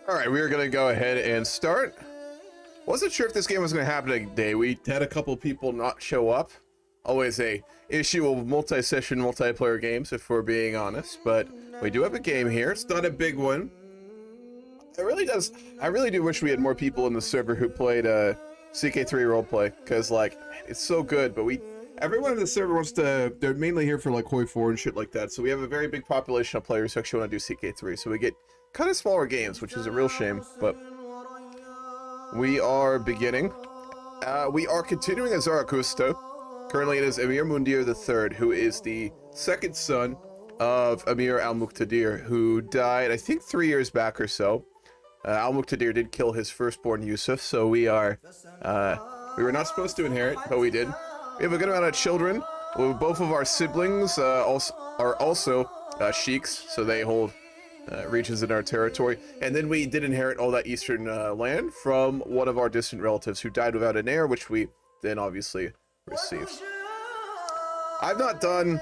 Alright, we are going to go ahead and start. Wasn't sure if this game was going to happen today. We had a couple people not show up. Always a issue of multi-session multiplayer games, if we're being honest. But we do have a game here. It's not a big one. I really do wish we had more people in the server who played CK3 roleplay, because like it's so good. But everyone in the server wants to. They're mainly here for like Hoi 4 and shit like that. So we have a very big population of players who actually want to do CK3. So we get kind of smaller games, which is a real shame. But we are beginning. We are continuing as Saraqustah. Currently, it is Emir Mundir III, who is the second son of Emir al-Muqtadir, who died, I think, 3 years back or so. Al-Muqtadir did kill his firstborn Yusuf, so we were not supposed to inherit, but we did. We have a good amount of children. Both of our siblings are also sheiks, so they hold regions in our territory. And then we did inherit all that eastern land from one of our distant relatives who died without an heir, which we then obviously received. I've not done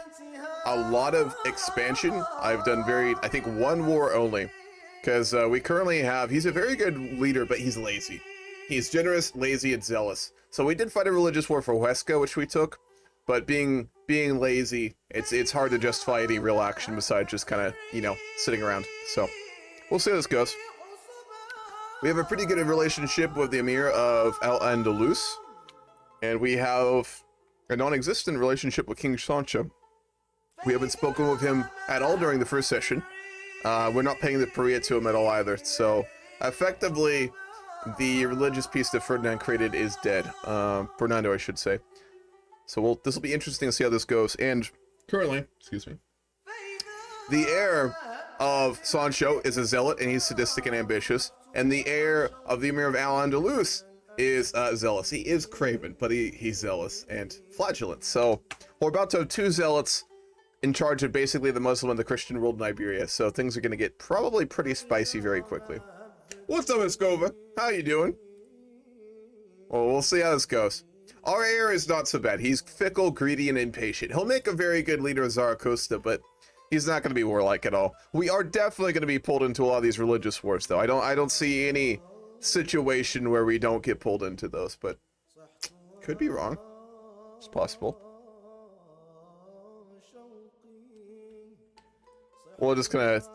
a lot of expansion. I've done I think one war only. Because we currently have, he's a very good leader, but he's lazy. He's generous, lazy, and zealous. So we did fight a religious war for Huesca, which we took. But being lazy, it's hard to justify any real action besides just kind of, you know, sitting around. So we'll see how this goes. We have a pretty good relationship with the Emir of Al-Andalus. And we have a non-existent relationship with King Sancho. We haven't spoken with him at all during the first session. We're not paying the Paria to him at all either. So effectively, the religious piece that Ferdinand created is dead. Fernando, I should say. So this will be interesting to see how this goes. And currently, excuse me, the heir of Sancho is a zealot, and he's sadistic and ambitious. And the heir of the Emir of Al-Andalus is zealous. He is craven, but he's zealous and flagellant. So we're about to have two zealots in charge of basically the Muslim and the Christian world in Iberia. So things are going to get probably pretty spicy very quickly. What's up, Escova? How you doing? Well, we'll see how this goes. Our heir is not so bad. He's fickle, greedy, and impatient. He'll make a very good leader of Saraqustah, but he's not going to be warlike at all. We are definitely going to be pulled into a lot of these religious wars, though. I don't see any situation where we don't get pulled into those, but could be wrong. It's possible. We'll just kind of...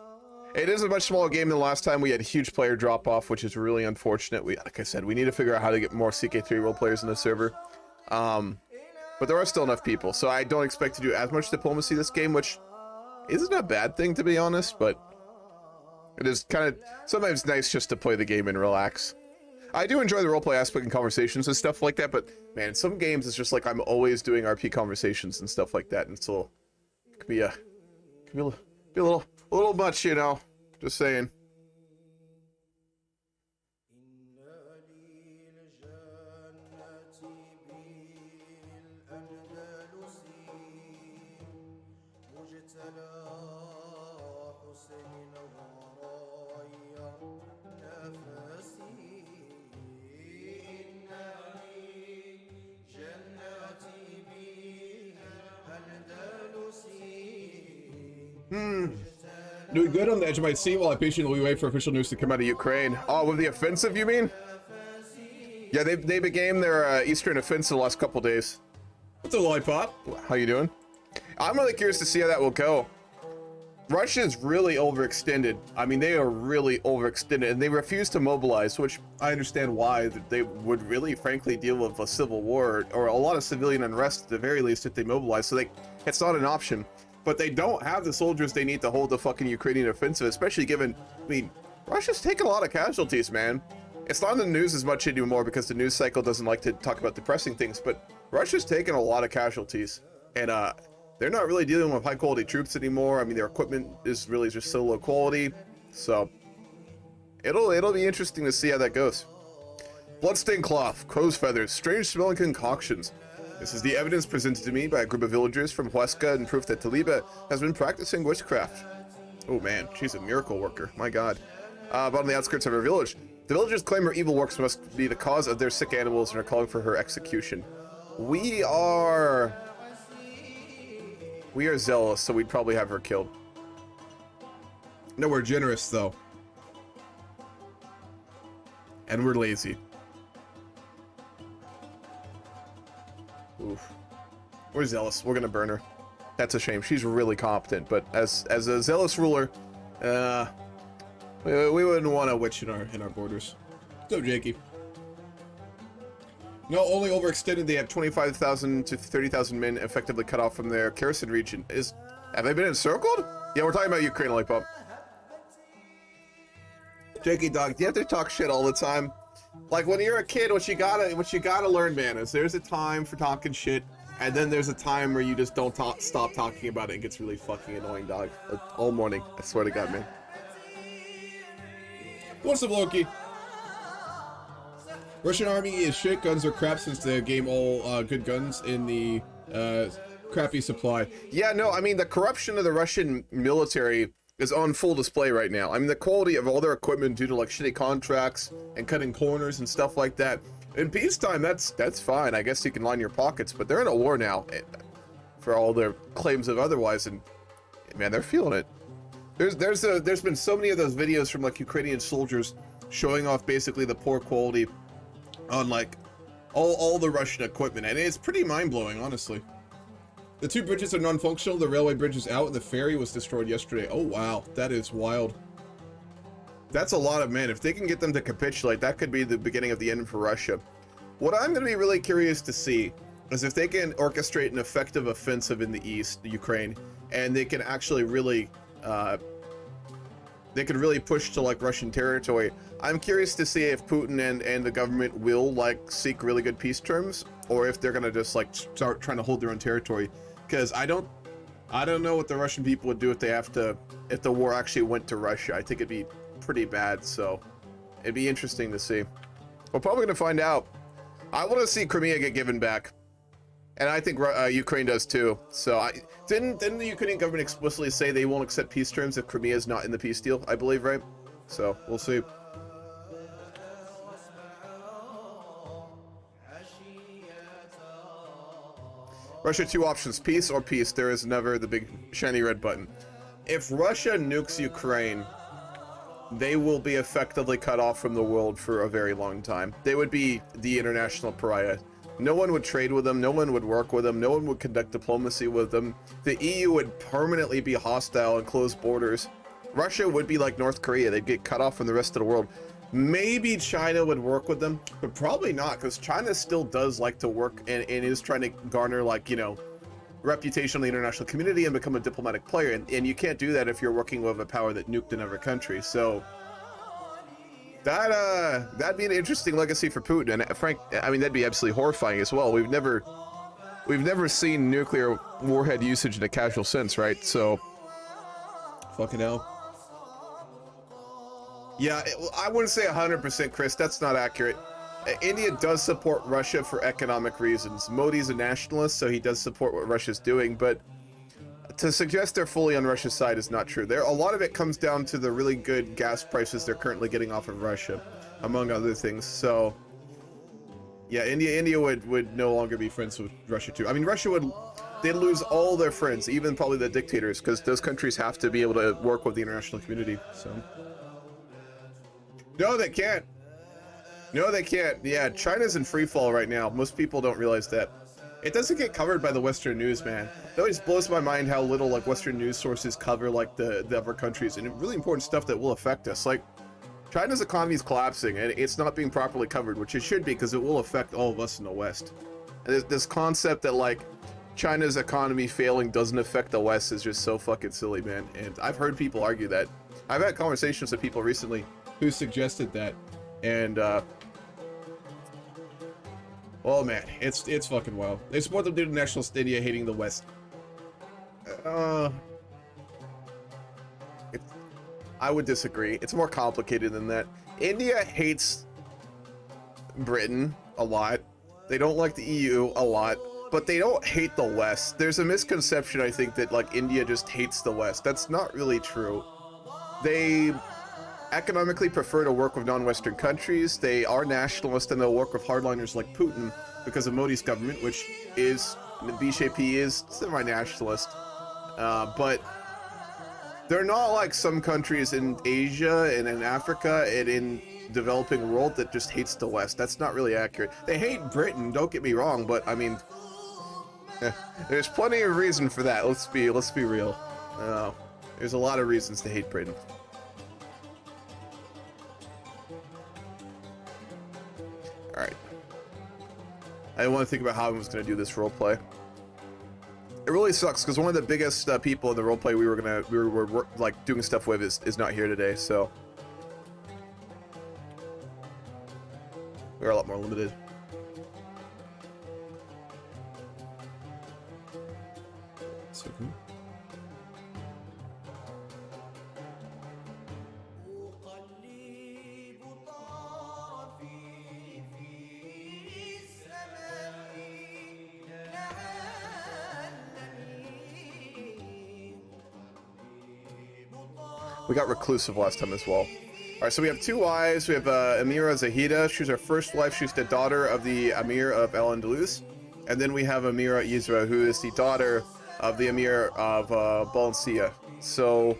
It is a much smaller game than last time. We had a huge player drop-off, which is really unfortunate. Like I said, we need to figure out how to get more CK3 role players in the server. But there are still enough people, so I don't expect to do as much diplomacy this game, which isn't a bad thing, to be honest, but it is kind of sometimes nice just to play the game and relax. I do enjoy the roleplay aspect and conversations and stuff like that, but man, some games it's just like I'm always doing RP conversations and stuff like that, and so it could be a little much, you know. Just saying. Doing good on the edge of my seat while I patiently wait for official news to come out of Ukraine. Oh, with the offensive, you mean? Yeah, they began their eastern offensive the last couple days. What's up, Lollipop? How you doing? I'm really curious to see how that will go. Russia's really overextended. I mean, they are really overextended, and they refuse to mobilize, which I understand why. They would really, frankly, deal with a civil war or a lot of civilian unrest at the very least if they mobilize. So it's not an option. But they don't have the soldiers they need to hold the fucking Ukrainian offensive, especially given, I mean, Russia's taken a lot of casualties, man. It's not in the news as much anymore because the news cycle doesn't like to talk about depressing things, but Russia's taken a lot of casualties. And they're not really dealing with high quality troops anymore. I mean, their equipment is really just so low quality. So it'll be interesting to see how that goes. Bloodstained cloth, crow's feathers, strange smelling concoctions. This is the evidence presented to me by a group of villagers from Huesca and proof that Taliba has been practicing witchcraft. Oh man, she's a miracle worker, my god. But on the outskirts of her village, the villagers claim her evil works must be the cause of their sick animals and are calling for her execution. We are zealous, so we'd probably have her killed. No, we're generous though. And we're lazy. Oof. We're zealous. We're gonna burn her. That's a shame. She's really competent, but as a zealous ruler, we wouldn't want a witch in our borders. So Jakey. No, only overextended. They have 25,000 to 30,000 men effectively cut off from their Kherson region. Have they been encircled? Yeah, we're talking about Ukraine, like Pop. Jakey dog, do you have to talk shit all the time? Like when you're a kid, what you gotta learn, man, is there's a time for talking shit, and then there's a time where you just don't stop talking about it. It gets really fucking annoying, dog. All morning, I swear to God, man. What's up, Loki? Russian army is shit. Guns are crap since they gave all good guns in the crappy supply. Yeah, no, I mean the corruption of the Russian military is on full display right now. I mean, the quality of all their equipment due to like shitty contracts and cutting corners and stuff like that. In peacetime, that's fine. I guess you can line your pockets, but they're in a war now for all their claims of otherwise, and man, they're feeling it. There's been so many of those videos from like Ukrainian soldiers showing off basically the poor quality on like all the Russian equipment, and it's pretty mind-blowing, honestly. The two bridges are non-functional. The railway bridge is out, and the ferry was destroyed yesterday. Oh, wow. That is wild. That's a lot of men. If they can get them to capitulate, that could be the beginning of the end for Russia. What I'm going to be really curious to see is if they can orchestrate an effective offensive in the east, Ukraine, and they can actually really, they could really push to like Russian territory. I'm curious to see if Putin and the government will like seek really good peace terms, or if they're going to just like start trying to hold their own territory. Because I don't know what the Russian people would do if if the war actually went to Russia. I think it'd be pretty bad, so it'd be interesting to see. We're probably gonna find out. I want to see Crimea get given back, and I think Ukraine does too. So didn't the Ukrainian government explicitly say they won't accept peace terms if Crimea is not in the peace deal? I believe, right? So we'll see. Russia, two options, peace or peace. There is never the big shiny red button. If Russia nukes Ukraine, they will be effectively cut off from the world for a very long time. They would be the international pariah. No one would trade with them, no one would work with them, no one would conduct diplomacy with them. The EU would permanently be hostile and close borders. Russia would be like North Korea, they'd get cut off from the rest of the world. Maybe China would work with them, but probably not, because China still does like to work and is trying to garner, like, you know, reputation in the international community and become a diplomatic player. And you can't do that if you're working with a power that nuked another country. So that'd be an interesting legacy for Putin. And Frank, I mean, that'd be absolutely horrifying as well. We've never seen nuclear warhead usage in a casual sense, right? So fucking hell. Yeah, I wouldn't say 100%, Chris. That's not accurate. India does support Russia for economic reasons. Modi's a nationalist, so he does support what Russia's doing, but to suggest they're fully on Russia's side is not true. A lot of it comes down to the really good gas prices they're currently getting off of Russia, among other things. So, yeah, India would no longer be friends with Russia too. I mean, they'd lose all their friends, even probably the dictators, because those countries have to be able to work with the international community, so. No, they can't. No, they can't. Yeah, China's in free fall right now. Most people don't realize that. It doesn't get covered by the Western news, man. It always blows my mind how little like Western news sources cover like the other countries and really important stuff that will affect us. Like China's economy is collapsing and it's not being properly covered, which it should be because it will affect all of us in the West. And this concept that like China's economy failing doesn't affect the West is just so fucking silly, man. And I've heard people argue that. I've had conversations with people recently who suggested that, and oh man, it's fucking wild. It's more than the nationalist India hating the West. I would disagree. It's more complicated than that. India hates Britain a lot. They don't like the EU a lot, but they don't hate the West. There's a misconception, I think, that like India just hates the West. That's not really true. They economically prefer to work with non-Western countries. They are nationalist and they'll work with hardliners like Putin because of Modi's government, which is, the BJP is semi-nationalist. But They're not like some countries in Asia and in Africa and in developing world that just hates the West. That's not really accurate. They hate Britain, don't get me wrong, but I mean, there's plenty of reason for that. Let's be real. There's a lot of reasons to hate Britain. All right. I didn't want to think about how I was going to do this role play. It really sucks because one of the biggest people in the roleplay we were like doing stuff with is not here today, so we're a lot more limited. We got reclusive last time as well. All right, so we have two wives. We have Amira Zahida. She's our first wife. She's the daughter of the Emir of Al-Andalus. And then we have Amira Yisra, who is the daughter of the Emir of Valencia. So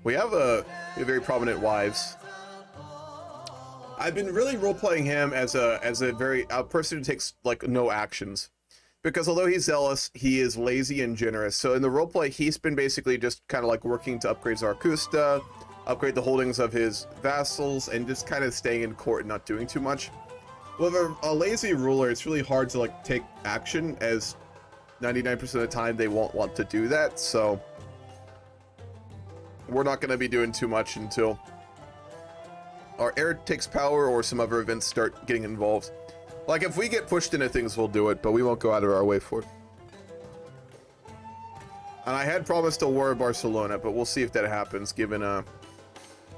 we have very prominent wives. I've been really role-playing him as a person who takes like no actions. Because although he's zealous, he is lazy and generous. So in the roleplay, he's been basically just kind of like working to upgrade Saraqustah, upgrade the holdings of his vassals, and just kind of staying in court and not doing too much. With a lazy ruler, it's really hard to like take action, as 99% of the time they won't want to do that. So we're not going to be doing too much until our heir takes power or some other events start getting involved. Like, if we get pushed into things, we'll do it, but we won't go out of our way for it. And I had promised a war of Barcelona, but we'll see if that happens, given,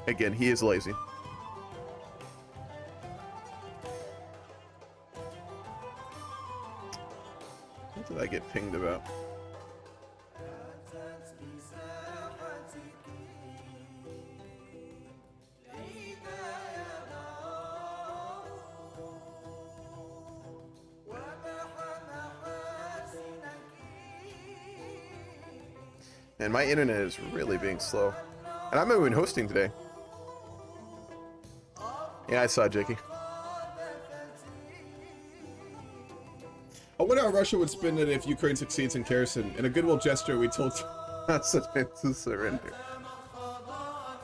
again, he is lazy. What did I get pinged about? And my internet is really being slow. And I'm not even hosting today. Yeah, I saw Jakey. I wonder how Russia would spin it if Ukraine succeeds in Kherson. In a goodwill gesture, we told Assad to surrender.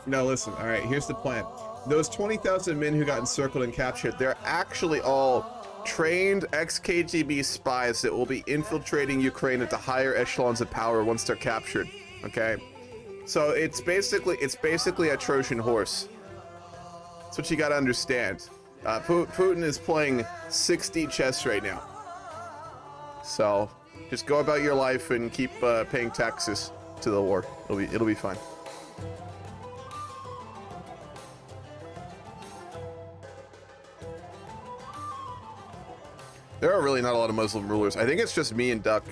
No, listen. All right, here's the plan. Those 20,000 men who got encircled and captured, they're actually all trained ex-KGB spies that will be infiltrating Ukraine at the higher echelons of power once they're captured. Okay, so it's basically a Trojan horse. That's what you got to understand. Putin is playing 6D chess right now. So just go about your life and keep paying taxes to the war. It'll be fine. There are really not a lot of Muslim rulers. I think it's just me and Duck.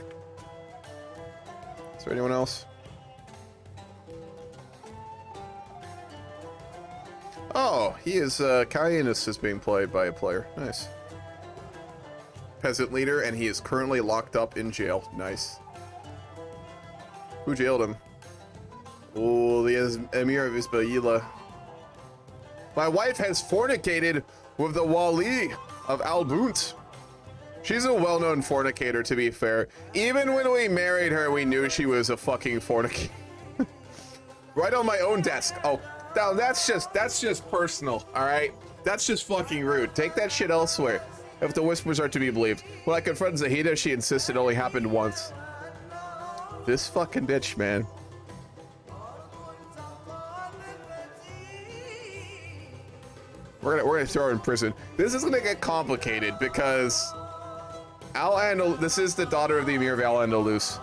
Is there anyone else? Oh, he is, Kyanus is being played by a player. Nice. Peasant leader, and he is currently locked up in jail. Nice. Who jailed him? Oh, the Emir of Isbaila. My wife has fornicated with the Wali of Al-Bunt. She's a well-known fornicator, to be fair. Even when we married her, we knew she was a fucking fornicator. Right on my own desk. Oh. No, that's just personal, all right? That's just fucking rude. Take that shit elsewhere, if the whispers are to be believed. When I confronted Zahida, she insisted it only happened once. This fucking bitch, man. We're gonna throw her in prison. This is gonna get complicated because this is the daughter of the Emir of Al-Andalus.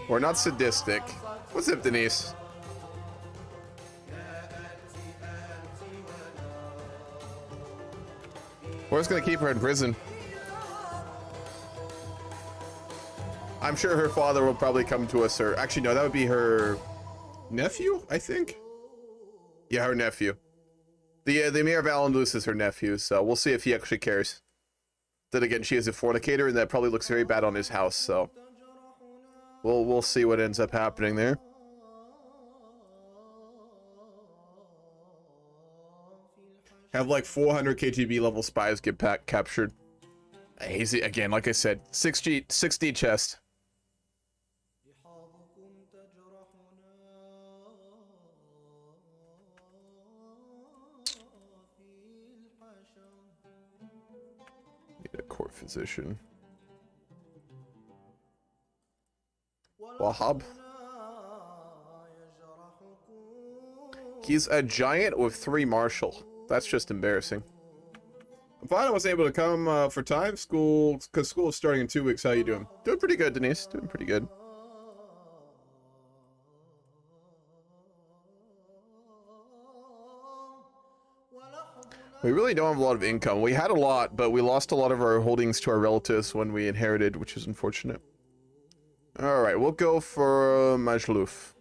We're not sadistic. What's up, Denise? We're just gonna keep her in prison. I'm sure her father will probably come to us, or actually no, that would be her nephew, I think. Yeah, her nephew. The Emir of Al-Andalus is her nephew, so we'll see if he actually cares. Then again, she is a fornicator, and that probably looks very bad on his house, so we'll see what ends up happening there. Have like 400 KGB level spies get captured. Easy again, like I said, 60 chest. Need a court physician. Wahab. He's a giant with 3 martial. That's just embarrassing. I'm fine. I wasn't able to come for time. Because school is starting in 2 weeks. How you doing? Doing pretty good, Denise. Doing pretty good. We really don't have a lot of income. We had a lot, but we lost a lot of our holdings to our relatives when we inherited, which is unfortunate. Alright, we'll go for Majlouf.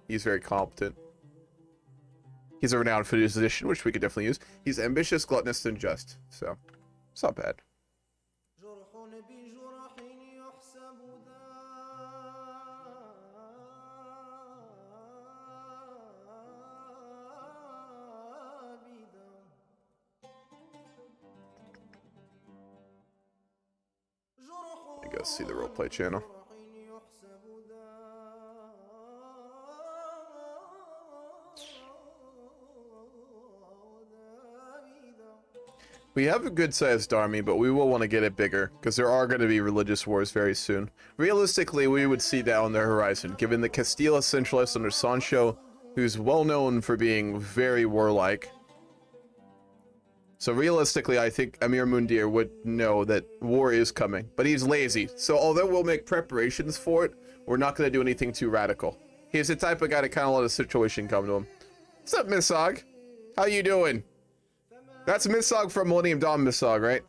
He's very competent. He's a renowned physician, which we could definitely use. He's ambitious, gluttonous, and just. So, it's not bad. I go see the roleplay channel. We have a good-sized army, but we will want to get it bigger, because there are going to be religious wars very soon. Realistically, we would see that on the horizon, given that Castilla centralized under Sancho, who's well known for being very warlike. So realistically, I think Amir Mundir would know that war is coming, but he's lazy. So although we'll make preparations for it, we're not going to do anything too radical. He's the type of guy to kind of let a situation come to him. What's up, Misog? How you doing? That's Misog from Millennium Dawn Misog, right?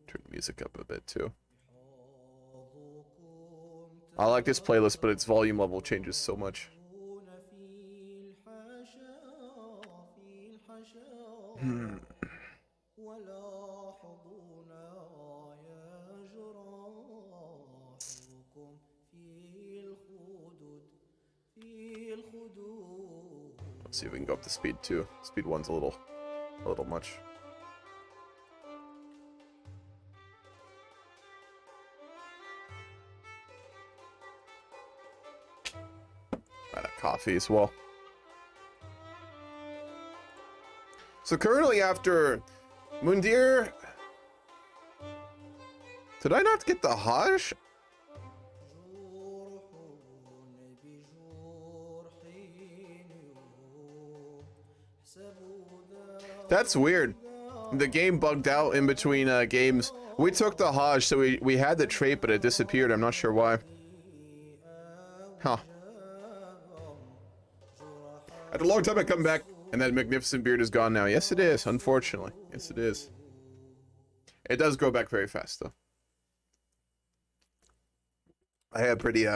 Turn the music up a bit, too. I like this playlist, but its volume level changes so much. Let's see if we can go up to speed 2. Speed 1's a little much. Got a coffee as well. So currently after Mundir, did I not get the Hajj? That's weird. The game bugged out in between games. We took the Hajj, so we had the trait, but it disappeared. I'm not sure why. Huh. After a long time I come back, and that magnificent beard is gone now. Yes, it is, unfortunately. Yes, it is. It does grow back very fast, though. I have pretty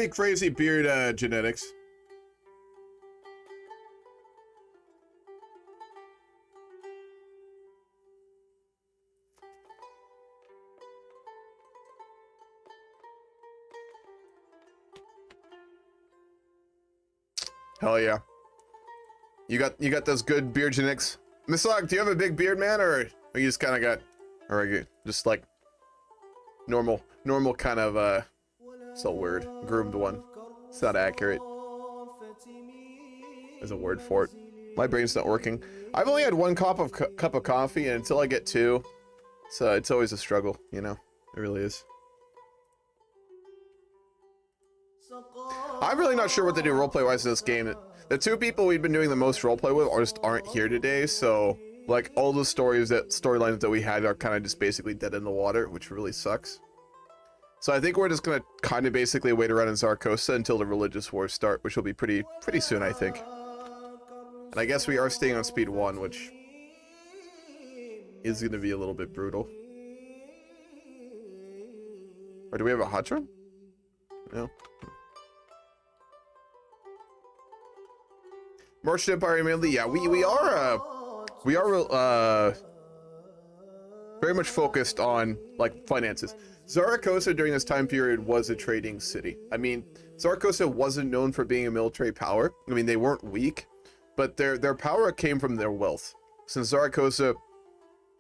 crazy beard genetics. Hell yeah. You got those good beard genetics. Misog, do you have a big beard, man, or you just kind of got, or are you just like normal kind of so word, groomed one? It's not accurate. There's a word for it. My brain's not working. I've only had 1 cup of coffee, and until I get 2, so it's always a struggle, you know. It really is. I'm really not sure what to do roleplay-wise in this game. The 2 people we've been doing the most roleplay with just aren't here today, so like all the storylines that we had are kind of just basically dead in the water, which really sucks. So I think we're just gonna kind of basically wait around in Zaragoza until the religious wars start, which will be pretty soon, I think. And I guess we are staying on speed 1, which is gonna be a little bit brutal. Or do we have a hot run? No. Merchant Empire mainly. Yeah, we are very much focused on like finances. Zaragoza during this time period was a trading city. I mean, Zaragoza wasn't known for being a military power. I mean, they weren't weak, but their power came from their wealth. Since Zaragoza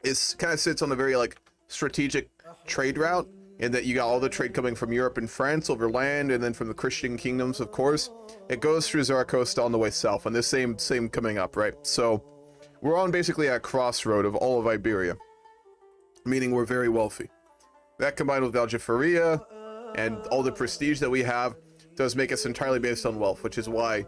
kind of sits on a very like strategic trade route, in that you got all the trade coming from Europe and France over land, and then from the Christian kingdoms, of course. It goes through Zaragoza on the way south, and the same coming up, right? So we're on basically a crossroad of all of Iberia, meaning we're very wealthy. That combined with Aljaferia and all the prestige that we have does make us entirely based on wealth, which is why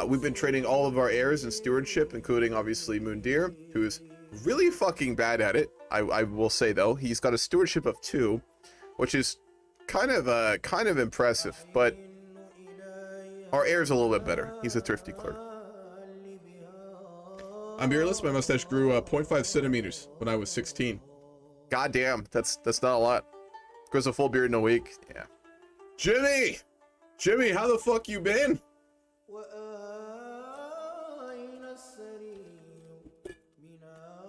we've been training all of our heirs in stewardship, including obviously Mundir, who's really fucking bad at it. I will say though, he's got a stewardship of 2, which is kind of impressive, but our heir's a little bit better. He's a thrifty clerk. I'm beardless. My mustache grew 0.5 centimeters when I was 16. God damn, that's not a lot. Grows a full beard in a week. Yeah. Jimmy, how the fuck you been?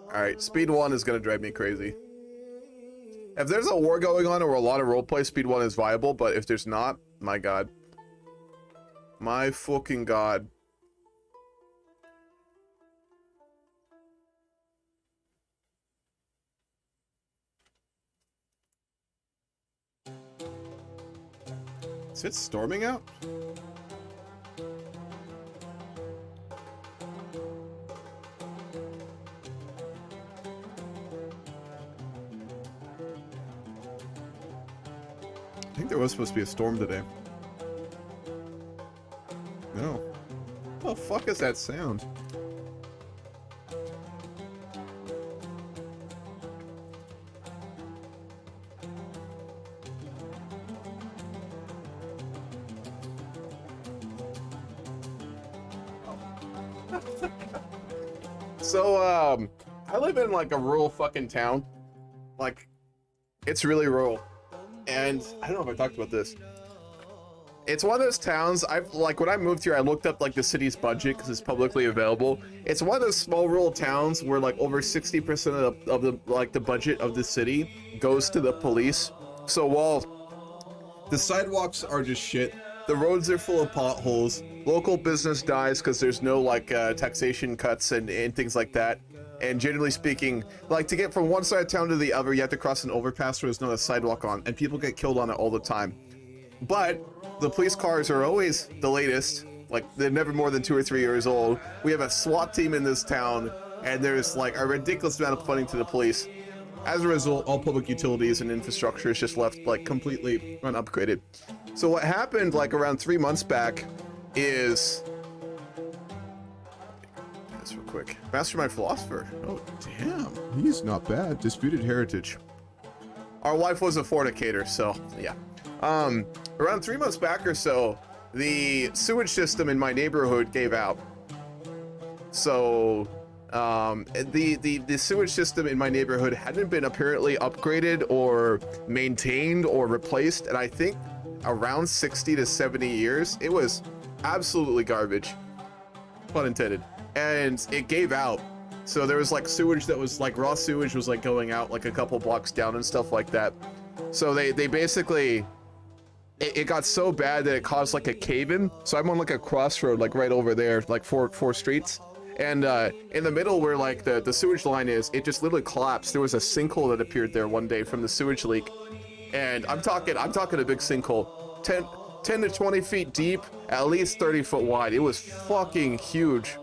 Alright, speed 1 is gonna drive me crazy. If there's a war going on or a lot of roleplay, speed 1 is viable, but if there's not, my god. My fucking god. Is it storming out? I think there was supposed to be a storm today. No. What the fuck is that sound? So, I live in like a rural fucking town. Like, it's really rural. And I don't know if I talked about this. It's one of those towns, like when I moved here, I looked up like the city's budget because it's publicly available. It's one of those small rural towns where like over 60% of the budget of the city goes to the police. So while the sidewalks are just shit, the roads are full of potholes, local business dies because there's no like taxation cuts and things like that. And generally speaking, like to get from one side of town to the other, you have to cross an overpass where there's not a sidewalk on, and people get killed on it all the time. But the police cars are always the latest, like they're never more than 2 or 3 years old. We have a SWAT team in this town, and there's like a ridiculous amount of funding to the police. As a result, all public utilities and infrastructure is just left like completely unupgraded. So what happened like around 3 months back is... This real quick. Mastermind Philosopher. Oh, damn. He's not bad. Disputed heritage. Our wife was a fornicator, so yeah. Around 3 months back or so, the sewage system in my neighborhood gave out. So, the sewage system in my neighborhood hadn't been apparently upgraded or maintained or replaced, and I think around 60 to 70 years. It was absolutely garbage, pun intended, and it gave out. So there was like sewage that was like raw sewage was like going out like a couple blocks down and stuff like that. So they basically, it got so bad that it caused like a cave-in. So I'm on like a crossroad, like right over there, like four streets. And in the middle where like the sewage line is, it just literally collapsed. There was a sinkhole that appeared there one day from the sewage leak. And I'm talking a big sinkhole, 10 to 20 feet deep, at least 30 foot wide. It was fucking huge.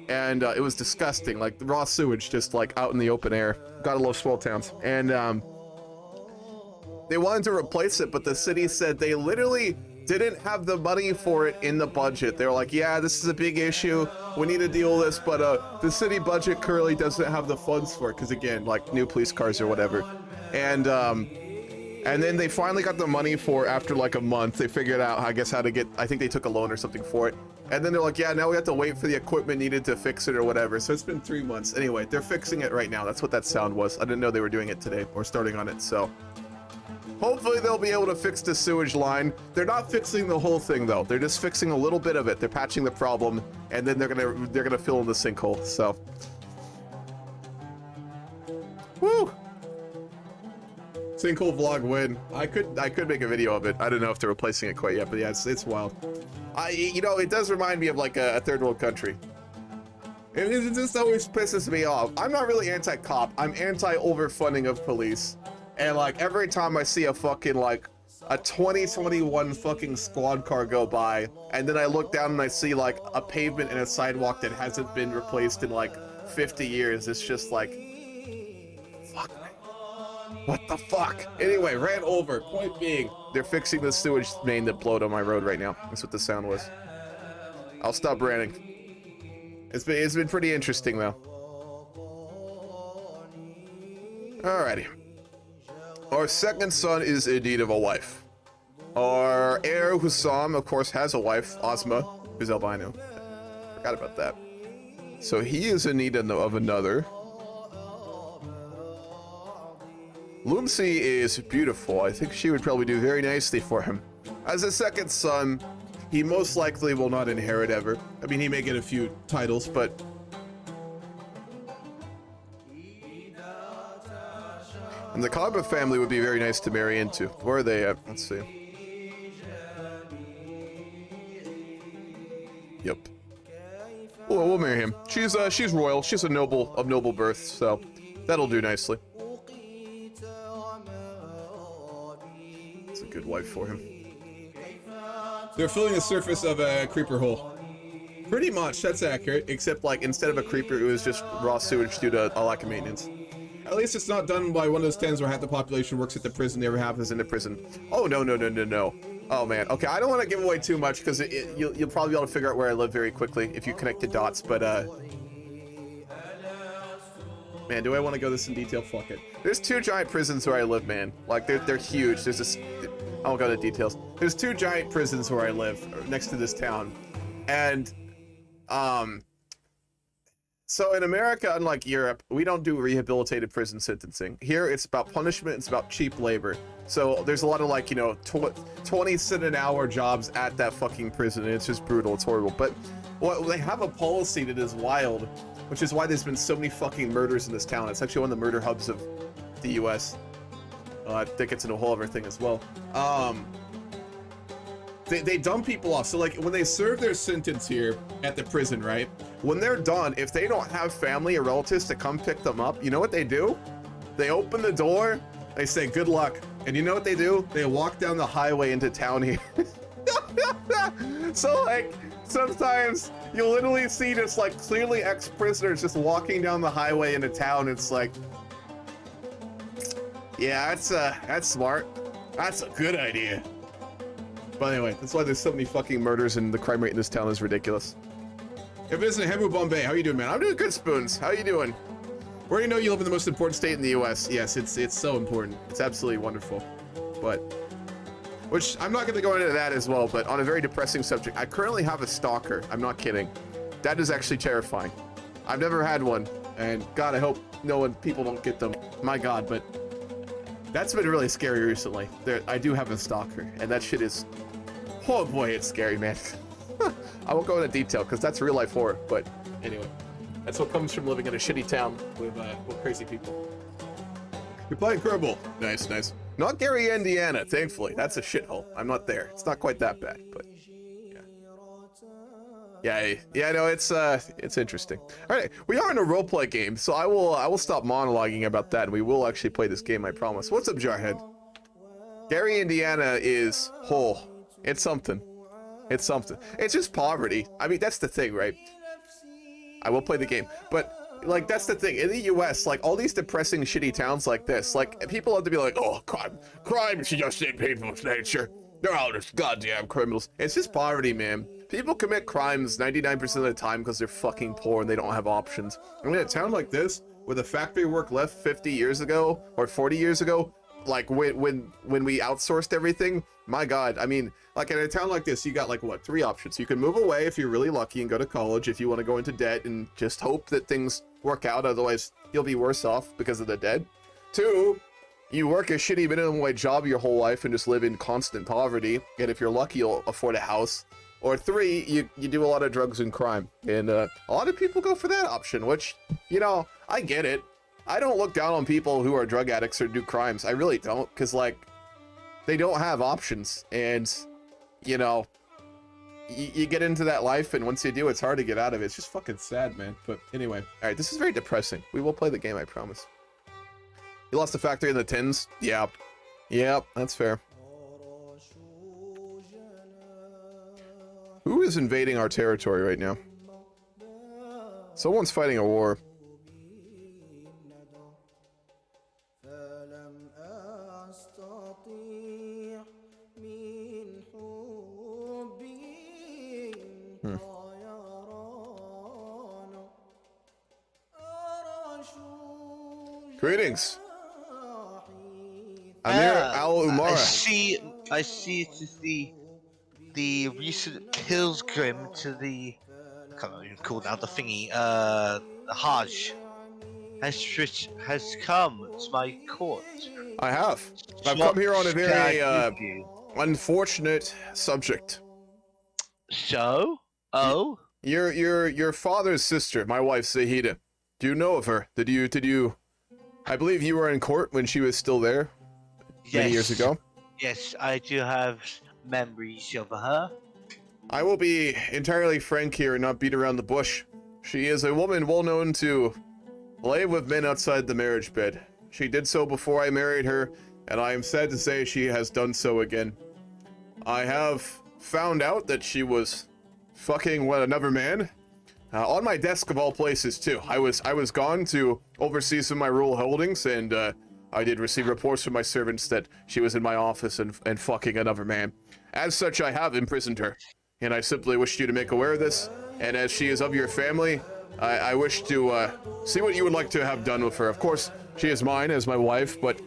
And it was disgusting, like the raw sewage just like out in the open air. Gotta love small towns. And they wanted to replace it, but the city said they literally didn't have the money for it in the budget. They were like, yeah, this is a big issue, we need to deal with this, but the city budget currently doesn't have the funds for it, because again, like new police cars or whatever. And then they finally got the money for, after like a month, they figured out, I guess, how to get, I think they took a loan or something for it. And then they're like, yeah, now we have to wait for the equipment needed to fix it or whatever. So it's been 3 months. Anyway, they're fixing it right now. That's what that sound was. I didn't know they were doing it today or starting on it, so. Hopefully they'll be able to fix the sewage line. They're not fixing the whole thing though. They're just fixing a little bit of it. They're patching the problem, and then they're gonna fill in the sinkhole. So, woo! Sinkhole vlog win. I could make a video of it. I don't know if they're replacing it quite yet, but yeah, it's wild. You know, it does remind me of like a third world country. It just always pisses me off. I'm not really anti-cop. I'm anti-overfunding of police. And like every time I see a fucking like a 2021 fucking squad car go by, and then I look down and I see like a pavement and a sidewalk that hasn't been replaced in like 50 years, it's just like, fuck me. What the fuck? Anyway, ran over. Point being, they're fixing the sewage main that blowed on my road right now. That's what the sound was. I'll stop ranting. It's been pretty interesting though. Alrighty. Our second son is in need of a wife. Our heir Hussam, of course, has a wife, Ozma, who's albino. Forgot about that. So he is in need of another. Lumsi is beautiful. I think she would probably do very nicely for him. As a second son, he most likely will not inherit ever. I mean, he may get a few titles, but... And the Kalba family would be very nice to marry into. Where are they at? Let's see. Yep. Well, we'll marry him. She's royal. She's of noble birth, so that'll do nicely. It's a good wife for him. They're filling the surface of a creeper hole. Pretty much, that's accurate, except like instead of a creeper, it was just raw sewage due to a lack of maintenance. At least it's not done by one of those towns where half the population works at the prison, the other half is in the prison. Oh, no. Oh, man. Okay, I don't want to give away too much, because you'll probably be able to figure out where I live very quickly if you connect the dots, but, man, do I want to go this in detail? Fuck it. There's 2 giant prisons where I live, man. Like, they're huge. There's this... I won't go into details. There's 2 giant prisons where I live, next to this town. And, so in America, unlike Europe, we don't do rehabilitated prison sentencing. Here, it's about punishment, it's about cheap labor. So there's a lot of like, you know, 20 cent an hour jobs at that fucking prison, and it's just brutal, it's horrible. But well, they have a policy that is wild, which is why there's been so many fucking murders in this town. It's actually one of the murder hubs of the US. That gets into a whole other thing as well. They dump people off. So like when they serve their sentence here at the prison, right? When they're done, if they don't have family or relatives to come pick them up, you know what they do? They open the door, they say good luck. And you know what they do? They walk down the highway into town here. So like sometimes you'll literally see just like clearly ex-prisoners just walking down the highway into town. It's like, yeah, that's smart. That's a good idea. But anyway, that's why there's so many fucking murders, and the crime rate in this town is ridiculous. If it isn't Hemu Bombay, how you doing, man? I'm doing good, Spoons. How you doing? Where do you know you live in the most important state in the US? Yes, it's so important. It's absolutely wonderful. But, which, I'm not gonna go into that as well, but on a very depressing subject, I currently have a stalker. I'm not kidding. That is actually terrifying. I've never had one, and God, I hope people don't get them. My God, but that's been really scary recently. I do have a stalker, and that shit is... Oh boy, it's scary, man. I won't go into detail, because that's real life horror, but anyway. That's what comes from living in a shitty town with crazy people. You're playing Kerbal. Nice, nice. Not Gary, Indiana, thankfully. That's a shithole. I'm not there. It's not quite that bad, but... Yeah, no, it's interesting. All right, we are in a roleplay game, so I will stop monologuing about that, and we will actually play this game, I promise. What's up, Jarhead? Gary, Indiana is whole. It's something. It's something. It's just poverty. I mean, that's the thing, right? I will play the game, but like that's the thing. In the U.S., like all these depressing, shitty towns like this, like people have to be like, oh, crime is just in people's nature. They're all just goddamn criminals. It's just poverty, man. People commit crimes 99% of the time because they're fucking poor and they don't have options. I mean, a town like this, where the factory work left 50 years ago or 40 years ago, like when we outsourced everything, my God, I mean, like in a town like this, you got like what, 3 options. You can move away if you're really lucky and go to college if you want to go into debt and just hope that things work out. Otherwise, you'll be worse off because of the debt. 2, you work a shitty minimum wage job your whole life and just live in constant poverty, and if you're lucky, you'll afford a house. Or 3, you do a lot of drugs and crime. And a lot of people go for that option, which, you know, I get it. I don't look down on people who are drug addicts or do crimes. I really don't, because, like, they don't have options. And, you know, you get into that life, and once you do, it's hard to get out of it. It's just fucking sad, man. But anyway, all right, this is very depressing. We will play the game, I promise. You lost the factory in the tins? Yeah. Yep, that's fair. Who is invading our territory right now? Someone's fighting a war. Greetings. Amir Al-Umara. I see to the recent pilgrim to the, I can't even call now the thingy, the Hajj, has come to my court. I have. I've come here on a very unfortunate subject. So? Oh? Your father's sister, my wife Zahida. Do you know of her? Did you? I believe you were in court when she was still there many years ago. Yes, I do have memories of her. I will be entirely frank here and not beat around the bush. She is a woman well known to lay with men outside the marriage bed. She did so before I married her, and I am sad to say she has done so again. I have found out that she was fucking another man. On my desk of all places too. I was gone to oversee some of my rural holdings, and I did receive reports from my servants that she was in my office and fucking another man. As such, I have imprisoned her, and I simply wished you to make aware of this. And as she is of your family, I wish to see what you would like to have done with her. Of course, she is mine as my wife, but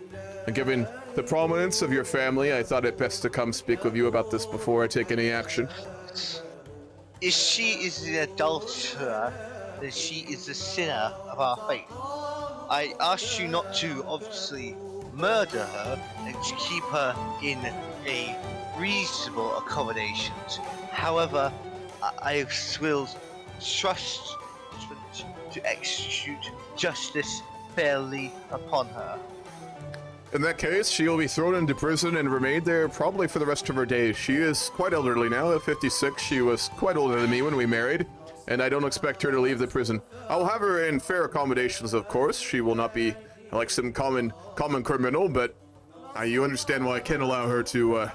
given the prominence of your family, I thought it best to come speak with you about this before I take any action. If she is the adulterer, then she is the sinner of our faith. I ask you not to obviously murder her and to keep her in a reasonable accommodation. However, I will trust to execute justice fairly upon her. In that case, she will be thrown into prison and remain there probably for the rest of her days. She is quite elderly now, at 56. She was quite older than me when we married, and I don't expect her to leave the prison. I'll have her in fair accommodations, of course. She will not be like some common criminal, but you understand why I can't allow her to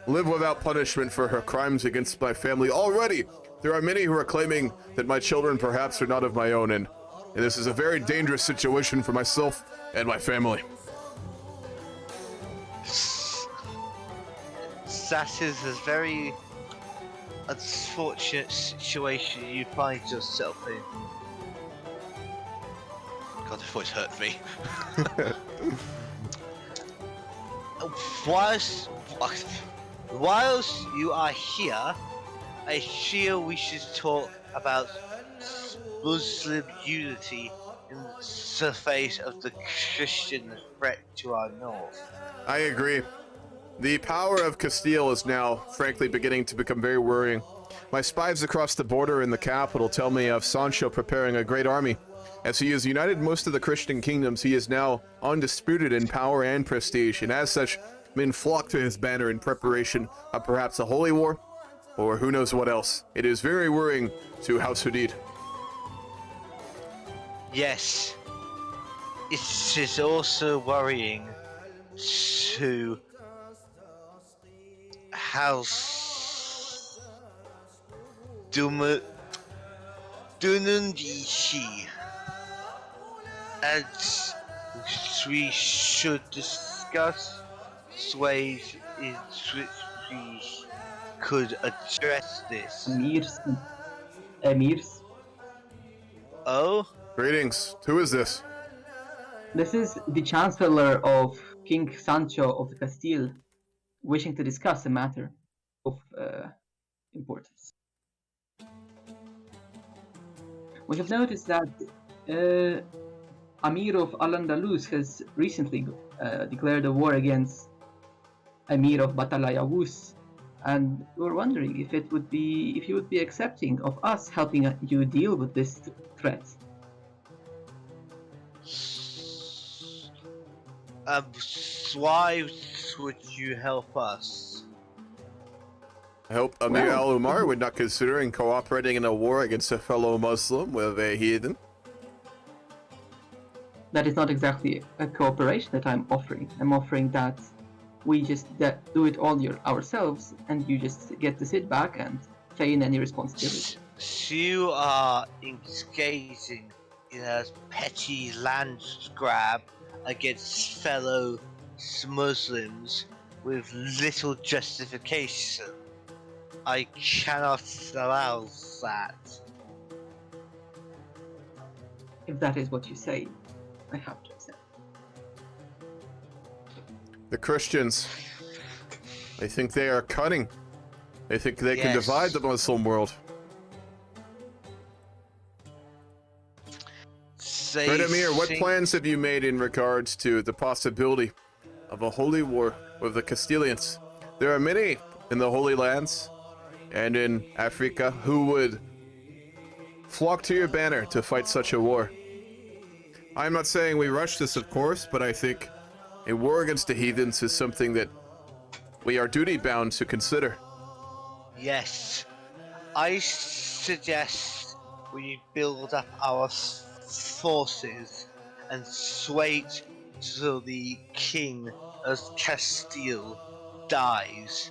live without punishment for her crimes against my family. Already, there are many who are claiming that my children perhaps are not of my own, and this is a very dangerous situation for myself and my family. That is a very unfortunate situation you find yourself in. God, the voice hurt me. Whilst you are here, I feel we should talk about Muslim unity in the face of the Christian threat to our north. I agree. The power of Castile is now, frankly, beginning to become very worrying. My spies across the border in the capital tell me of Sancho preparing a great army. As he has united most of the Christian kingdoms, he is now undisputed in power and prestige, and as such, men flock to his banner in preparation of perhaps a holy war, or who knows what else. It is very worrying to House Hudid. Yes. It is also worrying to House Dunundishi, and we should discuss ways in which we could address this. Emirs. Oh? Greetings. Who is this? This is the Chancellor of King Sancho of the Castile, wishing to discuss a matter of importance. We have noticed that Amir of Al-Andalus has recently declared a war against Emir of Batalayawus, and we're wondering if you would be accepting of us helping you deal with this threat. Why would you help us? I hope Amir Well, al-Umar would not consider cooperating in a war against a fellow Muslim with a heathen. that is not exactly a cooperation that I'm offering. I'm offering that we just do it all ourselves, and you just get to sit back and feign any responsibility. So you are engaging in a petty land grab against fellow Muslims with little justification. I cannot allow that. If that is what you say, I have to accept. The Christians, they think they are cunning. They think they can Yes. divide the Muslim world. Great Amir, what plans have you made in regards to the possibility of a holy war with the Castilians? There are many in the Holy Lands and in Africa who would flock to your banner to fight such a war. I'm not saying we rush this, of course, but I think a war against the heathens is something that we are duty-bound to consider. Yes, I suggest we build up our forces and wait till the King of Castile dies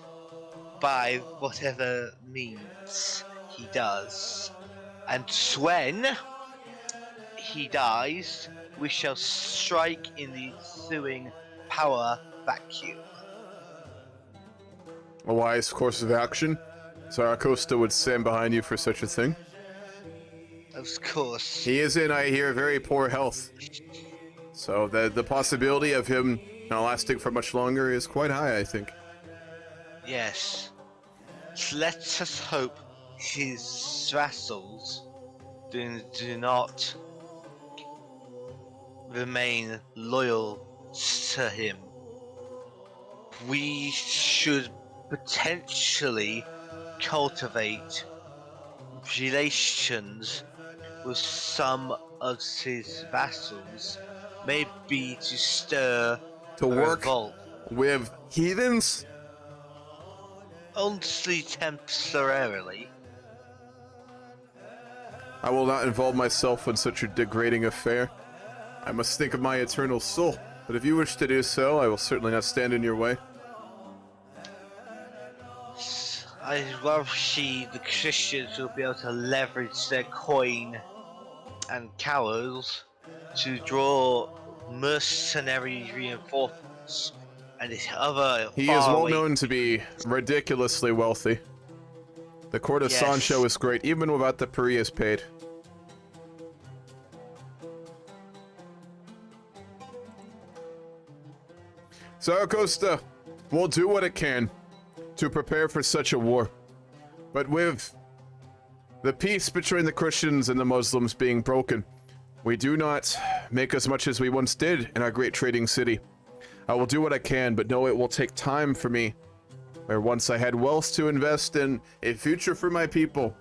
by whatever means he does. And when he dies, we shall strike in the ensuing power vacuum. A wise course of action. Saraqustah would stand behind you for such a thing. Of course. He is in, I hear, very poor health. So the possibility of him not lasting for much longer is quite high, I think. Yes. Let us hope his vassals do not remain loyal to him. We should potentially cultivate relations with some of his vassals, maybe to stir To a work revolt. with heathens? Only temporarily. I will not involve myself in such a degrading affair. I must think of my eternal soul. But if you wish to do so, I will certainly not stand in your way. I worry the Christians will be able to leverage their coin and cowards to draw mercenary reinforcements and this other He is well faraway- known to be ridiculously wealthy. The court of Yes. Sancho is great, even without the Parias paid. Saraqustah will do what it can to prepare for such a war. But with the peace between the Christians and the Muslims being broken, we do not make as much as we once did in our great trading city. I will do what I can, but know it will take time for me. Where once I had wealth to invest in a future for my people,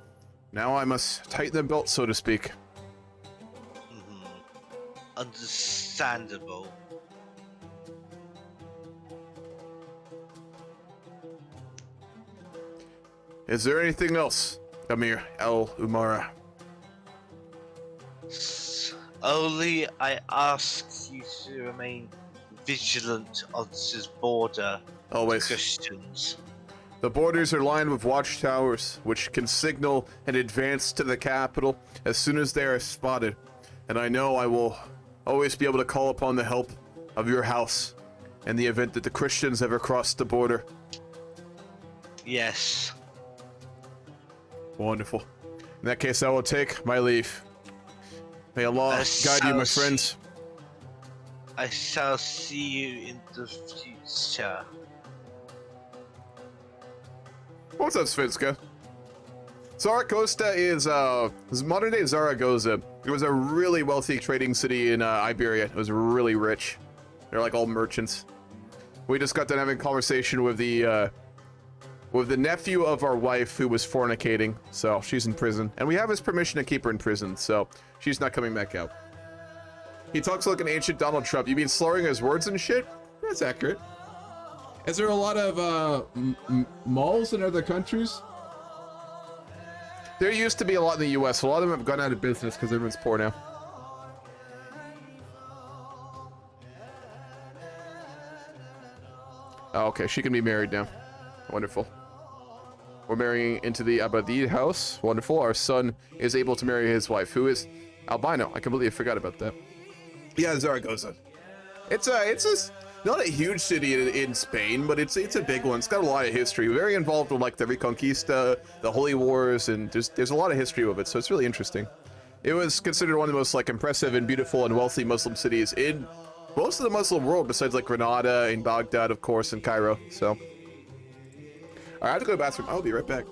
now I must tighten the belt, so to speak. Understandable. Is there anything else, Amir al-Umara? Only I ask you to remain vigilant on this border. Always. Christians. The borders are lined with watchtowers, which can signal an advance to the capital as soon as they are spotted. And I know I will always be able to call upon the help of your house in the event that the Christians ever cross the border. Yes. Wonderful. In that case, I will take my leave. May Allah guide you, my friends. I shall see you in the future. What's up, Svenska? Saraqustah is modern day Zaragoza. It was a really wealthy trading city in Iberia. It was really rich. They're like all merchants. We just got done having a conversation with the nephew of our wife who was fornicating. So she's in prison, and we have his permission to keep her in prison. So she's not coming back out. He talks like an ancient Donald Trump. You mean slurring his words and shit? That's accurate. Is there a lot of malls in other countries? There used to be a lot in the U.S. A lot of them have gone out of business because everyone's poor now. Oh, okay, she can be married now. Wonderful. We're marrying into the Abadid house. Wonderful. Our son is able to marry his wife, who is albino. I completely forgot about that. Yeah, Zaragoza. It's not a huge city in Spain, but it's a big one. It's got a lot of history. Very involved with like the reconquista, the Holy Wars, and there's a lot of history with it. So it's really interesting. It was considered one of the most like impressive and beautiful and wealthy Muslim cities in most of the Muslim world, besides like Granada and Baghdad, of course, and Cairo. So, all right, I have to go to the bathroom. I'll be right back.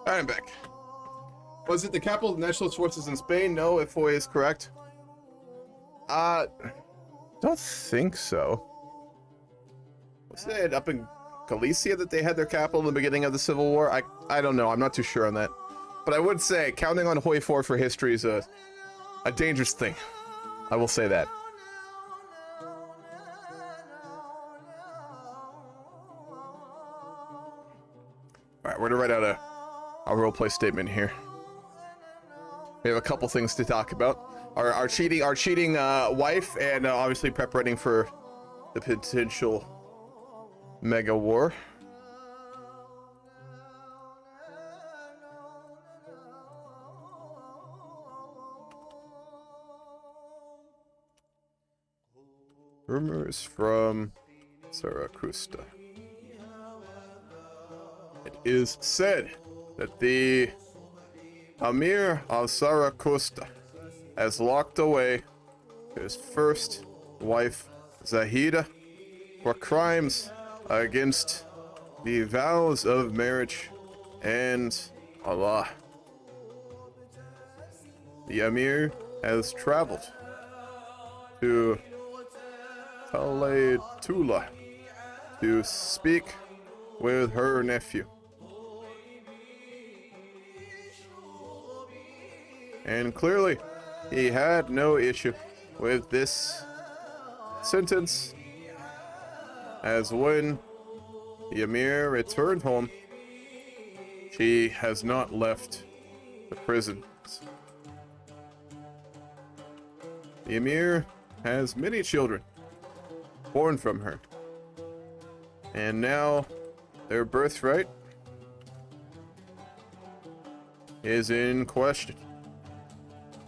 I'm back. Was it the capital of the nationalist forces in Spain? No, if Foy is correct. Don't think so. Was it up in Galicia that they had their capital in the beginning of the Civil War? I don't know. I'm not too sure on that. But I would say counting on Hoi 4 for history is a dangerous thing. I will say that. Alright, we're gonna write out a roleplay statement here. We have a couple things to talk about. Our cheating wife, and obviously preparating for the potential mega war. Rumors from Saraqustah. It is said that the Emir of Saraqustah has locked away his first wife, Zahida, for crimes against the vows of marriage and Allah. The Emir has traveled to Talaytullah to speak with her nephew. And clearly, he had no issue with this sentence, as when the Emir returned home, she has not left the prison. The Emir has many children born from her, and now their birthright is in question.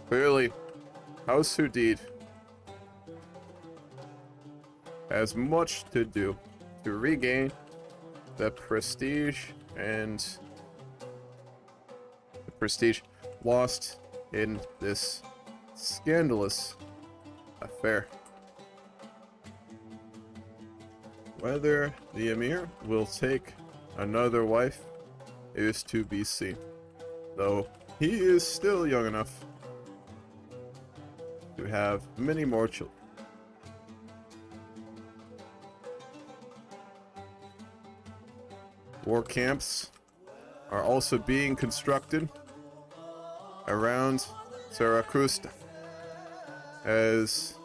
Clearly, House Hudid has much to do to regain the prestige lost in this scandalous affair. Whether the Emir will take another wife is to be seen, though he is still young enough to have many more children. War camps are also being constructed around Saraqustah, as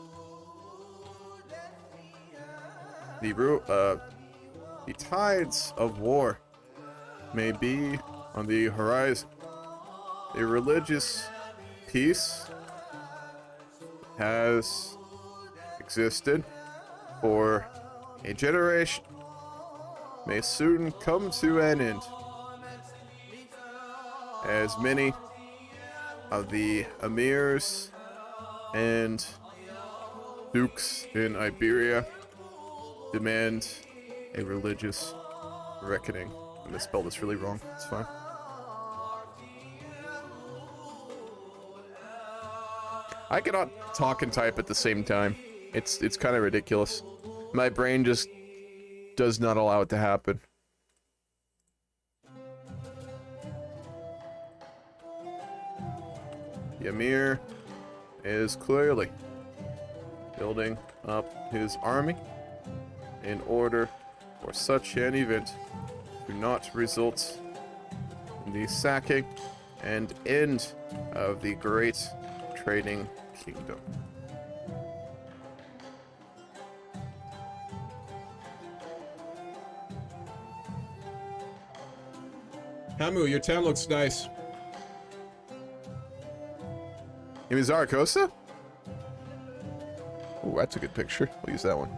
the tides of war may be on the horizon. A religious peace has existed for a generation may soon come to an end, as many of the emirs and dukes in Iberia demand a religious reckoning. I'm gonna spell this really wrong. It's fine. I cannot talk and type at the same time. It's kind of ridiculous. My brain just does not allow it to happen. The Emir is clearly building up his army in order for such an event to not result in the sacking and end of the great trading kingdom. Hamu, your town looks nice. You mean Saraqustah? Oh, that's a good picture. We'll use that one.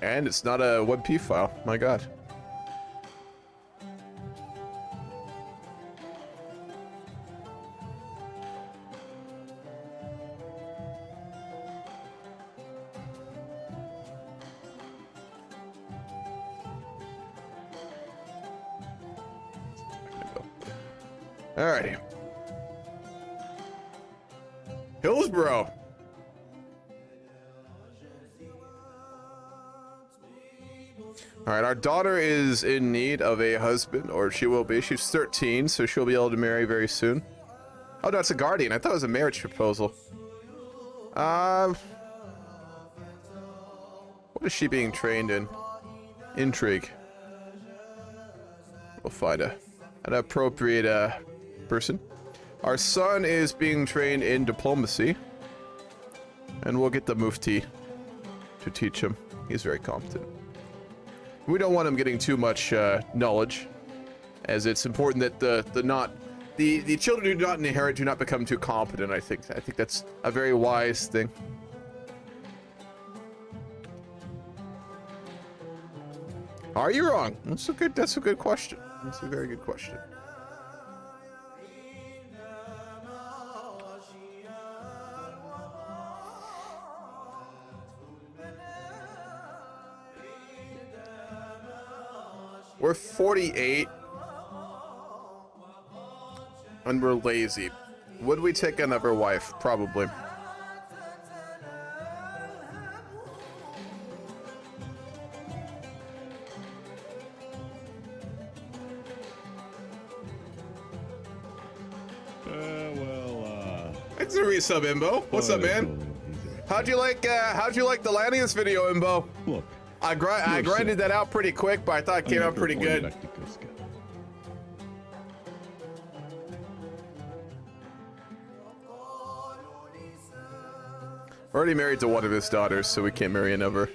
And it's not a WebP file. My god. Alrighty. Hillsborough. Alright, our daughter is in need of a husband, or she will be. She's 13, so she'll be able to marry very soon. Oh, no, it's a guardian. I thought it was a marriage proposal. What is she being trained in? Intrigue. We'll find an appropriate person. Our son is being trained in diplomacy, and we'll get the mufti to teach him. He's very competent. We don't want him getting too much knowledge, as it's important that the children who do not inherit do not become too competent. I think that's a very wise thing. Are you wrong? That's a good question. That's a very good question. We're 48 and we're lazy. Would we take another wife? Probably. It's a resub, Imbo. What's up, man? How'd you like the Lanius video, Imbo? Look, I grinded that out pretty quick, but I thought it came out pretty good. We're already married to one of his daughters, so we can't marry another.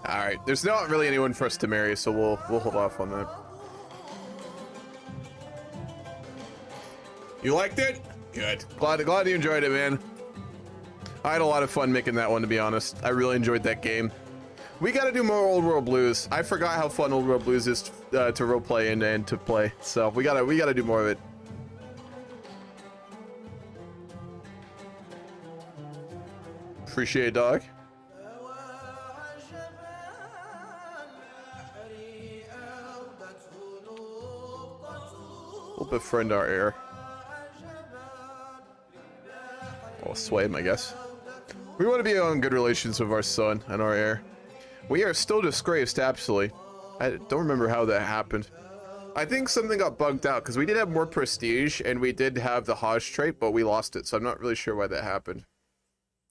Alright, there's not really anyone for us to marry, so we'll hold off on that. You liked it? Good. Glad you enjoyed it, man. I had a lot of fun making that one, to be honest. I really enjoyed that game. We gotta do more Old World Blues. I forgot how fun Old World Blues is to roleplay and to play. So we gotta do more of it. Appreciate it, dog. We'll befriend our heir. We'll sway him, I guess. We want to be on good relations with our son and our heir. We are still disgraced, absolutely. I don't remember how that happened. I think something got bugged out, because we did have more prestige, and we did have the Hajj trait, but we lost it, so I'm not really sure why that happened.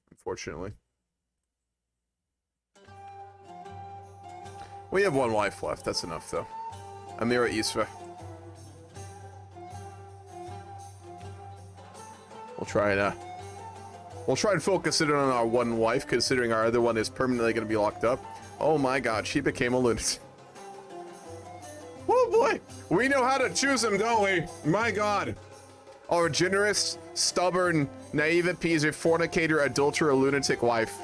Unfortunately. We have one wife left, that's enough, though. Amira Isra. We'll try and focus it on our one wife, considering our other one is permanently going to be locked up. Oh my god, she became a lunatic. Oh boy, we know how to choose him, don't we? My god. Our generous, stubborn, naive appeaser, fornicator, adulterer, lunatic wife.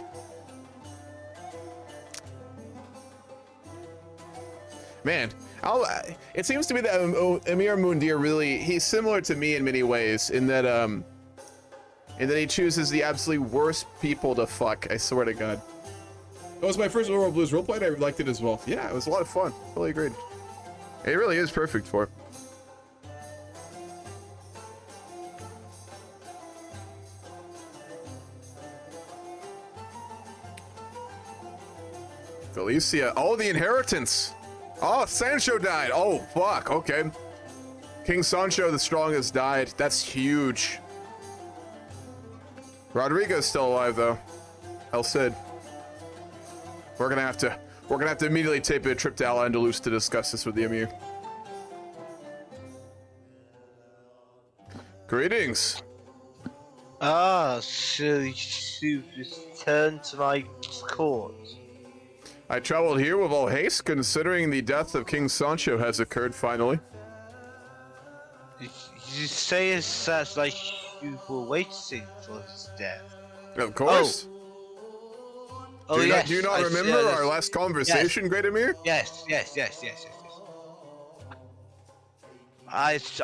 Man, it seems to me that Emir Mundir really, he's similar to me in many ways, in that he chooses the absolutely worst people to fuck, I swear to god. That was my first Old Blues roleplay, and I liked it as well. Yeah, it was a lot of fun. Totally agreed. It really is perfect for it. Felicia. Oh, the inheritance. Oh, Sancho died. Oh, fuck. Okay. King Sancho the Strongest died. That's huge. Rodrigo's still alive, though. El Cid. We're gonna have to immediately take a trip to Al-Andalus to discuss this with the Emir. Greetings. Ah, so you've returned to my court. I traveled here with all haste, considering the death of King Sancho has occurred finally. You say it's that like you were waiting for his death. Of course. Oh, yes. Do you not remember our last conversation, yes. Great Emir? Yes.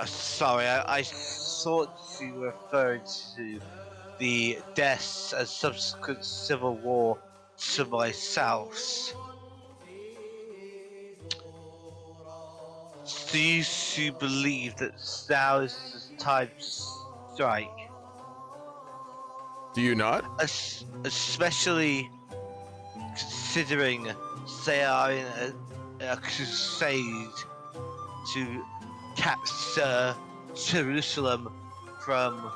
Sorry, I thought you were referring to the deaths and subsequent civil war to my south. Do you believe that now is the time to strike? Do you not? Especially considering they are in a crusade to capture Jerusalem from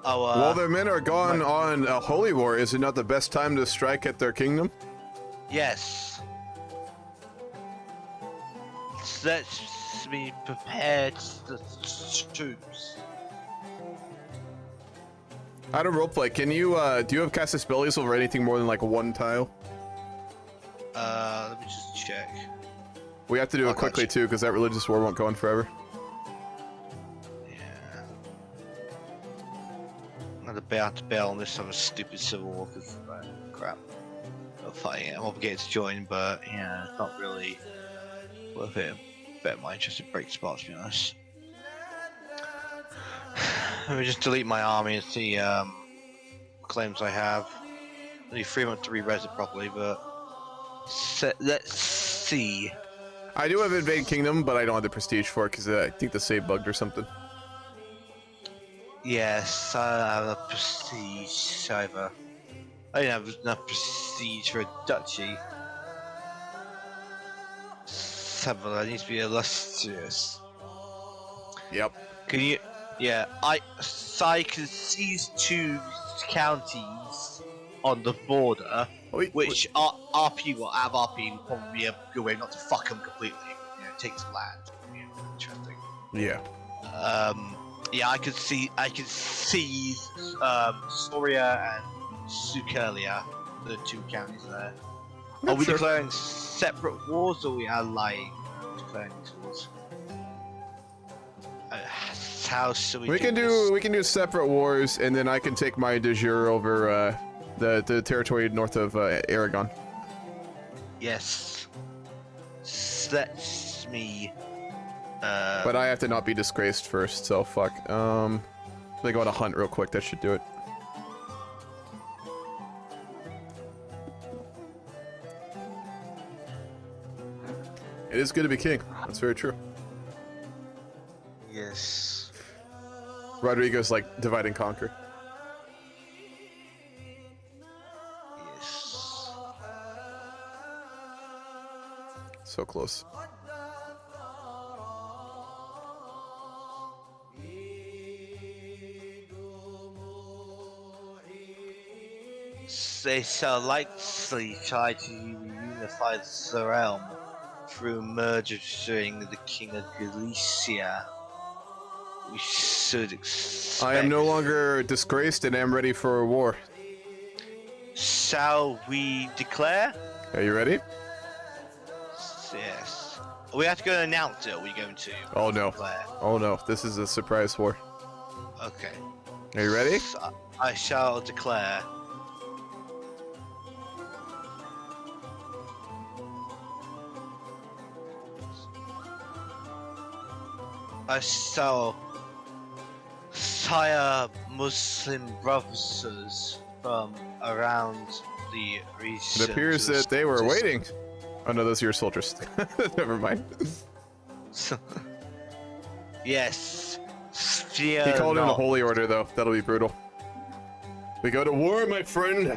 our... While their men are gone on a holy war, is it not the best time to strike at their kingdom? Yes. Let's be prepared the troops. Out of roleplay, can you, do you have Casus Bellius over anything more than like one tile? Let me just check. We have to do Oh, it quickly gotcha. too, because that religious war won't go on forever. Yeah. I'm about to bail on this other stupid civil war because crap. I'm fighting it. I'm obligated to join, but yeah, it's not really worth it. Bet my interest in break spots, to be honest. Let me just delete my army and see claims I have. I need 3 months to re-res it properly, but let's see. I do have Invade Kingdom, but I don't have the prestige for it because I think the save bugged or something. Yes, I have a prestige either. I don't have enough prestige for a duchy. Several, that needs to be illustrious. Yep. Can you? Yeah, I can seize 2 counties on the border, which RP will have RP will probably be a good way not to fuck them completely. You know, take some land. You know, interesting. Yeah. Yeah, I could seize Soria and Sukelia, the 2 counties there. Are we declaring separate wars, or we are like declaring these wars? How should we? We can do separate wars, and then I can take my de jure over the territory north of Aragon. Yes. Let me. But I have to not be disgraced first, so fuck. Let me go on a hunt real quick. That should do it. It is good to be king. That's very true. Yes. Rodrigo's like divide and conquer. Yes. So close. They shall likely try to unify the realm through murdering the king of Galicia. We should expect. I am no longer disgraced and am ready for a war. Shall we declare? Are you ready? Yes. We have to go and announce it. Are we going to? Oh no. Declare? Oh no. This is a surprise war. Okay. Are you ready? So I shall declare. I shall sire Muslim brothers from around the region. It appears that they were waiting. Oh no, those are your soldiers. Never mind. Yes. He called in a holy order though. That'll be brutal. We go to war, my friend.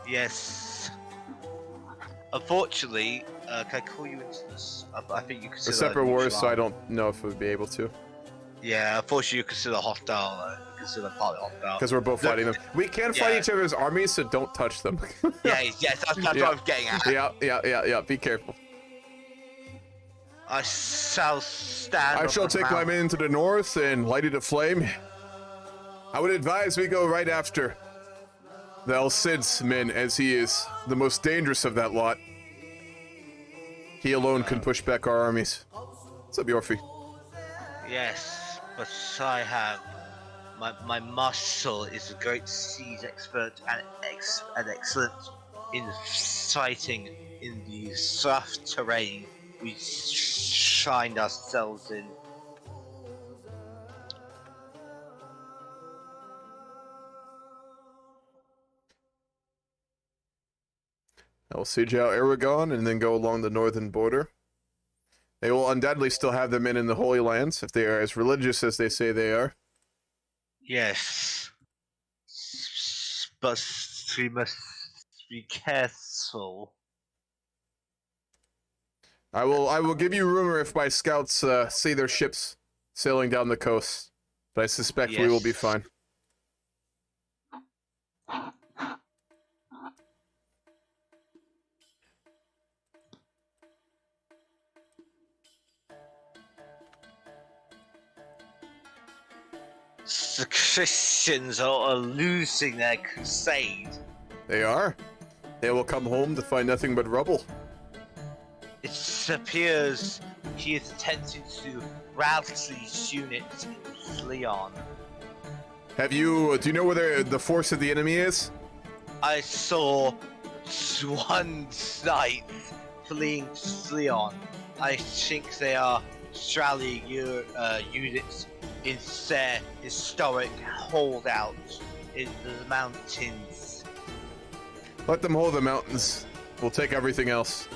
Yes. Unfortunately, can I call you into this? I think you The consider separate wars, neutral so I army. don't know if we'd be able to. Yeah, unfortunately, you consider hostile. You consider partly hostile. Because we're both fighting them. We can fight each other's armies, so don't touch them. Yeah, yes, that's what I'm getting at. Yeah. Be careful. I shall stand. I shall take my men to the north and light it aflame. I would advise we go right after the El Cid's men, as he is the most dangerous of that lot. He alone can push back our armies. What's up, Yorfi? Yes, but I have my marshal is a great siege expert and excellent in fighting in the soft terrain we shined ourselves in. I will siege out Aragon and then go along the northern border. They will undoubtedly still have their men in the Holy Lands, if they are as religious as they say they are. Yes, but we must be careful. I will give you rumor if my scouts see their ships sailing down the coast, but I suspect we will be Yes. fine. The Christians are losing their crusade. They are. They will come home to find nothing but rubble. It's appears he is attempting to rally his units in Leon. Do you know where the force of the enemy is? I saw one knight fleeing to Leon. I think they are rallying units in their historic holdout in the mountains. Let them hold the mountains. We'll take everything else.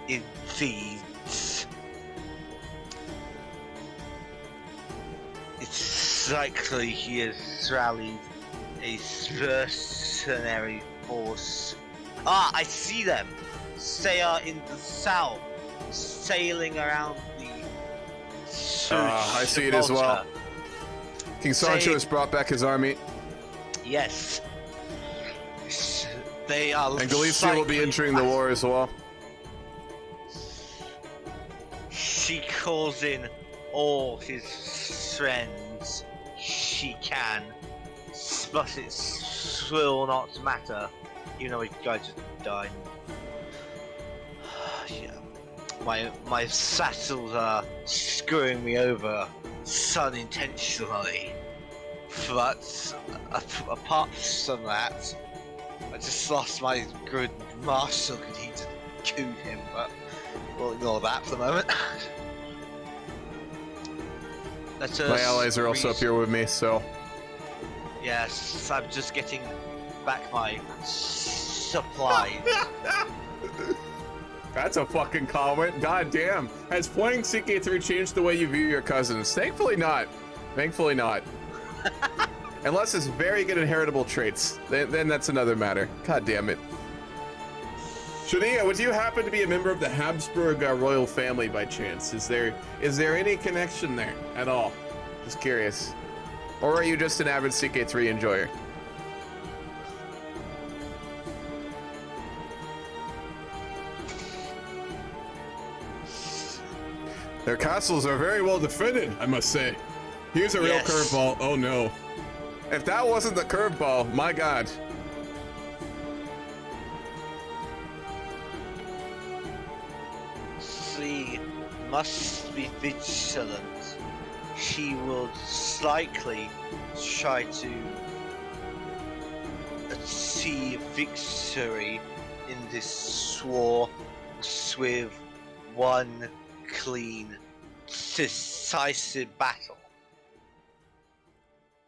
Indeed. It's likely he has rallied a mercenary force. Ah, I see them! They are in the south, sailing around the... I see it as well. King Sancho has brought back his army. Yes. They are... And Galicia will be entering the war as well. She calls in all his friends she can, but it will not matter, even though he guys just died. Yeah. My saddles are screwing me over unintentionally, but apart from that, I just lost my good marshal because he just cooed him, but we'll ignore that for the moment. My allies are also up here with me, so... Yes, I'm just getting back my supplies. That's a fucking comment. God damn. Has playing CK3 changed the way you view your cousins? Thankfully not. Thankfully not. Unless it's very good inheritable traits. Then that's another matter. God damn it. Shadia, would you happen to be a member of the Habsburg royal family by chance? Is there any connection there at all? Just curious. Or are you just an avid CK3 enjoyer? Their castles are very well defended, I must say. Here's a real curveball. Oh no. If that wasn't the curveball, my god. She must be vigilant. She will likely try to achieve victory in this war with one clean, decisive battle.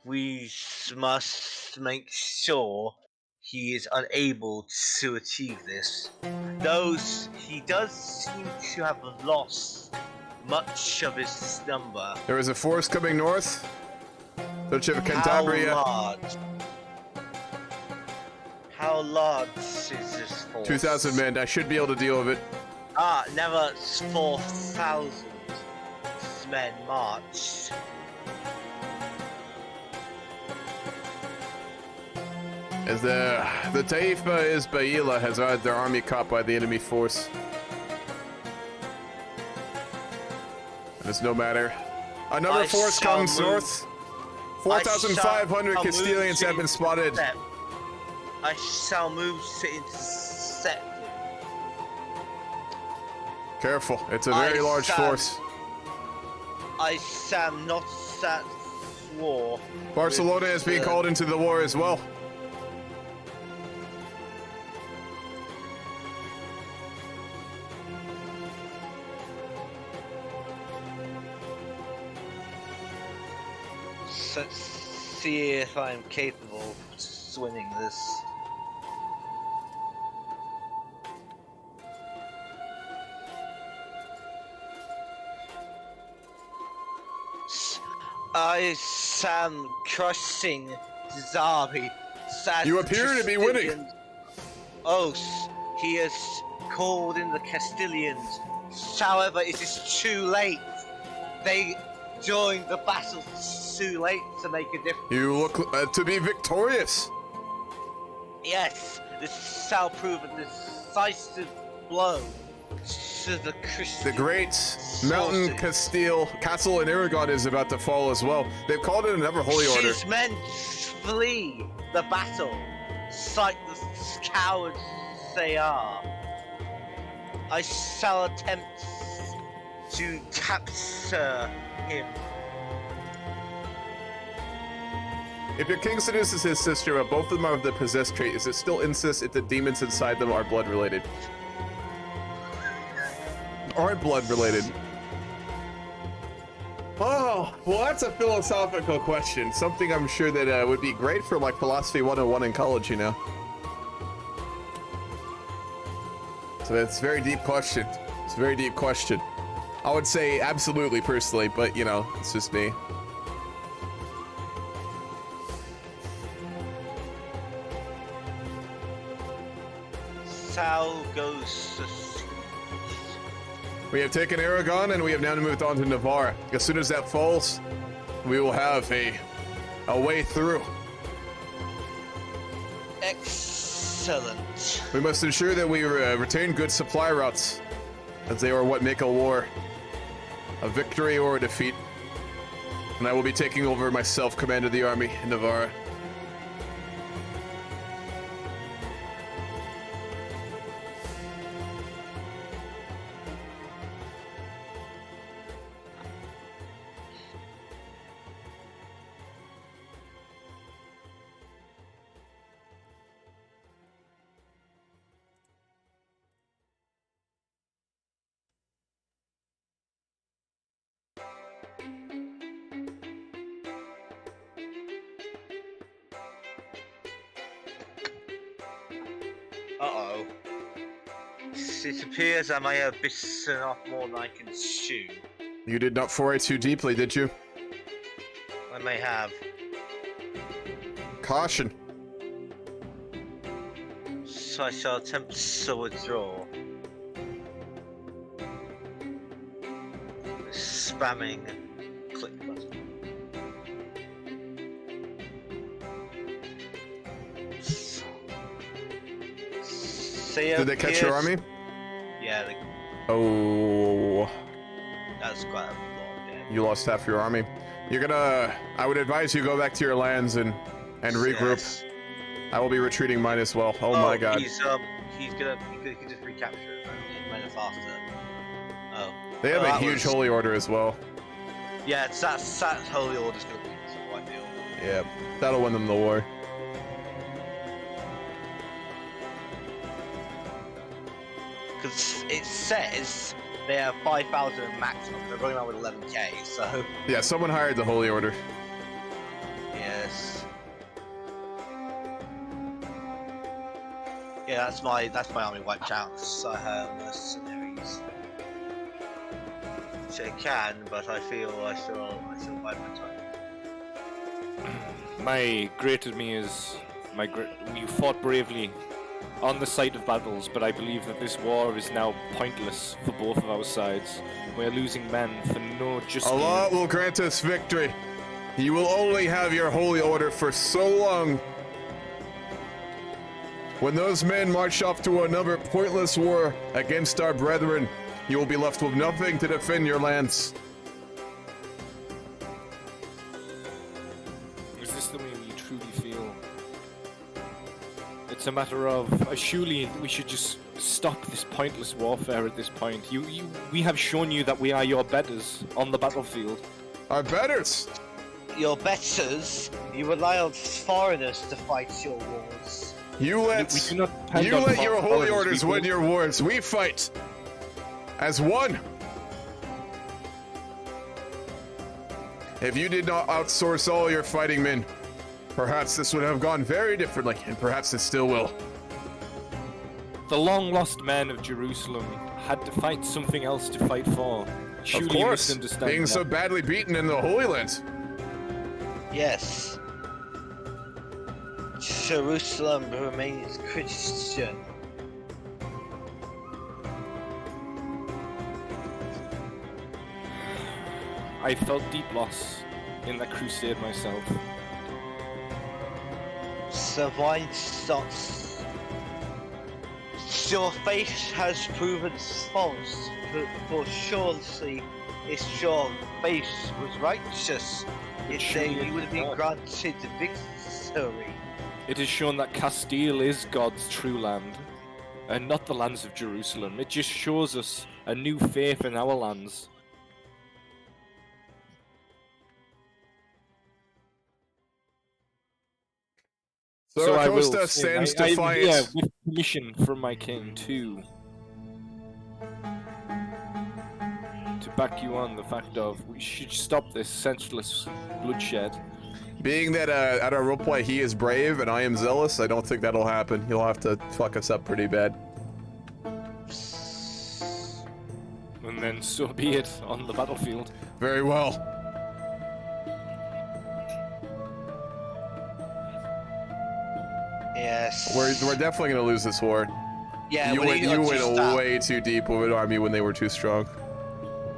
We must make sure he is unable to achieve this. Though he does seem to have lost much of his number. There is a force coming north. Don't you have a Cantabria? How large is this force? 2,000 men. I should be able to deal with it. Ah, never 4,000 men marched. As the Taifa Isbaila has had their army caught by the enemy force. And it's no matter. Another force comes north. 4,500 Castilians have been spotted. I shall move to intercept him. Careful, it's a very large force. I am not at war. Barcelona is being called into the war as well. Let's see if I'm capable of winning this. I am crushing this army. You appear to be winning. Oh, he has called in the Castilians. However, it is too late. They joined the battle too late to make a difference. You look to be victorious. Yes, this shall prove a decisive blow to the Christian. The great mountain castle in Aragon is about to fall as well. They've called it another holy order. His men flee the battle, like the cowards they are. I shall attempt to capture him. If your king seduces his sister, but both of them are of the possessed trait, is it still incest if the demons inside them are blood related? Aren't blood related? Oh, well, that's a philosophical question. Something I'm sure that would be great for like philosophy 101 in college, you know. So it's a very deep question. It's a very deep question. I would say absolutely personally, but you know, it's just me. Sal goes to... We have taken Aragon and we have now moved on to Navarre. As soon as that falls, we will have a way through. Excellent. We must ensure that we retain good supply routes, as they are what make a war a victory or a defeat. And I will be taking over myself command of the army in Navarre. Uh-oh. It appears I may have bitten off more than I can chew. You did not foray too deeply, did you? I may have. Caution. So I shall attempt to withdraw. Spamming click button. Did they catch your army? Yeah, they... Oh. That's quite a lot, yeah. You lost half your army. You're gonna... I would advise you go back to your lands and regroup. Yes. I will be retreating mine as well. Oh my god. He could just recapture it and made it faster. Oh. They have a that huge was- holy order as well. Yeah, that's holy order's gonna win, so I feel. Yeah, that'll win them the war. Because it says they have 5,000 maximum, they're running around with 11k, so... Yeah, someone hired the holy order. Yes. Yeah, that's my army wiped out, so I have mercenaries. Which I can, but I feel I still bide my time. My great enemy is you fought bravely on the site of battles, but I believe that this war is now pointless for both of our sides. We're losing men for no just Allah gain. will grant us victory. You will only have your holy order for so long. When those men march off to another pointless war against our brethren, you will be left with nothing to defend your lands. Is this the way we truly feel? It's a matter of surely we should just stop this pointless warfare at this point. We have shown you that we are your betters on the battlefield. Our betters. Your betters, you rely on foreigners to fight your wars. You let We do not depend on your holy foreigners, orders we win will- your wars. We fight as one. If you did not outsource all your fighting men, perhaps this would have gone very differently, and perhaps it still will. The long-lost men of Jerusalem had to fight something else to fight for. Surely Of you course, misunderstand being that. so badly beaten in the Holy Land. Yes. Jerusalem remains Christian. I felt deep loss in that crusade myself. Survived shots. Your faith has proven false, for surely if your faith was righteous, then surely you would have been not. granted victory. It is shown that Castile is God's true land. and not the lands of Jerusalem. It just shows us a new faith in our lands. Saraqustah stands I'm defiant. here with permission from my king to back you on the fact of we should stop this senseless bloodshed. Being that at our roleplay he is brave and I am zealous, I don't think that'll happen. He'll have to fuck us up pretty bad. And then so be it on the battlefield. Very well. Yes. We're definitely gonna lose this war. Yeah, you went way too deep with an army when they were too strong.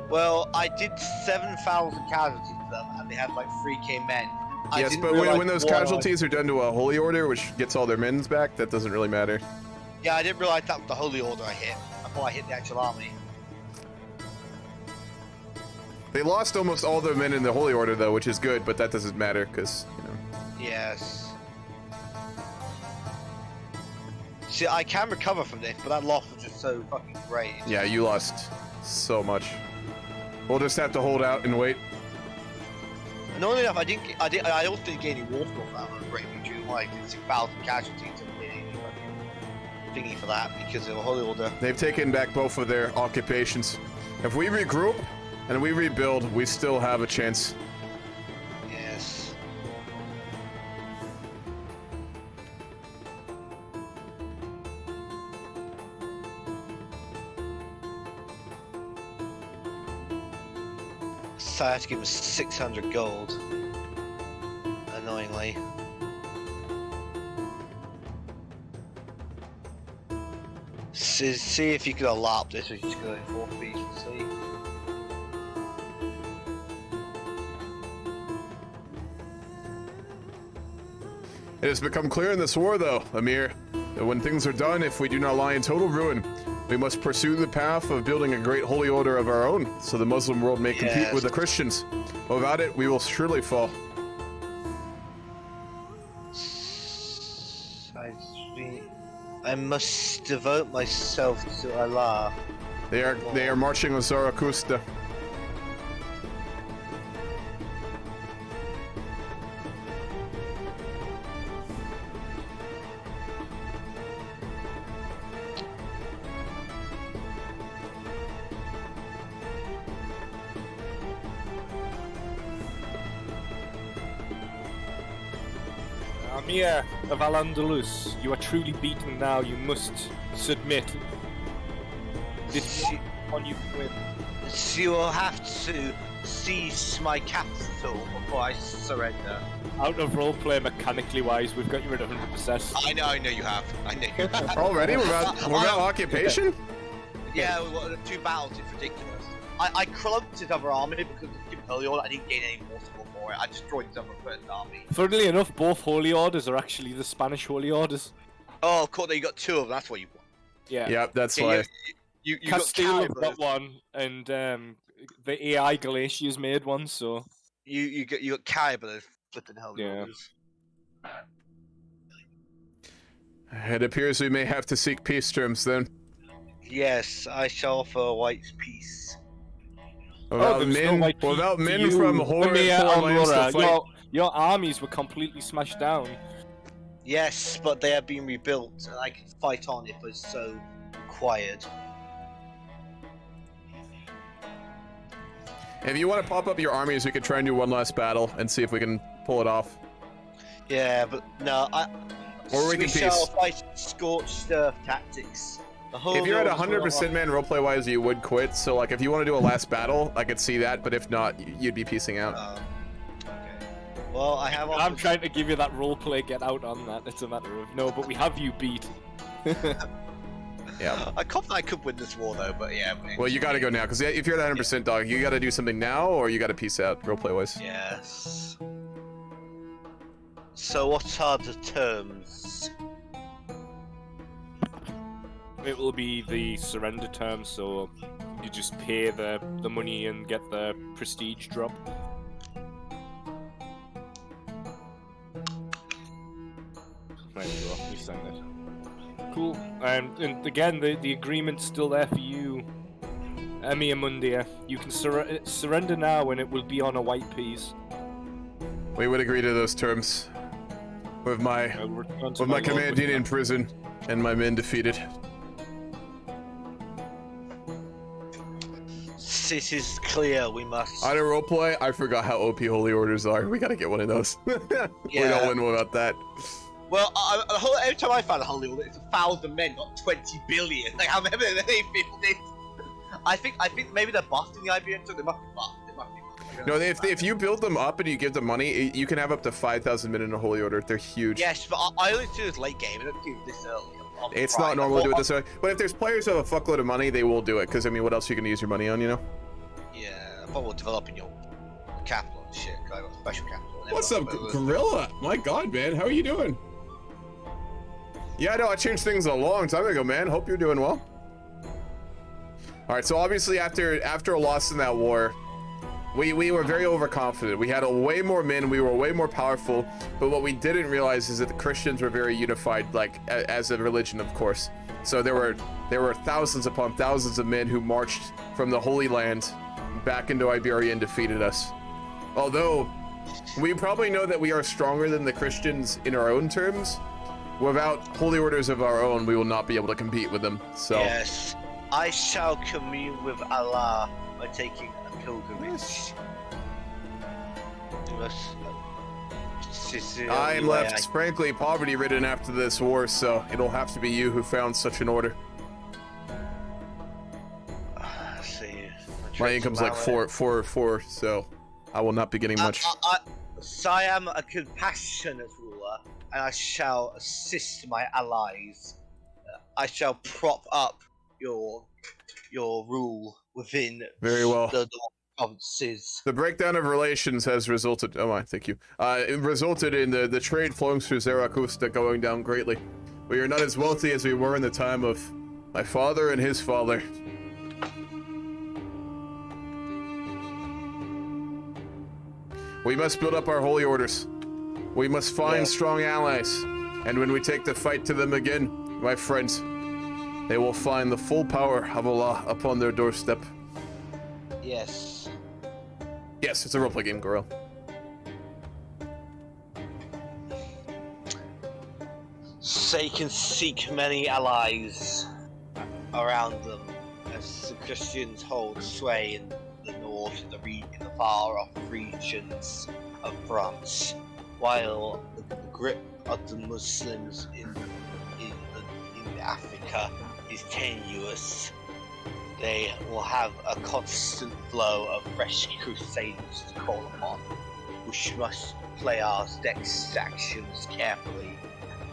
Well, I did 7,000 casualties to them, and they had like 3k men. Yes, but when those casualties are done to a holy order, which gets all their men back, that doesn't really matter. Yeah, I didn't realize that was the holy order I hit. I thought I hit the actual army. They lost almost all their men in the holy order though, which is good, but that doesn't matter because, you know. Yes. See, I can recover from this, but that loss was just so fucking great. Yeah, you lost so much. We'll just have to hold out and wait. And not only enough, I also didn't gain any war score for that one. Great victory, like 6,000 casualties and any thingy for that because of the holy order. They've taken back both of their occupations. If we regroup and we rebuild, we still have a chance. Yes. So I have to give him 600 gold. Annoyingly. See if you could unlock this, or you just go in 4 feet and see. It has become clear in this war, though, Amir, that when things are done, if we do not lie in total ruin, we must pursue the path of building a great holy order of our own, so the Muslim world may compete with the Christians. Without it, we will surely fall. I must devote myself to Allah. They are marching on Saraqustah. Amir of Al-Andalus, you are truly beaten now. You must submit. This is one you can win. So you will have to seize my capital before I surrender. Out of roleplay, mechanically wise, we've got you at 100%. I know you have. I know you have. Already? We're about occupation? Yeah, we got 2 battles. It's ridiculous. I clubbed his other army because of the holy order. I didn't gain any more score for it. I destroyed his other first army. Funnily enough, both holy orders are actually the Spanish holy orders. Oh, of course, you got 2 of them. That's what you want. Yeah. Yep, that's why. You Castile got got one, and the AI Galatia's made one, so... You got carried by those flipping holy orders. It appears we may have to seek peace terms then. Yes, I shall offer a white peace. Without men from Horror your armies were completely smashed down. Yes, but they have been rebuilt, and I can fight on if it's so required. If you want to pop up your armies, we could try and do one last battle and see if we can pull it off. Yeah, but no, Or we can shall peace. fight scorched earth tactics. If you're at 100% man roleplay wise, you would quit. So like, if you want to do a last battle, I could see that. But if not, you'd be piecing out. Okay. Well, I have. I'm trying to give you that roleplay get out on that. It's a matter of no, but we have you beat. Yeah. I confident I could win this war though, but yeah. Well, you got to go now because if you're at 100% dog, you got to do something now, or you got to piece out roleplay wise. Yes. So what are the terms? It will be the surrender terms, so you just pay the money and get the prestige drop. There you go, you signed it. Cool. And again, the agreement's still there for you, Emir Mundia. You can surrender now, and it will be on a white piece. We would agree to those terms. With my commanding in prison and my men defeated. It is clear we must. On a roleplay, I forgot how OP holy orders are. We gotta get one of those. We don't win without that. Well, every time I find a holy order, it's 1,000 men, not 20 billion. Like how many people did? I think maybe they're buffed in the Iberian, so they must be buffed. No, if you build them up and you give them money, you can have up to 5,000 men in a holy order. They're huge. Yes, but I only do this late game. I don't do this early. It's not normal to do it this early. But if there's players who have a fuckload of money, they will do it. Because, I mean, what else are you going to use your money on, you know? Yeah, I thought we'll develop in your capital and shit. I got special capital. What's up, Gorilla? My god, man. How are you doing? Yeah, no, I changed things a long time ago, man. Hope you're doing well. All right, so obviously after a loss in that war, we were very overconfident. We had way more men, we were way more powerful, but what we didn't realize is that the Christians were very unified, like, as a religion, of course. So there were thousands upon thousands of men who marched from the Holy Land back into Iberia and defeated us. Although, we probably know that we are stronger than the Christians in our own terms. Without holy orders of our own, we will not be able to compete with them, so... Yes, I shall commune with Allah by taking a pilgrimage. I am left, frankly, poverty-ridden after this war, so it'll have to be you who found such an order. My income's like four, so I will not be getting much. So I am a compassionate ruler, and I shall assist my allies. I shall prop up your rule within very well the provinces. The breakdown of relations has resulted. Oh my, thank you. It resulted in the trade flowing through Saraqustah going down greatly. We are not as wealthy as we were in the time of my father and his father. We must build up our holy orders. We must find strong allies. And when we take the fight to them again, my friends, they will find the full power of Allah upon their doorstep. Yes. Yes, it's a roleplay game, Gorilla. They can seek many allies around them as the Christians hold sway in the north, in the far-off regions of France, while the grip of the Muslims in Africa is tenuous. They will have a constant flow of fresh crusaders to call upon, which must play our next actions carefully,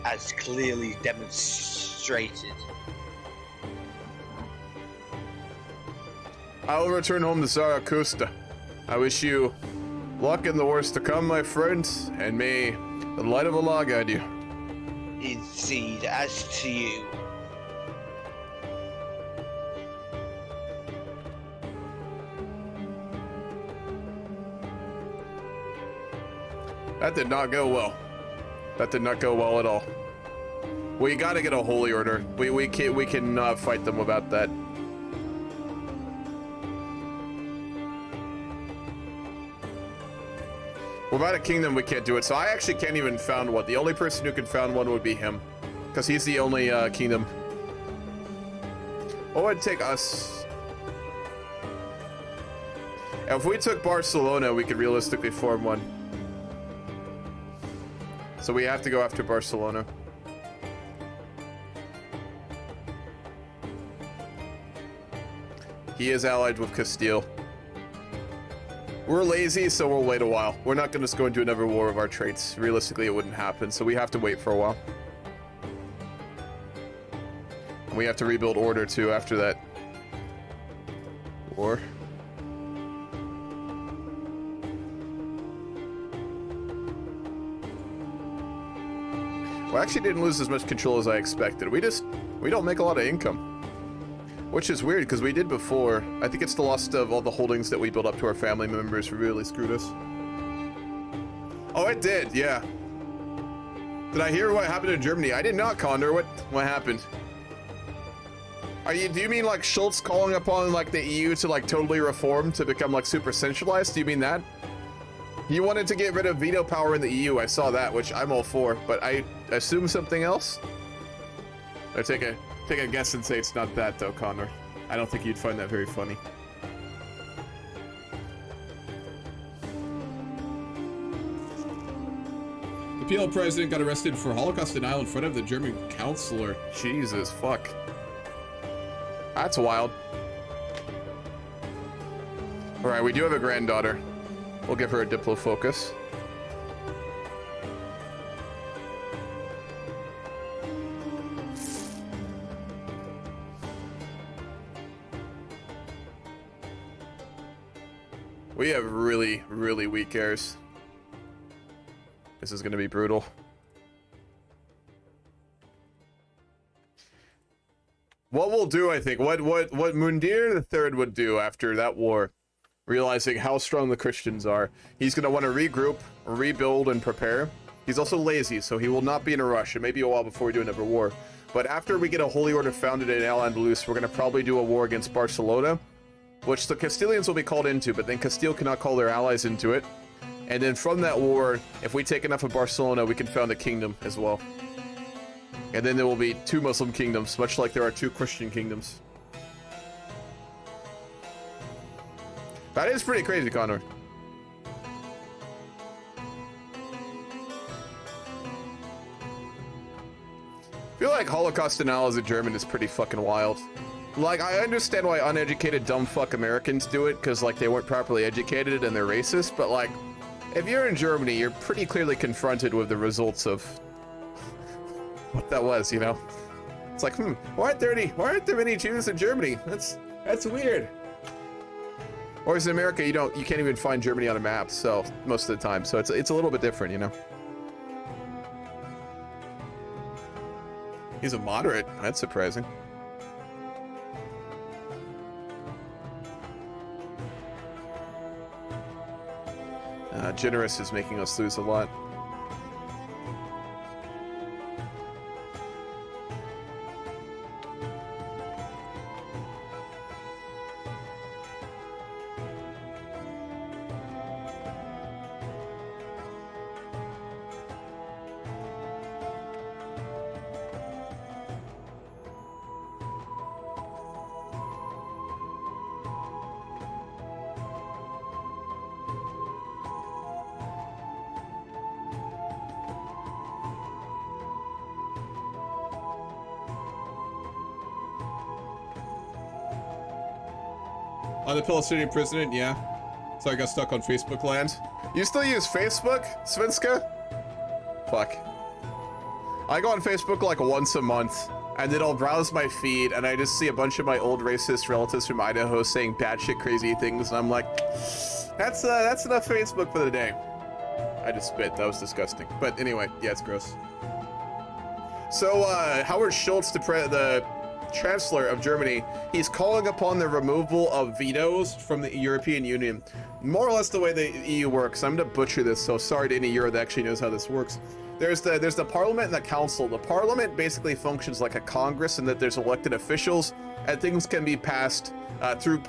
as clearly demonstrated. I will return home to Saraqustah. I wish you luck in the worst to come, my friends, and may the light of Allah guide you. Indeed, as to you. That did not go well. That did not go well at all. We gotta get a holy order. We cannot fight them without that. Without a kingdom, we can't do it. So I actually can't even found one. The only person who can found one would be him, because he's the only kingdom. What would take us? If we took Barcelona, we could realistically form one. So we have to go after Barcelona. He is allied with Castile. We're lazy, so we'll wait a while. We're not gonna just go into another war of our traits. Realistically, it wouldn't happen, so we have to wait for a while. And we have to rebuild order too after that war. We actually didn't lose as much control as I expected. We don't make a lot of income. Which is weird, because we did before. I think it's the loss of all the holdings that we built up to our family members who really screwed us. Oh, it did, yeah. Did I hear what happened in Germany? I did not, Condor. What happened? Do you mean like Schultz calling upon like the EU to like totally reform to become like super centralized? Do you mean that? He wanted to get rid of veto power in the EU. I saw that, which I'm all for, but I assume something else. I take a guess and say it's not that though, Connor. I don't think you'd find that very funny. The PL president got arrested for Holocaust denial in front of the German counselor. Jesus, fuck. That's wild. All right, we do have a granddaughter. We'll give her a Diplo focus. We have really, really weak heirs. This is going to be brutal. What we'll do, I think, what Mundir III would do after that war, realizing how strong the Christians are, he's going to want to regroup, rebuild, and prepare. He's also lazy, so he will not be in a rush. It may be a while before we do another war. But after we get a holy order founded in Al-Andalus, we're going to probably do a war against Barcelona, which the Castilians will be called into, but then Castile cannot call their allies into it. And then from that war, if we take enough of Barcelona, we can found a kingdom as well. And then there will be 2 Muslim kingdoms, much like there are 2 Christian kingdoms. That is pretty crazy, Connor. I feel like Holocaust denial as a German is pretty fucking wild. Like, I understand why uneducated dumb fuck Americans do it, because, like, they weren't properly educated and they're racist, but, like, if you're in Germany, you're pretty clearly confronted with the results of what that was, you know? It's like, why aren't there many Jews in Germany? That's weird. Whereas in America, you can't even find Germany on a map, so most of the time. So it's a little bit different, you know? He's a moderate. That's surprising. Generous is making us lose a lot. On the Palestinian president, yeah. So I got stuck on Facebook land. You still use Facebook, Svenska? Fuck. I go on Facebook like once a month, and then I'll browse my feed, and I just see a bunch of my old racist relatives from Idaho saying batshit crazy things, and I'm like, that's enough Facebook for the day. I just spit. That was disgusting. But anyway, yeah, it's gross. So Howard Schultz, the Chancellor of Germany, he's calling upon the removal of vetoes from the European Union. More or less the way the EU works. I'm gonna butcher this, so sorry to any Euro that actually knows how this works. There's the Parliament and the Council. The Parliament basically functions like a Congress in that there's elected officials and things can be passed through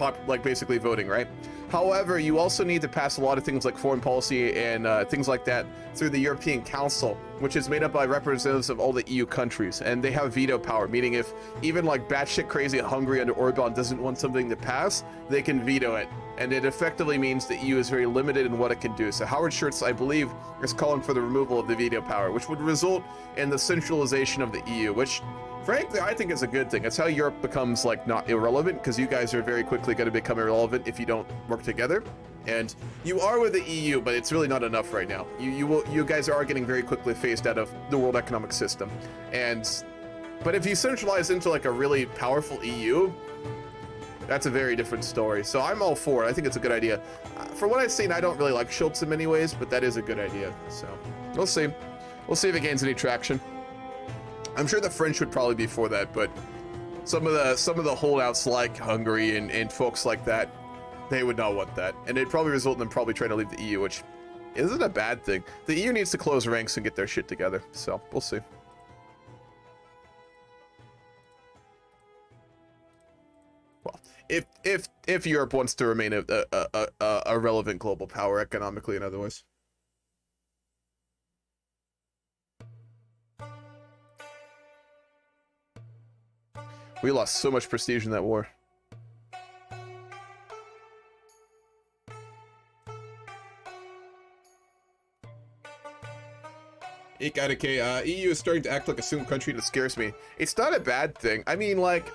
basically voting, right? However, you also need to pass a lot of things like foreign policy and things like that through the European Council, which is made up by representatives of all the EU countries, and they have veto power, meaning if even like batshit crazy Hungary under Orban doesn't want something to pass, they can veto it. And it effectively means the EU is very limited in what it can do. So Howard Schultz, I believe, is calling for the removal of the veto power, which would result in the centralization of the EU, which frankly, I think it's a good thing. It's how Europe becomes like not irrelevant, because you guys are very quickly going to become irrelevant if you don't work together. And you are with the EU, but it's really not enough right now. You guys are getting very quickly phased out of the world economic system. But if you centralize into like a really powerful EU, that's a very different story. So I'm all for it. I think it's a good idea. For what I've seen, I don't really like Schultz in many ways, but that is a good idea. So we'll see. We'll see if it gains any traction. I'm sure the French would probably be for that, but some of the holdouts like Hungary and folks like that, they would not want that. And it'd probably result in them probably trying to leave the EU, which isn't a bad thing. The EU needs to close ranks and get their shit together, so we'll see. Well, if Europe wants to remain a relevant global power economically and otherwise. We lost so much prestige in that war. EU is starting to act like a single country. That scares me. It's not a bad thing. I mean, like,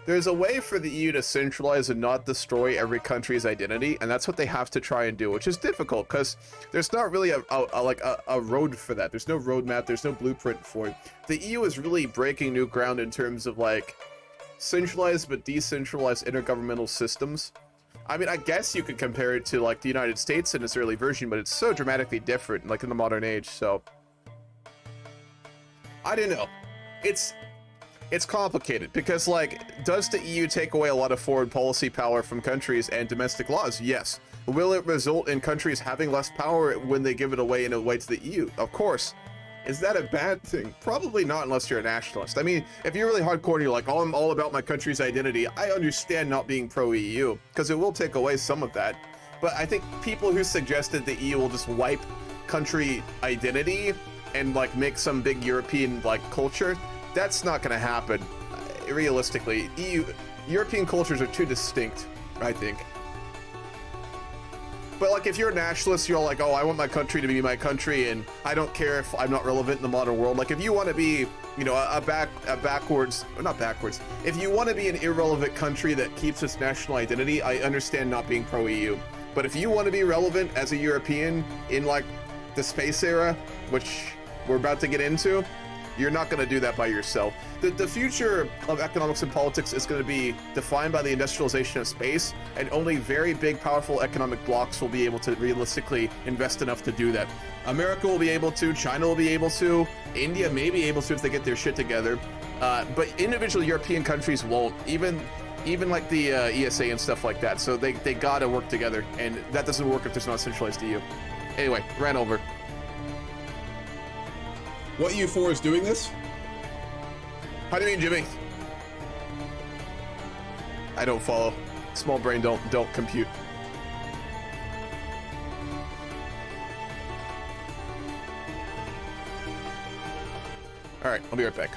there's a way for the EU to centralize and not destroy every country's identity, and that's what they have to try and do, which is difficult because there's not really a road for that. There's no roadmap. There's no blueprint for it. The EU is really breaking new ground in terms of like centralized but decentralized intergovernmental systems. I mean, I guess you could compare it to like the United States in its early version, but it's so dramatically different, like in the modern age. So I don't know. It's complicated because, like, does the EU take away a lot of foreign policy power from countries and domestic laws? Yes. Will it result in countries having less power when they give it away in a way to the EU? Of course. Is that a bad thing? Probably not unless you're a nationalist. I mean, if you're really hardcore and you're like, oh, I'm all about my country's identity, I understand not being pro-EU because it will take away some of that. But I think people who suggested the EU will just wipe country identity and like make some big European like culture, that's not going to happen. Realistically, European cultures are too distinct, I think. But like, if you're a nationalist, you're like, oh, I want my country to be my country, and I don't care if I'm not relevant in the modern world. Like, if you want to be, you know, not backwards. If you want to be an irrelevant country that keeps its national identity, I understand not being pro-EU. But if you want to be relevant as a European in like the space era, which we're about to get into, you're not going to do that by yourself. The future of economics and politics is going to be defined by the industrialization of space, and only very big, powerful economic blocs will be able to realistically invest enough to do that. America will be able to, China will be able to, India may be able to if they get their shit together, but individual European countries won't, even like the ESA and stuff like that. So they gotta work together, and that doesn't work if there's not a centralized EU. Anyway, ran over. What EU4 is doing this? How do you mean, Jimmy? I don't follow. Small brain don't compute. All right, I'll be right back.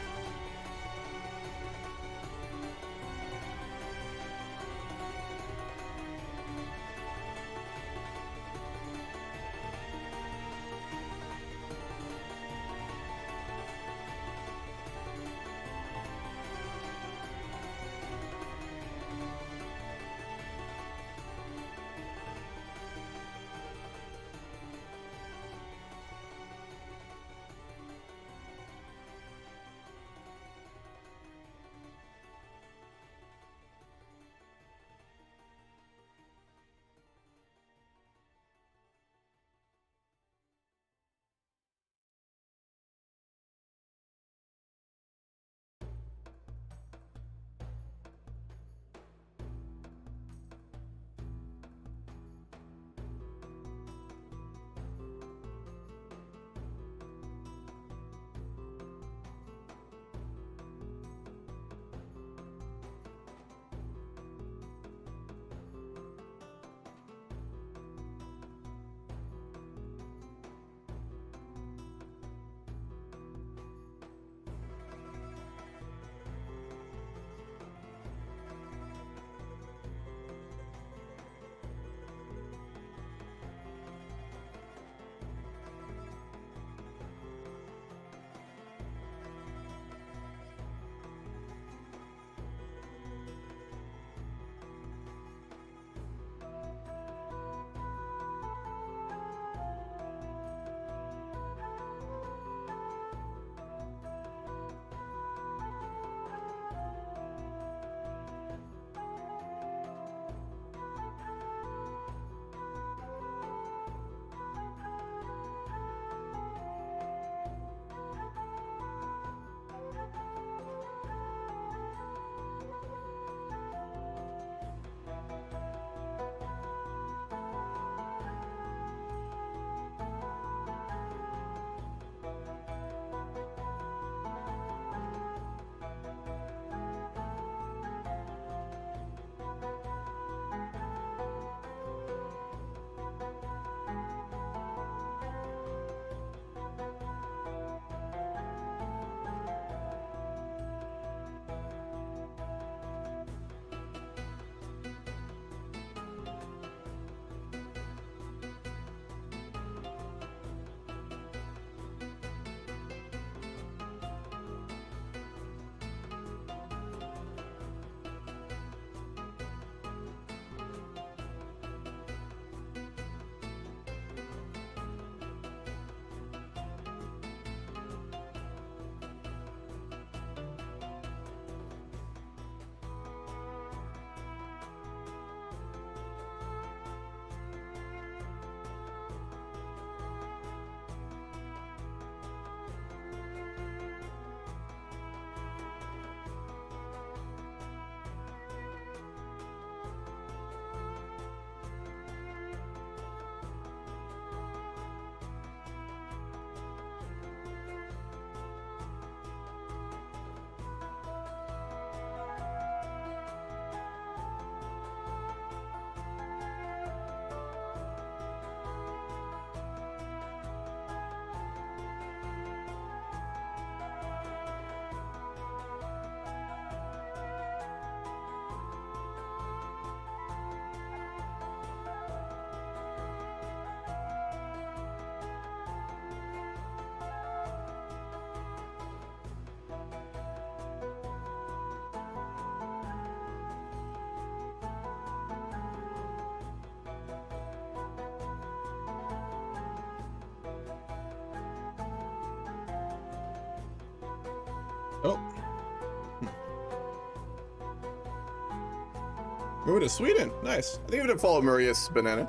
Over to Sweden. Nice. I think I'm gonna follow Maria's banana.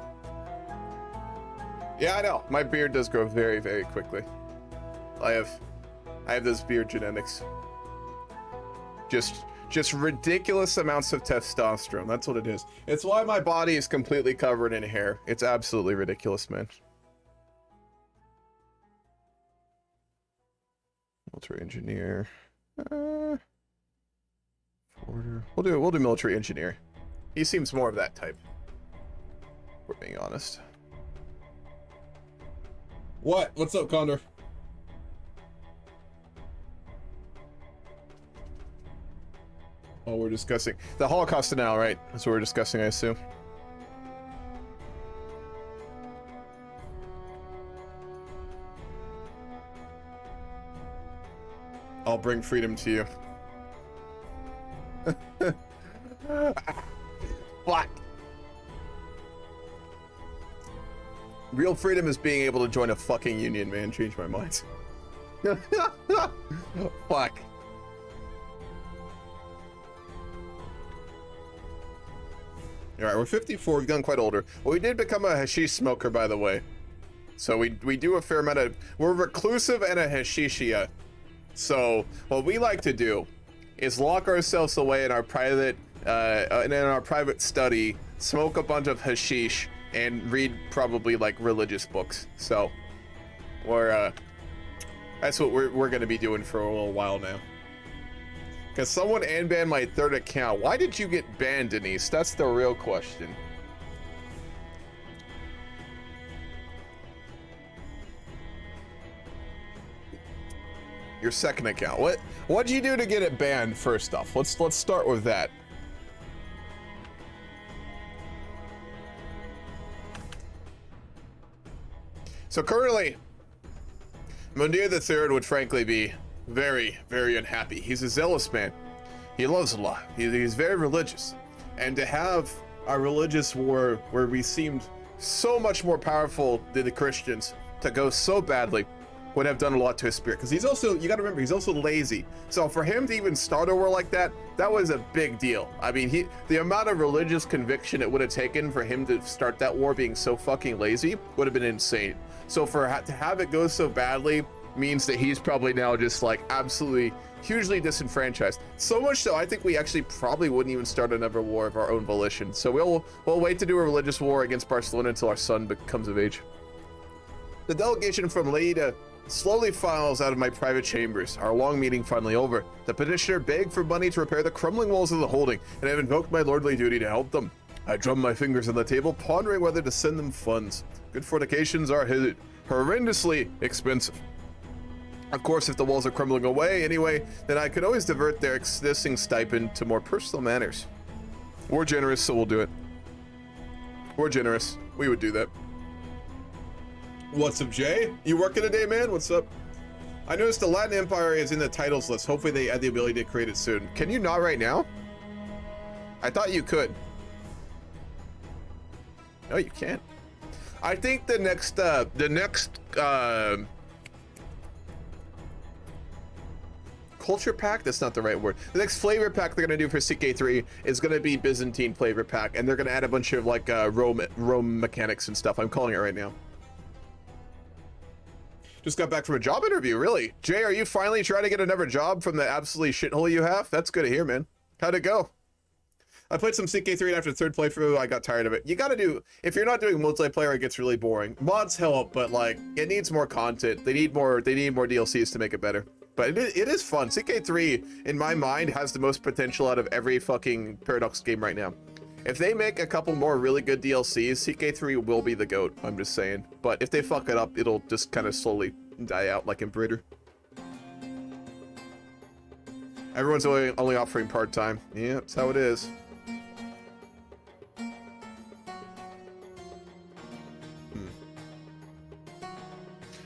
Yeah, I know. My beard does grow very, very quickly. I have those beard genetics. Just ridiculous amounts of testosterone. That's what it is. It's why my body is completely covered in hair. It's absolutely ridiculous, man. Military engineer. Forwarder. We'll do military engineer. He seems more of that type. If we're being honest. What? What's up, Condor? Oh, we're discussing the Holocaust denial, right? That's what we're discussing, I assume. I'll bring freedom to you. Fuck. Real freedom is being able to join a fucking union, man. Change my mind. Fuck. Alright, we're 54, we've gotten quite older. Well, we did become a hashish smoker, by the way. So we do a fair amount of... We're reclusive and a hashishia. So, what we like to do is lock ourselves away in our private study, smoke a bunch of hashish, and read probably like religious books. So that's what we're gonna be doing for a little while now. Because someone unbanned my third account. Why did you get banned, Denise? That's the real question. Your second account. What'd you do to get it banned? First off, let's start with that. So currently, Mundir III would frankly be very, very unhappy. He's a zealous man. He loves Allah. He's very religious. And to have a religious war where we seemed so much more powerful than the Christians to go so badly would have done a lot to his spirit. Because he's also, you gotta remember, he's also lazy. So for him to even start a war like that, that was a big deal. I mean, the amount of religious conviction it would have taken for him to start that war being so fucking lazy would have been insane. So to have it go so badly means that he's probably now just like absolutely hugely disenfranchised. So much so, I think we actually probably wouldn't even start another war of our own volition. So we'll wait to do a religious war against Barcelona until our son becomes of age. The delegation from Lleida slowly files out of my private chambers. Our long meeting finally over. The petitioner begged for money to repair the crumbling walls of the holding, and I have invoked my lordly duty to help them. I drum my fingers on the table, pondering whether to send them funds. Good fortifications are horrendously expensive. Of course, if the walls are crumbling away anyway, then I could always divert their existing stipend to more personal manners. We're generous, so we'll do it. We're generous. We would do that. What's up, Jay? You working today, man? What's up? I noticed the Latin Empire is in the titles list. Hopefully they add the ability to create it soon. Can you not right now? I thought you could. No, you can't. I think the next culture pack, that's not the right word. The next flavor pack they're gonna do for CK3 is gonna be Byzantine flavor pack, and they're gonna add a bunch of like Rome mechanics and stuff. I'm calling it right now. Just got back from a job interview, really. Jay, are you finally trying to get another job from the absolutely shithole you have? That's good to hear, man. How'd it go? I played some CK3 and after the third playthrough, I got tired of it. You gotta do, if you're not doing multiplayer, it gets really boring. Mods help, but like, it needs more content. They need more DLCs to make it better. But it is fun. CK3, in my mind, has the most potential out of every fucking Paradox game right now. If they make a couple more really good DLCs, CK3 will be the GOAT, I'm just saying. But if they fuck it up, it'll just kind of slowly die out like Embreeder. Everyone's only offering part-time. Yeah, that's how it is.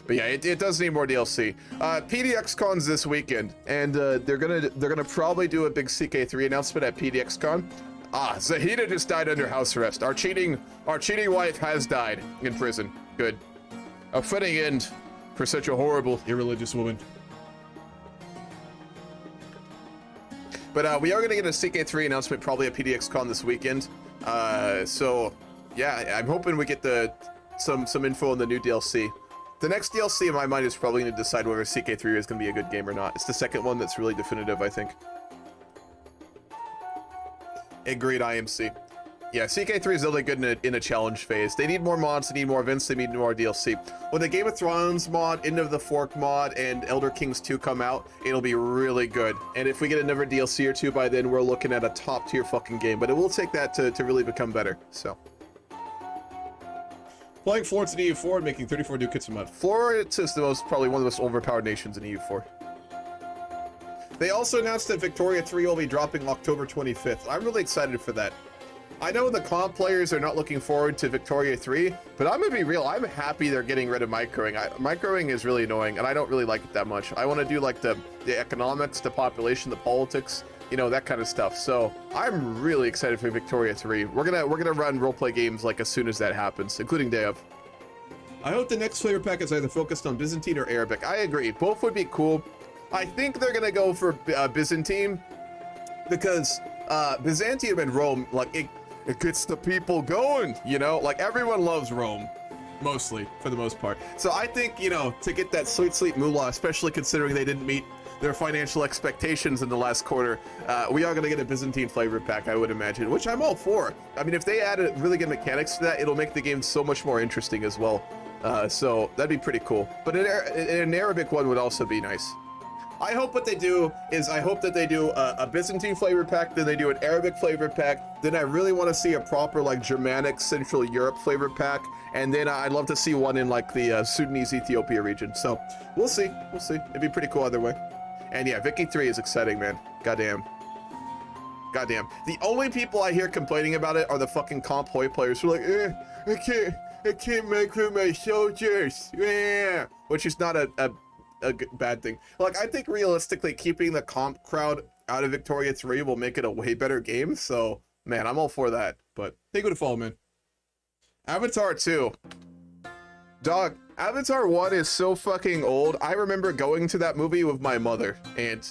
But yeah, it does need more DLC. PDXCon's this weekend, and they're gonna probably do a big CK3 announcement at PDXCon. Zahida just died under house arrest. Our cheating wife has died in prison. Good. A fitting end for such a horrible, irreligious woman. But we are gonna get a CK3 announcement probably at PDXCon this weekend. So yeah, I'm hoping we get some info on the new DLC. The next DLC in my mind is probably going to decide whether CK3 is going to be a good game or not. It's the second one that's really definitive, I think. Agreed, IMC. Yeah, CK3 is only good in a challenge phase. They need more mods, they need more events, they need more DLC. When the Game of Thrones mod, End of the Fork mod, and Elder Kings 2 come out, it'll be really good. And if we get another DLC or two by then, we're looking at a top tier fucking game. But it will take that to really become better, so. Playing Florence in EU4 and making 34 new kits a month. Florence is probably one of the most overpowered nations in EU4. They also announced that Victoria 3 will be dropping October 25th. I'm really excited for that. I know the comp players are not looking forward to Victoria 3, but I'm gonna be real, I'm happy they're getting rid of microing. Microing is really annoying, and I don't really like it that much. I want to do like the economics, the population, the politics, you know, that kind of stuff. So I'm really excited for Victoria 3. We're gonna run roleplay games like as soon as that happens, including Day of. I hope the next flavor pack is either focused on Byzantine or Arabic. I agree, both would be cool. I think they're gonna go for Byzantine because Byzantium and Rome, like it gets the people going, you know, like everyone loves Rome, mostly, for the most part. So I think, you know, to get that sweet moolah, especially considering they didn't meet their financial expectations in the last quarter, we are going to get a Byzantine flavor pack, I would imagine, which I'm all for. I mean, if they added really good mechanics to that, it'll make the game so much more interesting as well. So that'd be pretty cool. But an Arabic one would also be nice. I hope what they do is that they do a Byzantine flavor pack, then they do an Arabic flavor pack, then I really want to see a proper like Germanic Central Europe flavor pack, and then I'd love to see one in like the Sudanese Ethiopia region. So we'll see. It'd be pretty cool either way. And yeah, Vicky 3 is exciting, man. Goddamn. The only people I hear complaining about it are the fucking comp Hoi players who are like, I can't micro my soldiers. Yeah. Which is not a bad thing. Like, I think realistically keeping the comp crowd out of Victoria 3 will make it a way better game. So, man, I'm all for that. But thank you to follow, man. Avatar 2. Dog, Avatar 1 is so fucking old. I remember going to that movie with my mother, and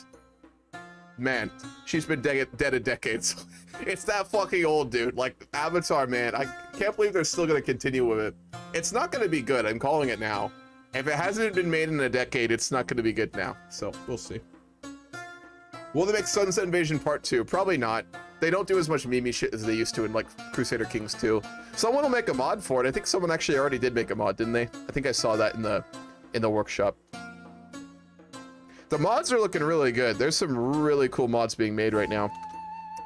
man, she's been dead a decade. So it's that fucking old, dude. Like, Avatar, man, I can't believe they're still gonna continue with it. It's not gonna be good. I'm calling it now. If it hasn't been made in a decade, it's not gonna be good now. So we'll see. Will they make Sunset Invasion Part 2? Probably not. They don't do as much meme shit as they used to in like Crusader Kings 2. Someone will make a mod for it. I think someone actually already did make a mod, didn't they? I think I saw that in the workshop. The mods are looking really good. There's some really cool mods being made right now.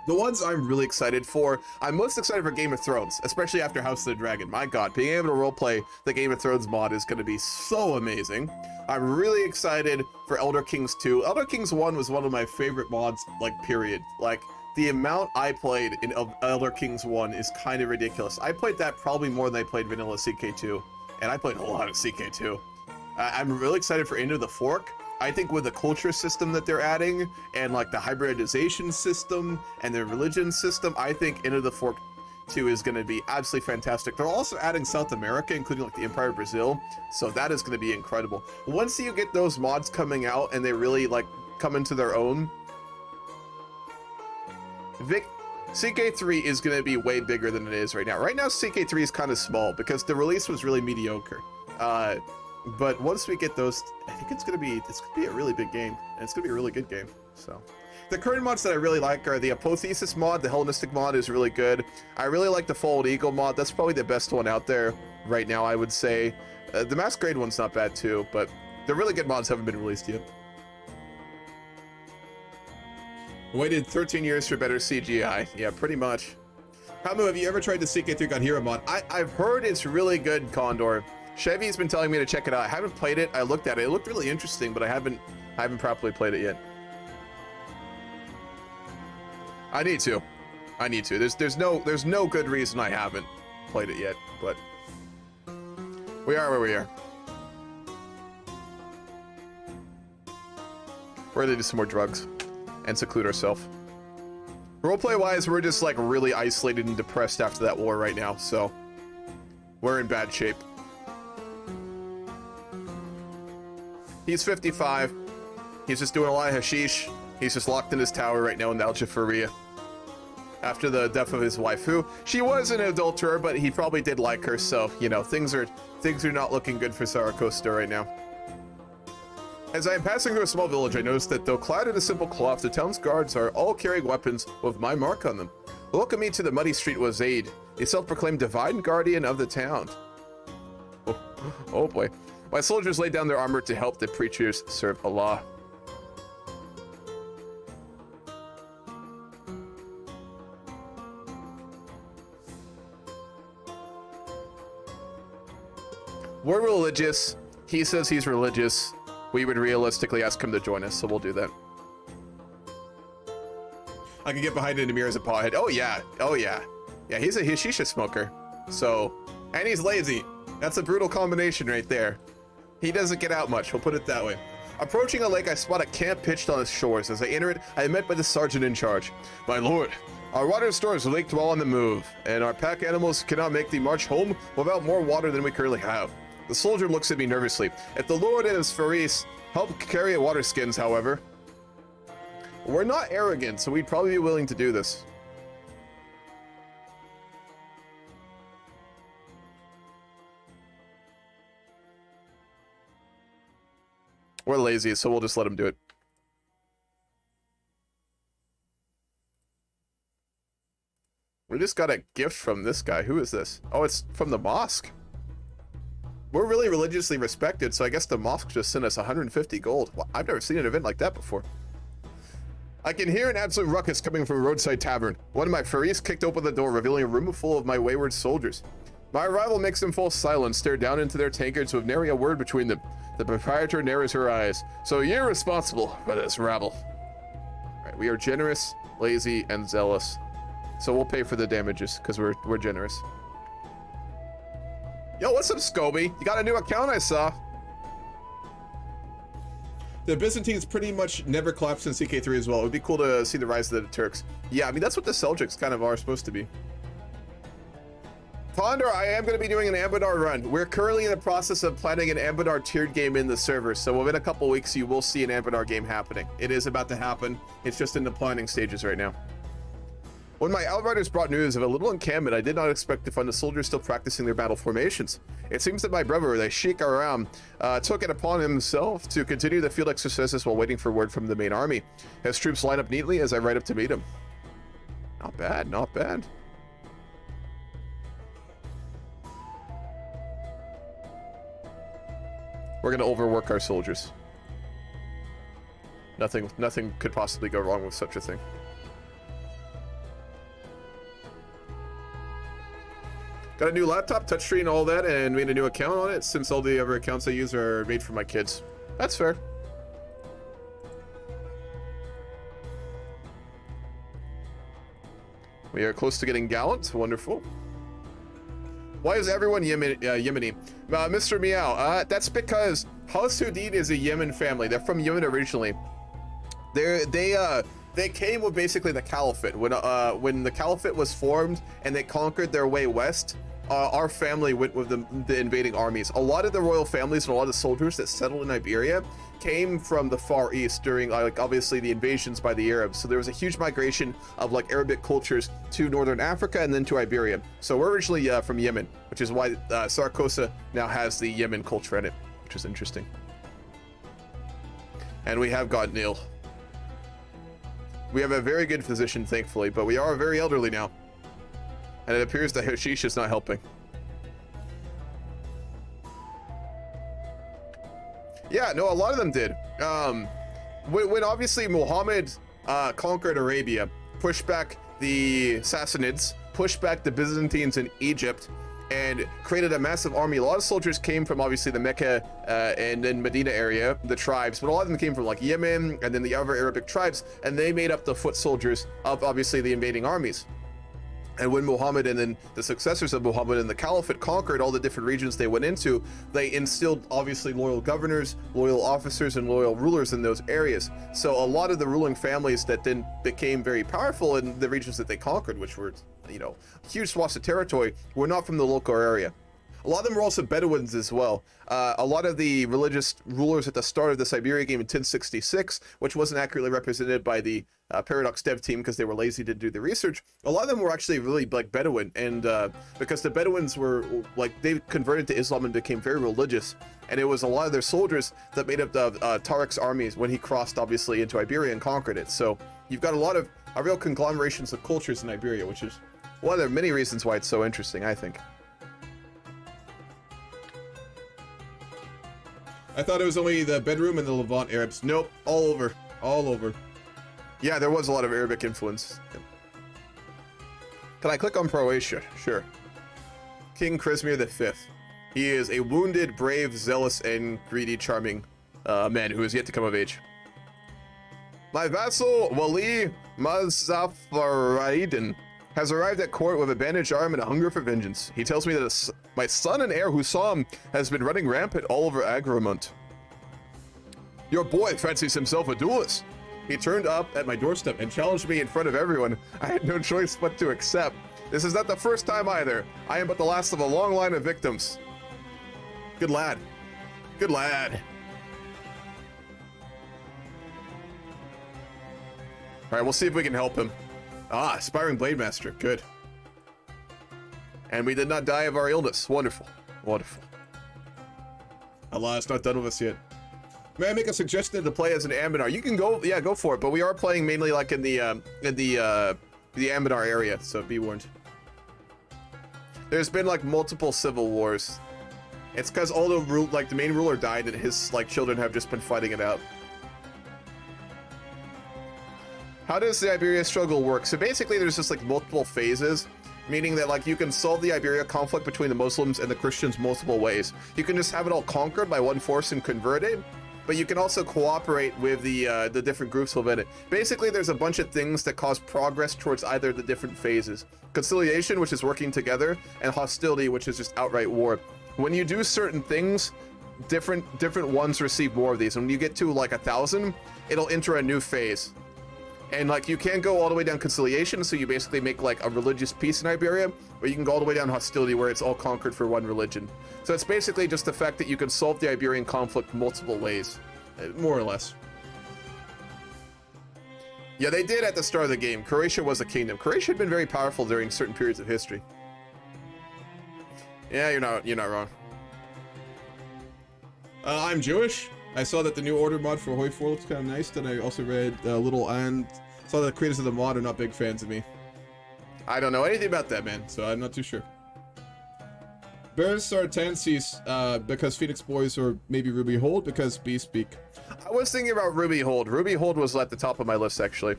The ones I'm really excited for, I'm most excited for Game of Thrones, especially after House of the Dragon. My god, being able to roleplay the Game of Thrones mod is going to be so amazing. I'm really excited for Elder Kings 2. Elder Kings 1 was one of my favorite mods, like, period. Like, the amount I played in Elder Kings 1 is kind of ridiculous. I played that probably more than I played vanilla CK2, and I played a lot of CK2. I'm really excited for End of the Fork. I think with the culture system that they're adding, and like the hybridization system, and the religion system, I think End of the Fork 2 is going to be absolutely fantastic. They're also adding South America, including like the Empire of Brazil, so that is going to be incredible. Once you get those mods coming out and they really like come into their own, CK3 is going to be way bigger than it is right now. Right now, CK3 is kind of small because the release was really mediocre. But once we get those, I think it's gonna be a really big game, and it's gonna be a really good game. So, the current mods that I really like are the Apotheosis mod. The Hellenistic mod is really good. I really like the Fold Eagle mod. That's probably the best one out there right now, I would say. The Masquerade one's not bad too, but the really good mods haven't been released yet. Waited 13 years for better CGI. Yeah, pretty much. Hamu, have you ever tried the CK3 God Hero mod? I've heard it's really good, Condor. Chevy's been telling me to check it out. I haven't played it. I looked at it. It looked really interesting, but I haven't properly played it yet. I need to. There's no good reason I haven't played it yet, but we are where we are. We're gonna do some more drugs and seclude ourselves. Roleplay wise, we're just like really isolated and depressed after that war right now, so we're in bad shape. He's 55. He's just doing a lot of hashish. He's just locked in his tower right now in Al Jafaria. after the death of his wife, who she was an adulterer, but he probably did like her. So you know, things are not looking good for Saraqustah right now. As I am passing through a small village, I noticed that though clad in a simple cloth, the town's guards are all carrying weapons with my mark on them. Welcome me to the muddy street was Zaid, a self-proclaimed divine guardian of the town. Oh boy. My soldiers laid down their armor to help the preachers serve Allah. We're religious. He says he's religious. We would realistically ask him to join us, so we'll do that. I can get behind an Emir as a pothead. Oh yeah, oh yeah. Yeah, he's a shisha smoker. So, and he's lazy. That's a brutal combination right there. He doesn't get out much, we'll put it that way. Approaching a lake, I spot a camp pitched on its shores. As I enter it, I am met by the sergeant in charge. My lord, our water stores are leaked while on the move, and our pack animals cannot make the march home without more water than we currently have. The soldier looks at me nervously. If the Lord and his Faris help carry water skins, however, we're not arrogant, so we'd probably be willing to do this. We're lazy, so we'll just let him do it. We just got a gift from this guy. Who is this? Oh, it's from the mosque. We're really religiously respected, so I guess the mosque just sent us 150 gold. Well, I've never seen an event like that before. I can hear an absolute ruckus coming from a roadside tavern. One of my Faris kicked open the door, revealing a room full of my wayward soldiers. My arrival makes them fall silent, stare down into their tankards with nary a word between them. The proprietor narrows her eyes. So you're responsible for this rabble. All right, we are generous, lazy, and zealous. So we'll pay for the damages, because we're generous. Yo, what's up, Scobie? You got a new account I saw. The Byzantines pretty much never collapsed in CK3 as well. It would be cool to see the rise of the Turks. Yeah, I mean, that's what the Seljuks kind of are supposed to be. Ponder, I am going to be doing an Ambadar run. We're currently in the process of planning an Ambadar tiered game in the server, so within a couple weeks you will see an Ambadar game happening. It is about to happen. It's just in the planning stages right now. When my outriders brought news of a little encampment, I did not expect to find the soldiers still practicing their battle formations. It seems that my brother, the Sheikh Aram, took it upon himself to continue the field exercises while waiting for word from the main army. His troops line up neatly as I ride up to meet him. Not bad, not bad. We're gonna overwork our soldiers. Nothing could possibly go wrong with such a thing. Got a new laptop, touchscreen, all that, and made a new account on it since all the other accounts I use are made for my kids. That's fair. We are close to getting gallant. Wonderful. Why is everyone Yemeni? Mr. Meow, that's because House Hudid is a Yemen family. They're from Yemen originally. They came with basically the Caliphate. When the Caliphate was formed and they conquered their way west, our family went with the invading armies. A lot of the royal families and a lot of the soldiers that settled in Iberia came from the Far East during, obviously the invasions by the Arabs. So there was a huge migration of Arabic cultures to Northern Africa and then to Iberia. So we're originally from Yemen, which is why Saraqustah now has the Yemen culture in it, which is interesting. And we have gotten ill. We have a very good physician, thankfully, but we are very elderly now. And it appears that hashish is not helping. Yeah, no, a lot of them did. When obviously Muhammad conquered Arabia, pushed back the Sassanids, pushed back the Byzantines in Egypt, and created a massive army. A lot of soldiers came from obviously the Mecca and then Medina area, the tribes, but a lot of them came from Yemen and then the other Arabic tribes, and they made up the foot soldiers of obviously the invading armies. And when Muhammad and then the successors of Muhammad and the Caliphate conquered all the different regions they went into, they instilled obviously loyal governors, loyal officers, and loyal rulers in those areas. So a lot of the ruling families that then became very powerful in the regions that they conquered, which were, huge swaths of territory, were not from the local area. A lot of them were also Bedouins as well. A lot of the religious rulers at the start of this Iberia game in 1066, which wasn't accurately represented by the Paradox dev team because they were lazy to do the research, a lot of them were actually really like Bedouin, and because the Bedouins were like, they converted to Islam and became very religious, and it was a lot of their soldiers that made up the Tariq's armies when he crossed obviously into Iberia and conquered it. So you've got a real conglomerations of cultures in Iberia, which is one of the many reasons why it's so interesting, I think. I thought it was only the bedroom and the Levant Arabs. Nope, all over. All over. Yeah, there was a lot of Arabic influence. Can I click on Croatia? Sure. King Krasmir V. He is a wounded, brave, zealous, and greedy, charming man who is yet to come of age. My vassal, Wali Mazafaraiden, has arrived at court with a bandaged arm and a hunger for vengeance. He tells me that my son and heir Hussam has been running rampant all over Agramont. Your boy fancies himself a duelist. He turned up at my doorstep and challenged me in front of everyone. I had no choice but to accept. This is not the first time either. I am but the last of a long line of victims. Good lad. Good lad. Alright, we'll see if we can help him. Ah, aspiring blade master. Good. And we did not die of our illness. Wonderful. Wonderful. Allah is not done with us yet. May I make a suggestion to play as an Aminar? You can go, yeah, go for it. But we are playing mainly like in the Aminar area, so be warned. There's been like multiple civil wars. It's because all the main ruler died, and his like children have just been fighting it out. How does the Iberia struggle work? So basically, there's just like multiple phases, meaning that like you can solve the Iberia conflict between the Muslims and the Christians multiple ways. You can just have it all conquered by one force and convert it, but you can also cooperate with the different groups within it. Basically, there's a bunch of things that cause progress towards either of the different phases. Conciliation, which is working together, and hostility, which is just outright war. When you do certain things, different ones receive more of these. When you get to like 1,000, it'll enter a new phase. And like you can't go all the way down conciliation, so you basically make like a religious peace in Iberia, or you can go all the way down hostility where it's all conquered for one religion. So it's basically just the fact that you can solve the Iberian conflict multiple ways, more or less. Yeah, they did at the start of the game. Croatia was a kingdom. Croatia had been very powerful during certain periods of history. Yeah, you're not wrong. I'm Jewish. I saw that the new order mod for Hoi 4 looks kind of nice. Then I also read Little and saw that the creators of the mod are not big fans of me. I don't know anything about that, man. So I'm not too sure. Bears are Tansis because Phoenix Boys, or maybe Ruby Hold because B speak. I was thinking about Ruby Hold. Ruby Hold was at the top of my list, actually.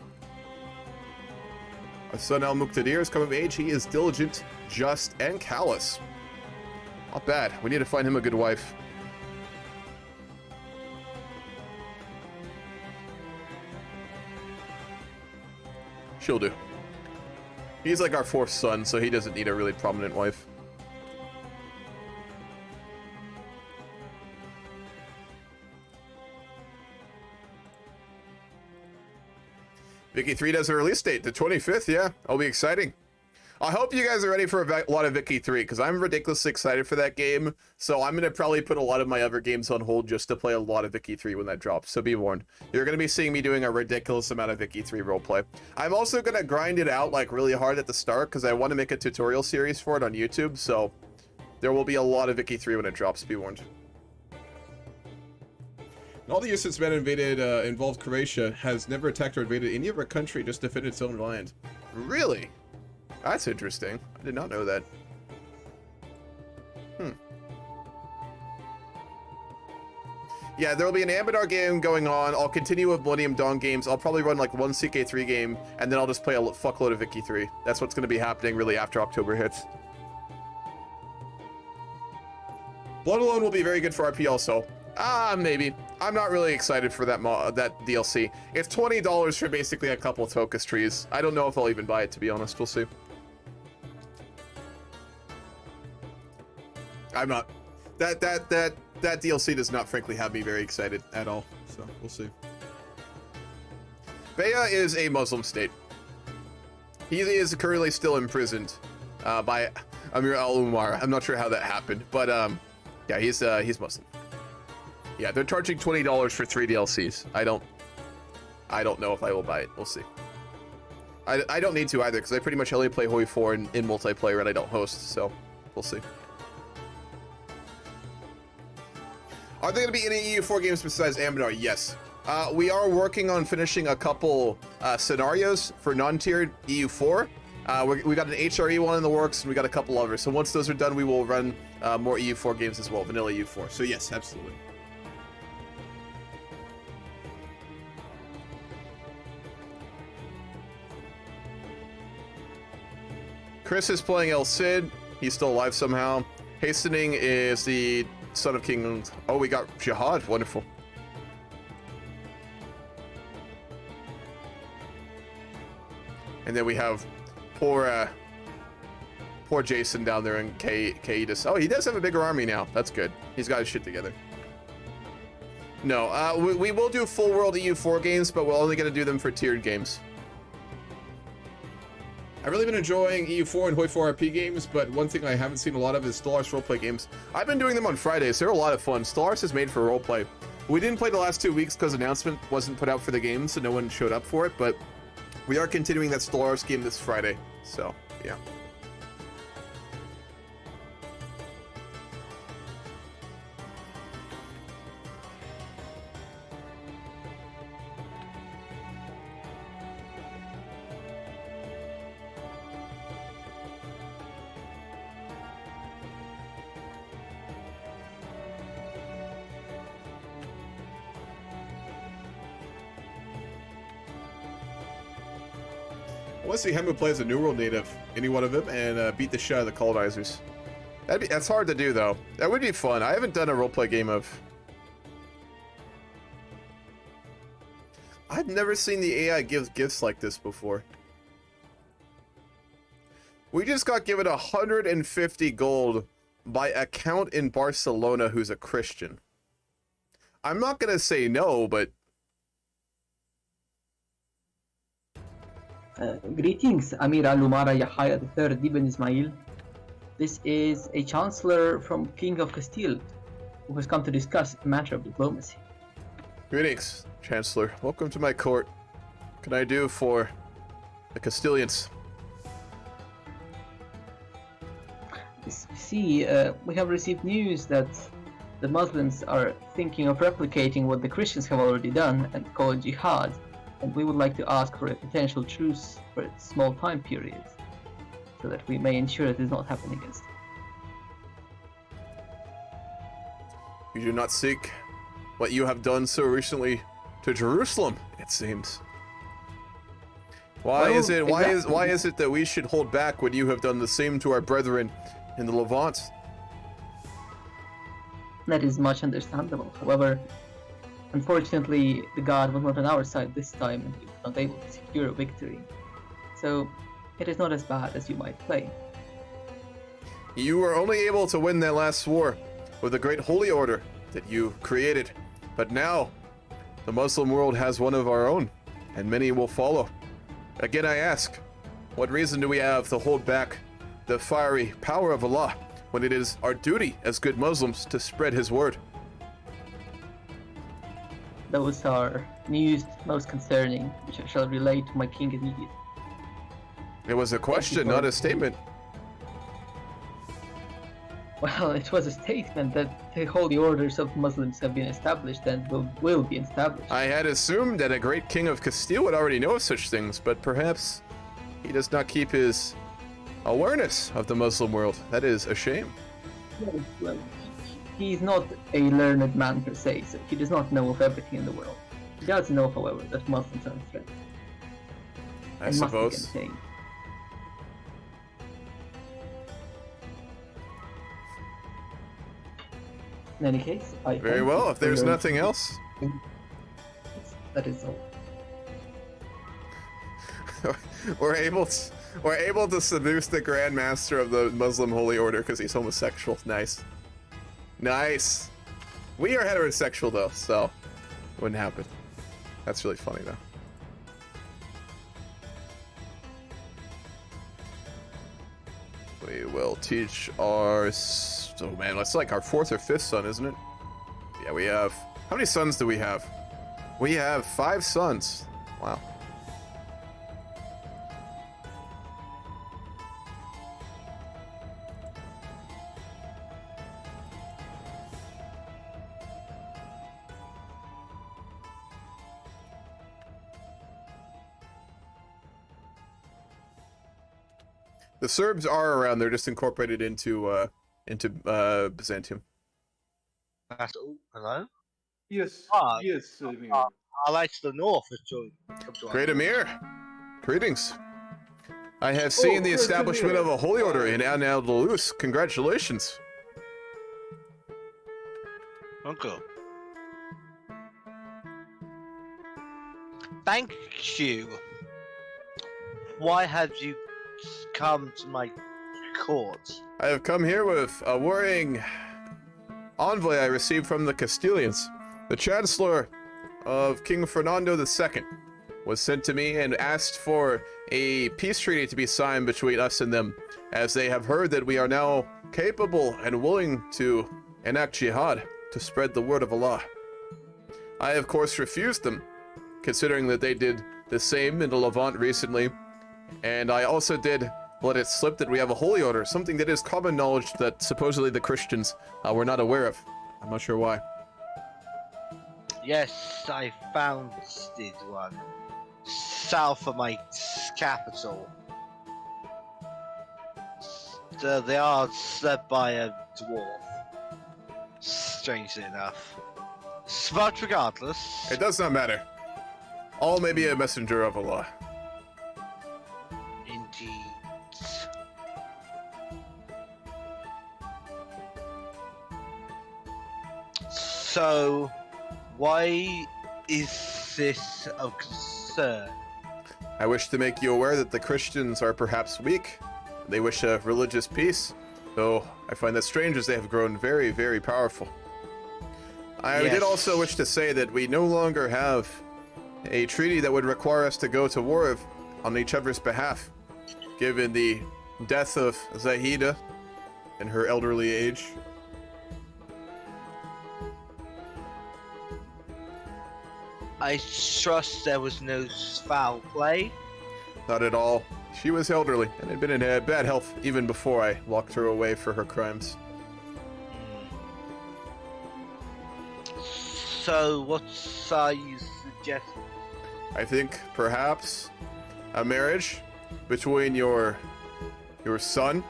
Our son Al-Muqtadir has come of age. He is diligent, just, and callous. Not bad. We need to find him a good wife. She'll do. He's like our fourth son, so he doesn't need a really prominent wife. Vicky 3 does a release date, the 25th, yeah. It'll be exciting. I hope you guys are ready for a lot of Vicky 3, because I'm ridiculously excited for that game. So I'm going to probably put a lot of my other games on hold just to play a lot of Vicky 3 when that drops. So be warned. You're going to be seeing me doing a ridiculous amount of Vicky 3 roleplay. I'm also going to grind it out like really hard at the start, because I want to make a tutorial series for it on YouTube. So there will be a lot of Vicky 3 when it drops. Be warned. All the years since man involved Croatia has never attacked or invaded any other country, just defended its own land. Really? That's interesting. I did not know that. Yeah, there'll be an Amidar game going on. I'll continue with Millennium Dawn games. I'll probably run like one CK3 game, and then I'll just play a fuckload of Vicky 3. That's what's going to be happening really after October hits. Blood Alone will be very good for RP also. Maybe. I'm not really excited for that DLC. It's $20 for basically a couple of focus trees. I don't know if I'll even buy it, to be honest. We'll see. I'm not. That DLC does not, frankly, have me very excited at all. So we'll see. Baya is a Muslim state. He is currently still imprisoned by Amir Al-Umar. I'm not sure how that happened, but yeah, he's Muslim. Yeah, they're charging $20 for 3 DLCs. I don't know if I will buy it. We'll see. I don't need to either, because I pretty much only play Hoi 4 in multiplayer and I don't host, so we'll see. Are there going to be any EU4 games besides Ambinar? Yes. We are working on finishing a couple scenarios for non-tiered EU4. We got an HRE one in the works, and we got a couple others. So once those are done, we will run more EU4 games as well, vanilla EU4. So yes, absolutely. Chris is playing El Cid. He's still alive somehow. Hastening is the son of King. Oh, we got Jihad. Wonderful. And then we have poor Jason down there in Kaedis. Oh, he does have a bigger army now. That's good. He's got his shit together. No, we will do full world EU4 games, but we're only going to do them for tiered games. I've really been enjoying EU4 and Hoi 4 RP games, but one thing I haven't seen a lot of is Stellaris roleplay games. I've been doing them on Fridays. They're a lot of fun. Stellaris is made for roleplay. We didn't play the last 2 weeks because announcement wasn't put out for the game, so no one showed up for it, but we are continuing that Stellaris game this Friday, so yeah. I want to see Hemu play as a New World native, any one of them, and beat the shit out of the colonizers. That's hard to do, though. That would be fun. I haven't done a roleplay game of... I've never seen the AI give gifts like this before. We just got given 150 gold by a count in Barcelona who's a Christian. I'm not going to say no, but... Greetings, Amir Al-Umara Yahya III Ibn Ismail. This is a chancellor from King of Castile, who has come to discuss a matter of diplomacy. Greetings, Chancellor. Welcome to my court. What can I do for the Castilians? See, we have received news that the Muslims are thinking of replicating what the Christians have already done and call jihad, and we would like to ask for a potential truce for a small time period, so that we may ensure it does not happen against them. You do not seek what you have done so recently to Jerusalem, it seems. Why Well, is it that we should hold back when you have done the same to our brethren in the Levant? That is much understandable. However, unfortunately, the God was not on our side this time, and we were not able to secure a victory. So, it is not as bad as you might claim. You were only able to win that last war with the great holy order that you created. But now, the Muslim world has one of our own, and many will follow. Again, I ask, what reason do we have to hold back the fiery power of Allah when it is our duty as good Muslims to spread His word? Those are news most concerning, which I shall relay to my king immediately. It was a question, not a statement. Well, it was a statement that the holy orders of Muslims have been established and will be established. I had assumed that a great king of Castile would already know such things, but perhaps he does not keep his awareness of the Muslim world. That is a shame. Well, he is not a learned man per se, so he does not know of everything in the world. He does know, however, that Muslims are a threat. I and must be suppose. contained. In any case, I Very thank well, you if for there's your- nothing else. That is all. we're able to seduce the Grand Master of the Muslim Holy Order because he's homosexual. Nice. Nice. We are heterosexual though, so it wouldn't happen. That's really funny though. We will teach our... Oh man, that's like our 4th or 5th son, isn't it? Yeah, we have... How many sons do we have? We have 5 sons. Wow. The Serbs are around. They're just incorporated into Byzantium. That's all. Hello? Yes, Ah, yes, Emir. I like to the north. Come to Great our- Emir, greetings. I have seen the great establishment Emir. of a holy order in Al-Andalus. Congratulations. Uncle. Thank you. Why have you come to my court? I have come here with a worrying envoy I received from the Castilians. The Chancellor of King Fernando II was sent to me and asked for a peace treaty to be signed between us and them, as they have heard that we are now capable and willing to enact jihad to spread the word of Allah. I, of course, refused them, considering that they did the same in the Levant recently, and I also did let it slip that we have a holy order, something that is common knowledge that supposedly the Christians were not aware of. I'm not sure why. Yes, I founded one. South of my capital. They are led by a dwarf. Strangely enough. But regardless. It does not matter. All may be a messenger of Allah. Indeed. So, why is this of concern? I wish to make you aware that the Christians are perhaps weak. They wish a religious peace, though I find that strange as they have grown very, very powerful. I Yes. did also wish to say that we no longer have a treaty that would require us to go to war on each other's behalf, given the death of Zahida in her elderly age. I trust there was no foul play. Not at all. She was elderly and had been in bad health even before I locked her away for her crimes. So, what are you suggesting? I think perhaps a marriage between your son,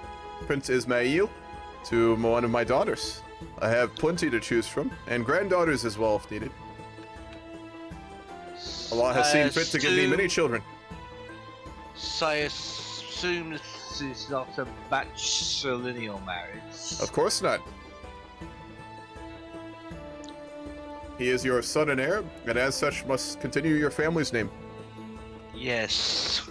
Prince Ismail, to one of my daughters. I have plenty to choose from, and granddaughters as well if needed. Allah has seen fit to give me many children. So I assume this is not a matrilineal marriage. Of course not. He is your son and heir, and as such must continue your family's name. Yes.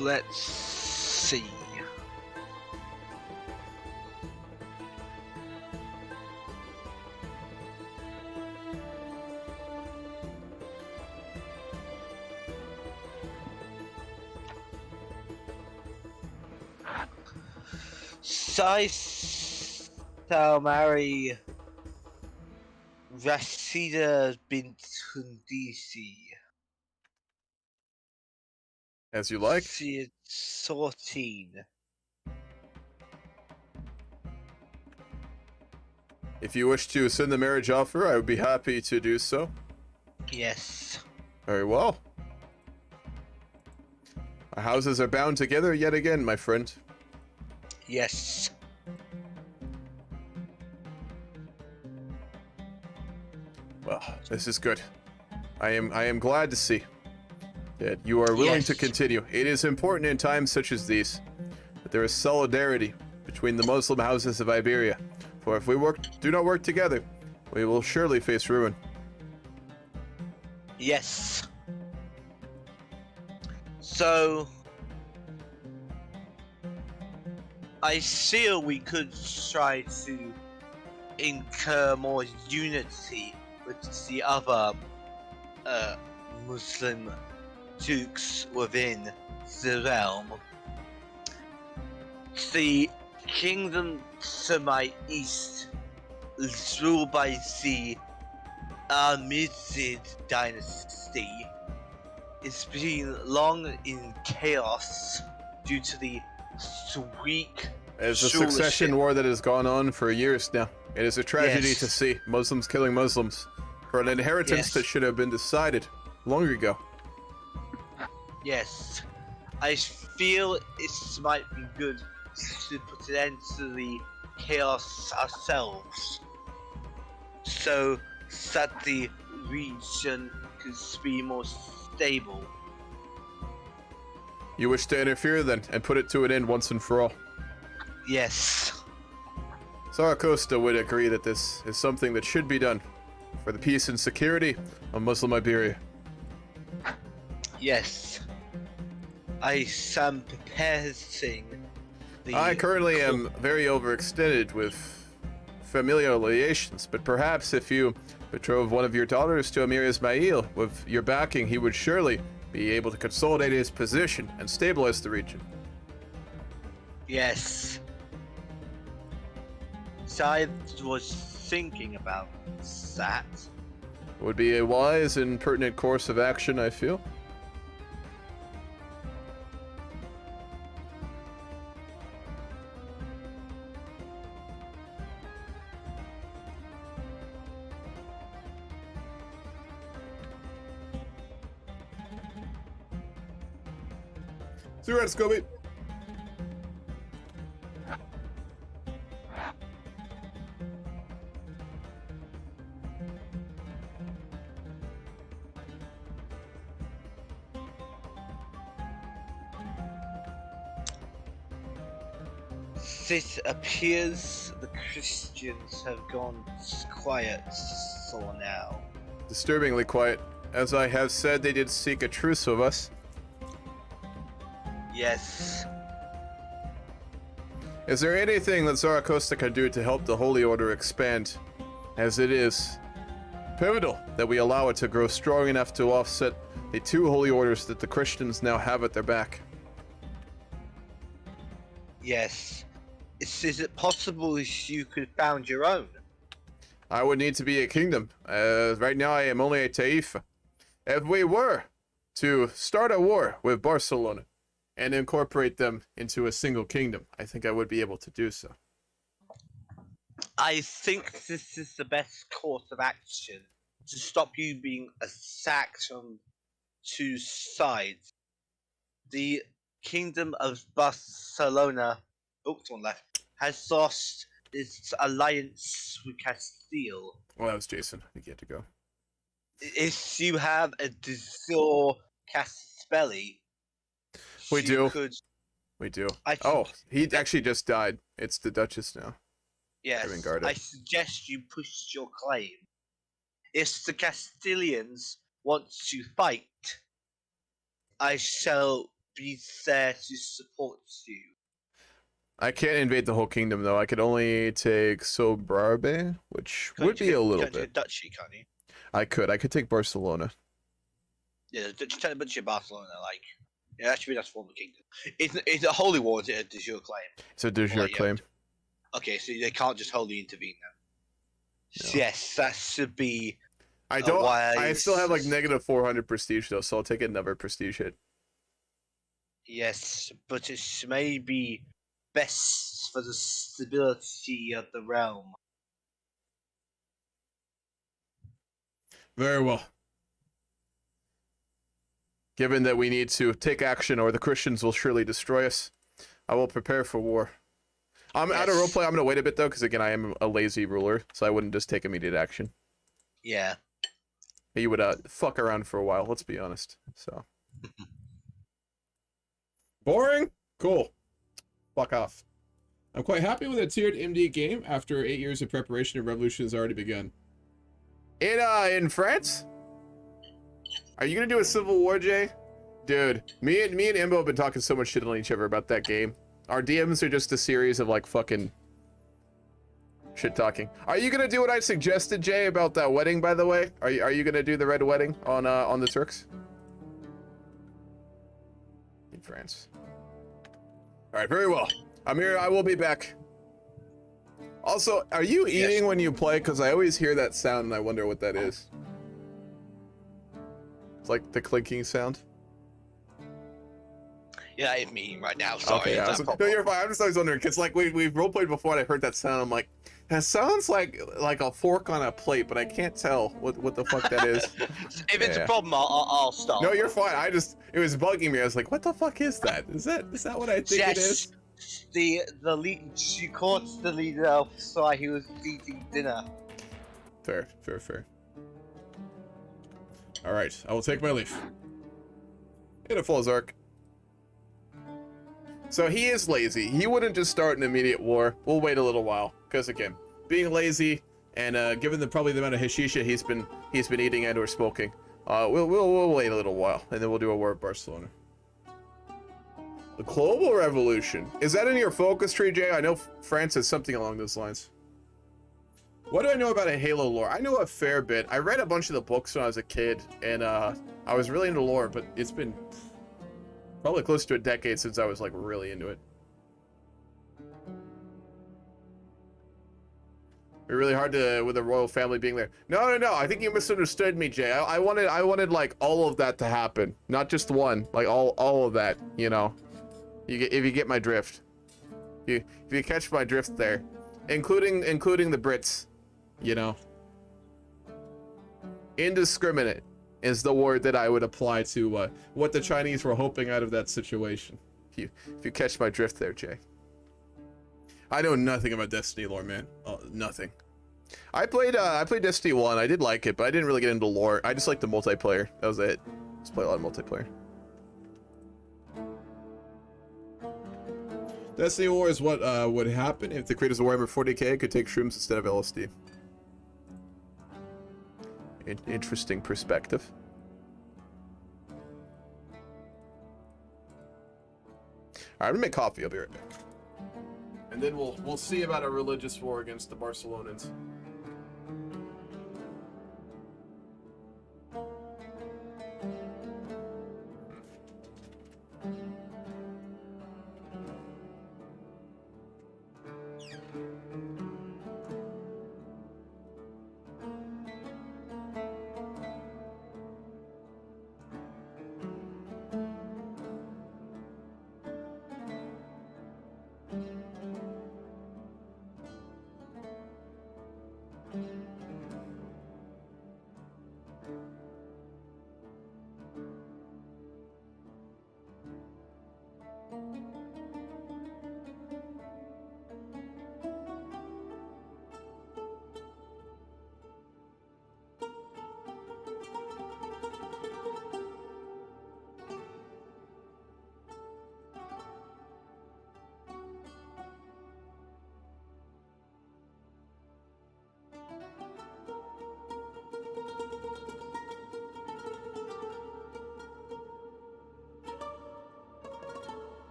Let's see. I shall marry Rashida bint Hundisi. As you like. She is 14. If you wish to send the marriage offer, I would be happy to do so. Yes. Very well. Our houses are bound together yet again, my friend. Yes. Well, this is good. I am glad to see that you are willing Yes. to continue. It is important in times such as these that there is solidarity between the Muslim houses of Iberia. For if we do not work together, we will surely face ruin. Yes. So, I feel we could try to incur more unity with the other Muslim dukes within the realm. The kingdom to my east is ruled by the Almizid dynasty. It's been long in chaos due to the weak It's a succession war that has gone on for years now. It is a tragedy Yes. to see Muslims killing Muslims for an inheritance Yes. that should have been decided long ago. Yes, I feel it might be good to put an end to the chaos ourselves, so that the region could be more stable. You wish to interfere then and put it to an end once and for all. Yes, Saraqustah would agree that this is something that should be done for the peace and security of Muslim Iberia. yes. I am preparing the. I currently am very overextended with familial relations, but perhaps if you betrove one of your daughters to Emir Ismail with your backing, he would surely be able to consolidate his position and stabilize the region. Yes. So I was thinking about that. It would be a wise and pertinent course of action, I feel. See you, Red Scobie. It appears the Christians have gone quiet for now. Disturbingly quiet. As I have said, they did seek a truce with us. Yes. Is there anything that Saraqustah can do to help the Holy Order expand? As it is pivotal that we allow it to grow strong enough to offset the two Holy Orders that the Christians now have at their back. Yes. Is it possible you could found your own? I would need to be a kingdom. Right now I am only a taifa. If we were to start a war with Barcelona and incorporate them into a single kingdom, I think I would be able to do so. I think this is the best course of action to stop you being attacked from two sides. The Kingdom of Barcelona, to one left, has lost its alliance with Castile. Well, that was Jason. I think he had to go. If you have a Dizor Caspelli, We you do. Could, We do. I think, Oh, he actually just died. It's the Duchess now. yes, Guarded. I suggest you push your claim. If the Castilians want to fight, I shall be there to support you. I can't invade the whole kingdom though. I could only take Sobrarbe, which would be a little bit. Duchy, can't you? I could take Barcelona. Yeah, just tell a bunch of Barcelona, like, yeah, that should be that's form of kingdom. It's a holy war, is it a de jure claim? It's a de jure yeah. claim. Okay, so they can't just wholly intervene then. No. Yes, that should be. I don't. I wise- still have like negative 400 prestige though, so I'll take another prestige hit. Yes, but it may be best for the stability of the realm. Very well. Given that we need to take action or the Christians will surely destroy us, I will prepare for war. I'm out of Yes. roleplay. I'm gonna wait a bit though, because again, I am a lazy ruler, so I wouldn't just take immediate action. Yeah. He would fuck around for a while. Let's be honest. So Boring? Cool. Fuck off. I'm quite happy with a tiered MD game after 8 years of preparation and revolution has already begun. in France, are you gonna do a civil war, Jay? Dude, me and Imbo have been talking so much shit on each other about that game. Our DMs are just a series of like fucking shit talking. Are you gonna do what I suggested, Jay, about that wedding? By the way, are you gonna do the red wedding on the Turks in France? All right, very well. Amir, I will be back. Also, are you eating when you play? Because I always hear that sound and I wonder what that is. It's like the clinking sound. Yeah, I'm eating right now. Sorry. Okay, yeah, no, you're fine. I'm just always wondering because like we've roleplayed before and I heard that sound. I'm like, that sounds like a fork on a plate, but I can't tell what the fuck that is. If it's a problem, I'll stop. No, you're fine. It was bugging me. I was like, what the fuck is that? Is that what I think it is? The lead. She caught the leader of Sai. He was eating dinner. Fair. All right, I will take my leave. Hit a full Zark. So he is lazy. He wouldn't just start an immediate war. We'll wait a little while, because again, being lazy and given probably the amount of hashisha he's been eating and or smoking, we'll wait a little while, and then we'll do a war with Barcelona. The global revolution, is that in your focus tree, Jay? I know France has something along those lines. What do I know about a Halo lore? I know a fair bit. I read a bunch of the books when I was a kid, and I was really into lore, but it's been probably close to a decade since I was like really into it. It'd be really hard to with the royal family being there. No. I think you misunderstood me, Jay. I wanted like all of that to happen, not just one. Like all of that. You know, if you get my drift. If you catch my drift there, including the Brits. You know, indiscriminate is the word that I would apply to what the Chinese were hoping out of that situation. If you catch my drift there, Jay. I know nothing about Destiny lore, man. Nothing. I played Destiny 1. I did like it, but I didn't really get into lore. I just liked the multiplayer. That was it. Just play a lot of multiplayer. Destiny lore is what would happen if the creators of Warhammer 40k could take shrooms instead of LSD. Interesting perspective. Alright, I'm gonna make coffee. I'll be right back. And then we'll see about a religious war against the Barcelonans.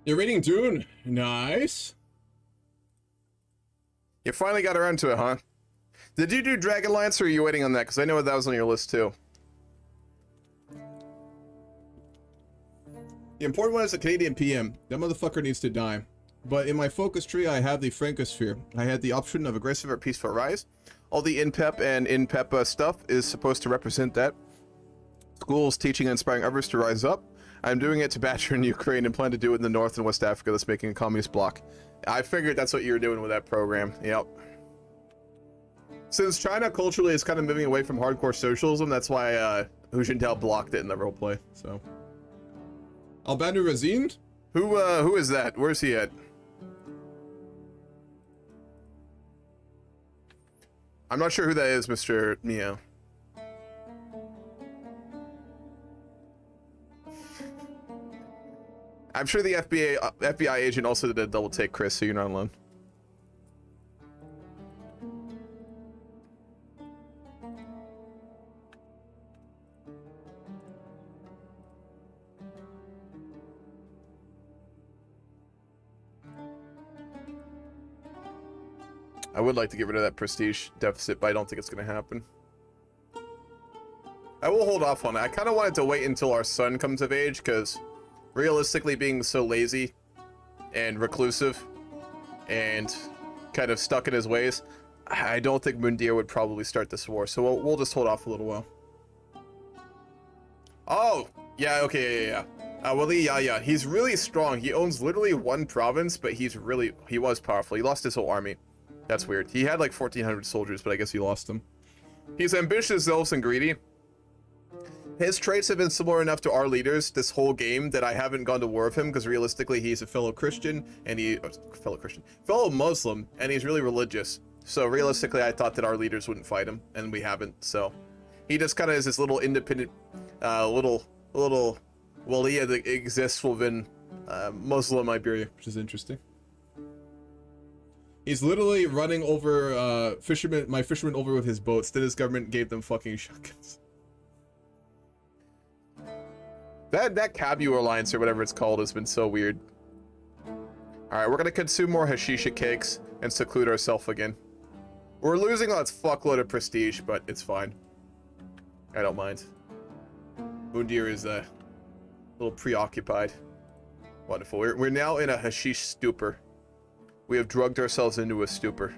You're reading Dune. Nice. You finally got around to it, huh? Did you do Dragonlance, or are you waiting on that? Because I know that was on your list too. The important one is a Canadian PM. That motherfucker needs to die. But in my focus tree, I have the Francosphere. I had the option of Aggressive or peaceful rise. All the in-pep and in-pep stuff is supposed to represent that. Schools teaching and inspiring others to rise up. I'm doing it to Batcher in Ukraine and plan to do it in the North and West Africa that's making a communist bloc. I figured that's what you were doing with that program. Yep. Since China culturally is kind of moving away from hardcore socialism, that's why Hu Jintao blocked it in the roleplay. So. Albanu Razin? Who is that? Where's he at? I'm not sure who that is, Mr. Neo. I'm sure the FBI agent also did a double take, Chris, so you're not alone. I would like to get rid of that prestige deficit, but I don't think it's going to happen. I will hold off on it. I kind of wanted to wait until our son comes of age, because realistically being so lazy and reclusive and kind of stuck in his ways, I don't think Mundir would probably start this war, so we'll just hold off a little while. Oh, yeah, okay, yeah. Wali Yahya, he's really strong. He owns literally one province, but he was powerful. He lost his whole army. That's weird. He had like 1,400 soldiers, but I guess he lost them. He's ambitious, zealous, and greedy. His traits have been similar enough to our leaders this whole game that I haven't gone to war with him, because realistically he's a fellow Christian, and fellow Muslim, and he's really religious. So realistically I thought that our leaders wouldn't fight him, and we haven't, so. He just kind of is this little independent, little waliya that exists within Muslim Iberia, which is interesting. He's literally running over my fishermen over with his boats. Then his government gave them fucking shotguns. That Cabu alliance or whatever it's called has been so weird. Alright, we're gonna consume more hashisha cakes and seclude ourselves again. We're losing a fuckload of prestige, but it's fine. I don't mind. Mundir is a little preoccupied. Wonderful. We're now in a hashish stupor. We have drugged ourselves into a stupor.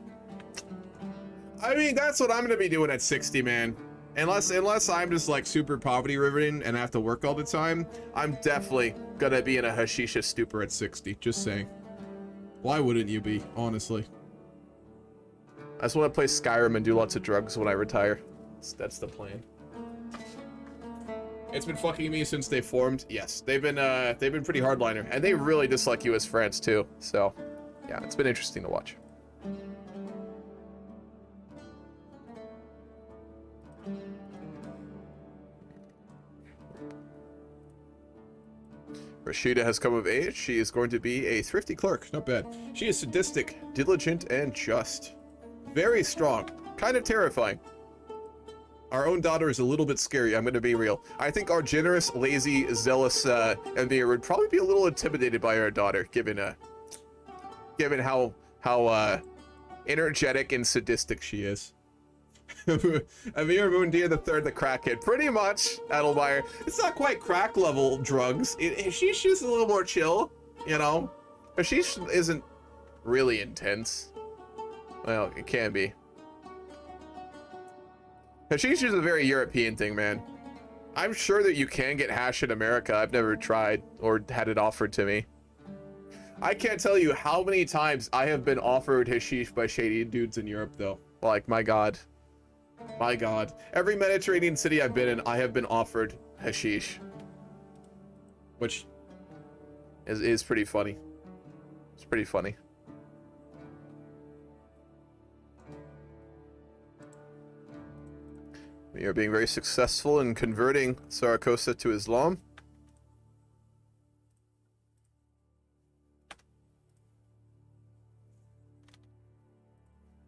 I mean, that's what I'm gonna be doing at 60, man. Unless I'm just like super poverty-ridden and have to work all the time, I'm definitely gonna be in a hashisha stupor at 60. Just saying. Why wouldn't you be, honestly? I just want to play Skyrim and do lots of drugs when I retire. That's the plan. It's been fucking me since they formed. Yes, they've been pretty hardliner, and they really dislike US France too. So, yeah, it's been interesting to watch. Rashida has come of age. She is going to be a thrifty clerk. Not bad. She is sadistic, diligent, and just. Very strong. Kind of terrifying. Our own daughter is a little bit scary, I'm going to be real. I think our generous, lazy, zealous Emir would probably be a little intimidated by our daughter, given how energetic and sadistic she is. Emir Mundir III, the crackhead. Pretty much, Adelmeyer. It's not quite crack level drugs. She's just a little more chill, you know? But she isn't really intense. Well, it can be. Hashish is a very European thing, man. I'm sure that you can get hash in America. I've never tried or had it offered to me. I can't tell you how many times I have been offered hashish by shady dudes in Europe, though. Like, my God. My God. Every Mediterranean city I've been in, I have been offered hashish. Which is pretty funny. It's pretty funny. We are being very successful in converting Saraqustah to Islam.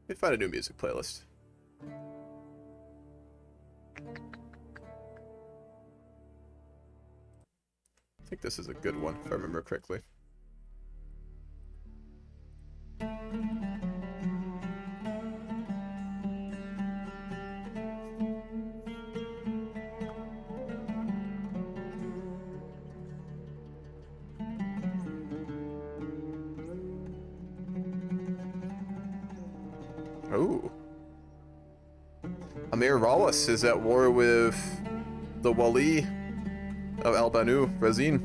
Let me find a new music playlist. I think this is a good one, if I remember correctly. Ooh. Amir Rawas is at war with the Wali of Albanu, Razin.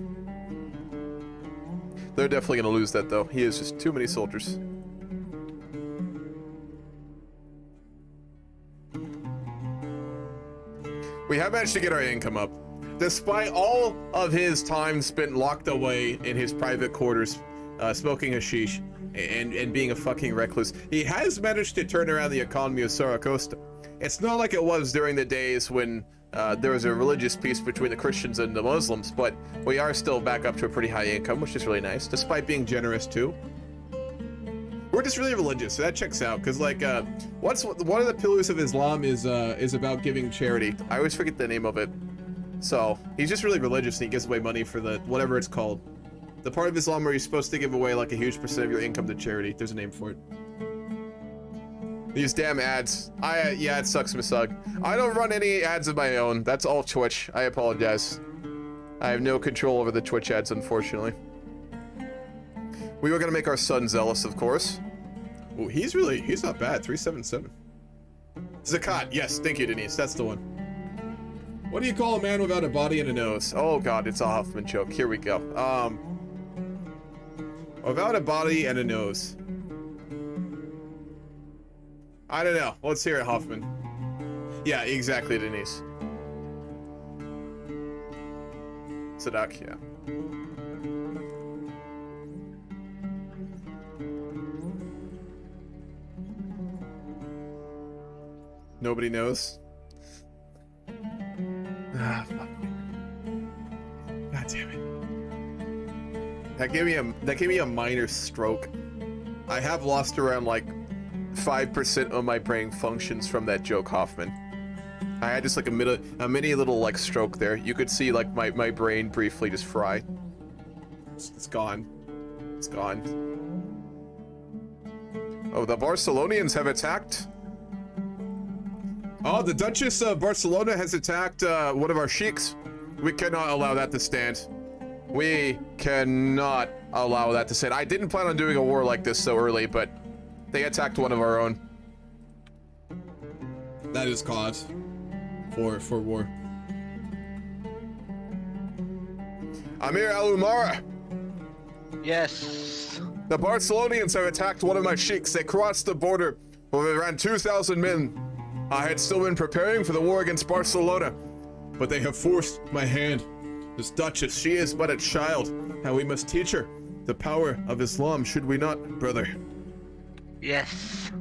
They're definitely going to lose that, though. He has just too many soldiers. We have managed to get our income up. Despite all of his time spent locked away in his private quarters, smoking hashish and being a fucking recluse, he has managed to turn around the economy of Saraqustah. It's not like it was during the days when there was a religious peace between the Christians and the Muslims, but we are still back up to a pretty high income, which is really nice, despite being generous too. We're just really religious, so that checks out. Cause like, one of the pillars of Islam is about giving charity. I always forget the name of it. So he's just really religious, and he gives away money for the whatever it's called, the part of Islam where you're supposed to give away like a huge percent of your income to charity. There's a name for it. These damn ads. Yeah, it sucks, Misug. I don't run any ads of my own. That's all Twitch. I apologize. I have no control over the Twitch ads, unfortunately. We were gonna make our son zealous, of course. Ooh, he's not bad. 377. Zakat. Yes, thank you, Denise. That's the one. What do you call a man without a body and a nose? Oh god, it's a Huffman joke. Here we go. Without a body and a nose. I don't know. Let's hear it, Hoffman. Yeah, exactly, Denise. Sadak, yeah. Nobody knows. Ah, fuck. God damn it. That gave me a minor stroke. I have lost around like 5% of my brain functions from that joke, Hoffman. I had just like a mini little like stroke there. You could see like my brain briefly just fry. It's gone. It's gone. Oh, the Barcelonians have attacked. Oh, the Duchess of Barcelona has attacked one of our sheiks. We cannot allow that to stand. We cannot allow that to stand. I didn't plan on doing a war like this so early, but they attacked one of our own. That is cause for war. Amir Al-Umara. Yes. The Barcelonians have attacked one of my sheiks. They crossed the border with around 2,000 men. I had still been preparing for the war against Barcelona, But they have forced my hand. This Duchess, she is but a child. and we must teach her the power of Islam, should we not, brother? Yes.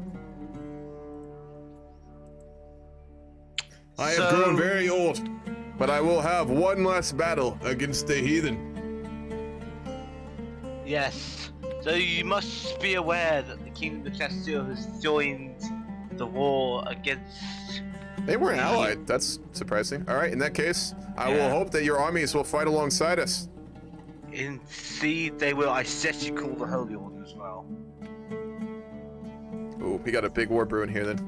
I have grown very old, but I will have one last battle against the heathen. Yes. So you must be aware that the Kingdom of Castile has joined the war against... They weren't allied. That's surprising. All right, in that case, I will hope that your armies will fight alongside us. Indeed, they will. I suggest you call the Holy Order as well. Ooh, we got a big war brewing here then.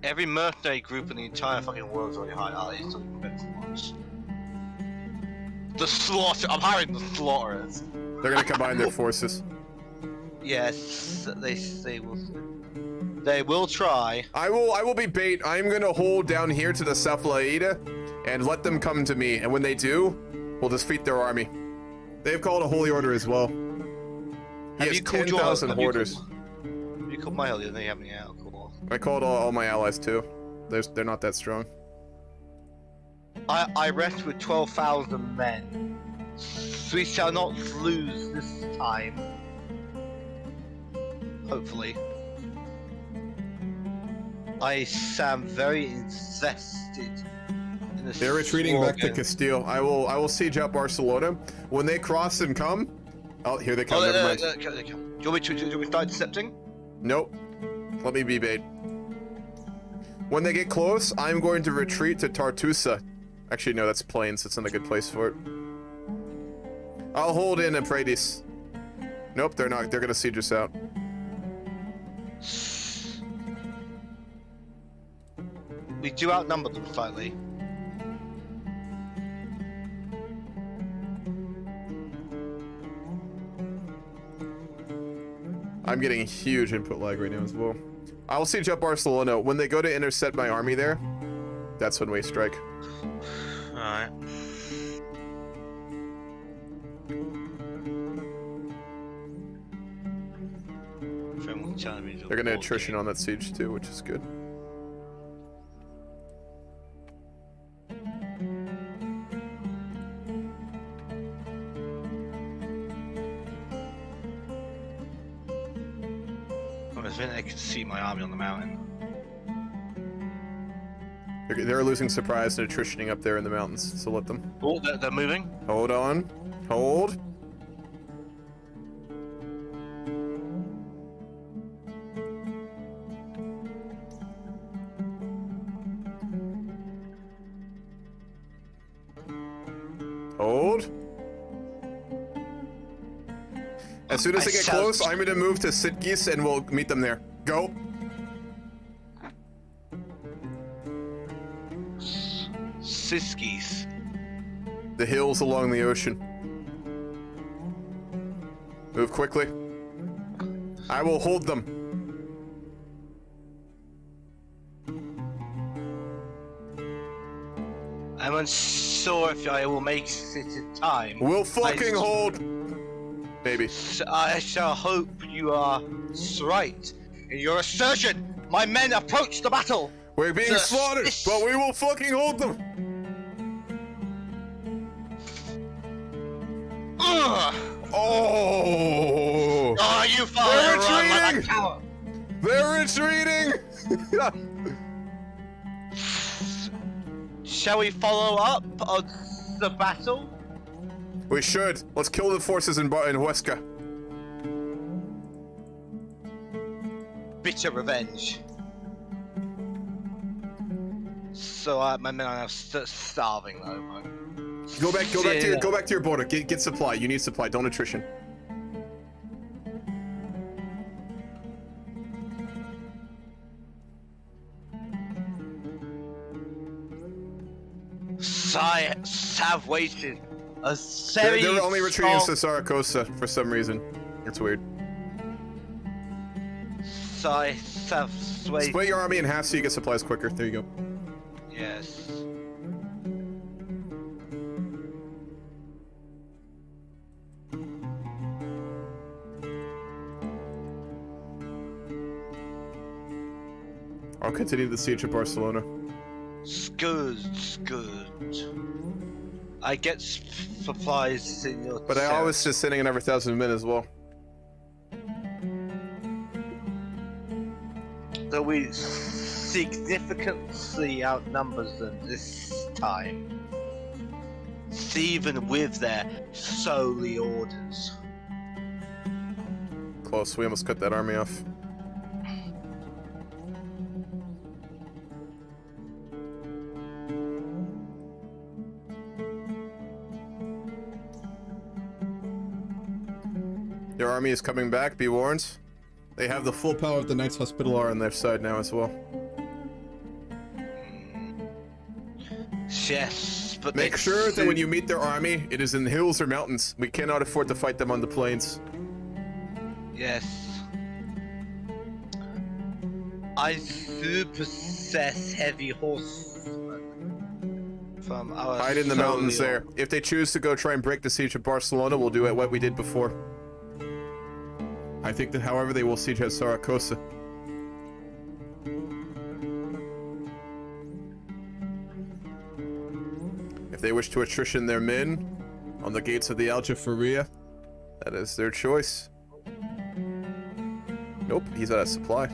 Every mercenary group in the entire fucking world is already high allies, so we can much. The slaughter. I'm hiring the slaughterers. They're gonna combine their forces. Yes, they will. They will try. I will be bait. I'm gonna hold down here to the Saflaida and let them come to me. And when they do, we'll defeat their army. They've called a holy order as well. He has 10,000 hoarders. Have you called my holy order? You haven't yet. Cool. I called all my allies too. They're not that strong. I rest with 12,000 men. We shall not lose this time. Hopefully. I am very invested in this. They're retreating back to Castile. I will siege up Barcelona. When they cross and come, oh, here they come. Never mind. Do you want me to start intercepting? Nope. Let me be bait. When they get close, I'm going to retreat to Tartusa. Actually, no, that's plains. It's not a good place for it. I'll hold in Paredes. Nope, they're not. They're gonna siege us out. We do outnumber them slightly. I'm getting huge input lag right now as well. I'll siege up Barcelona. When they go to intercept my army there, that's when we strike. Alright. They're gonna attrition on that siege too, which is good. I think they can see my army on the mountain. They're losing surprise and attritioning up there in the mountains, so let them. Oh, they're moving. Hold on. Hold. Hold. As soon as they get close, I'm gonna move to Sitgis and we'll meet them there. Go. Siskis. The hills along the ocean. Move quickly. I will hold them. I'm unsure if I will make it in time. We'll fucking hold. Maybe. I shall hope you are right in your assertion. My men approach the battle. We're being slaughtered, but we will fucking hold them. Ugh. Oh! Oh, you They're follow run like a retreating! coward. They're retreating! Shall we follow up on the battle? We should. Let's kill the forces in Huesca. Bitter revenge. So my men are now starving though. Go back to your border. Get supply. You need supply. Don't attrition. Have waited a very They're only retreating to strong... Saraqustah for some reason. It's weird. Have waited. Split your army in half so you get supplies quicker. There you go. Yes. I'll continue the siege of Barcelona. It's good. I get supplies in your But I always just sending another 1,000 men as well. So we significantly outnumbers them this time. Even with their solely orders. Close. We almost cut that army off. Your army is coming back, be warned. They have the full power of the Knights Hospitaller on their side now as well. Yes, but Make sure that when you meet their army, it is in the hills or mountains. We cannot afford to fight them on the plains. Yes. I do possess heavy horsemen from our Hide in the mountains solely there. If they choose to go try and break the siege of Barcelona, we'll do it what we did before. I think that, however, they will siege at Saraqustah. If they wish to attrition their men on the gates of the Aljaferia, that is their choice. Nope, he's out of supply.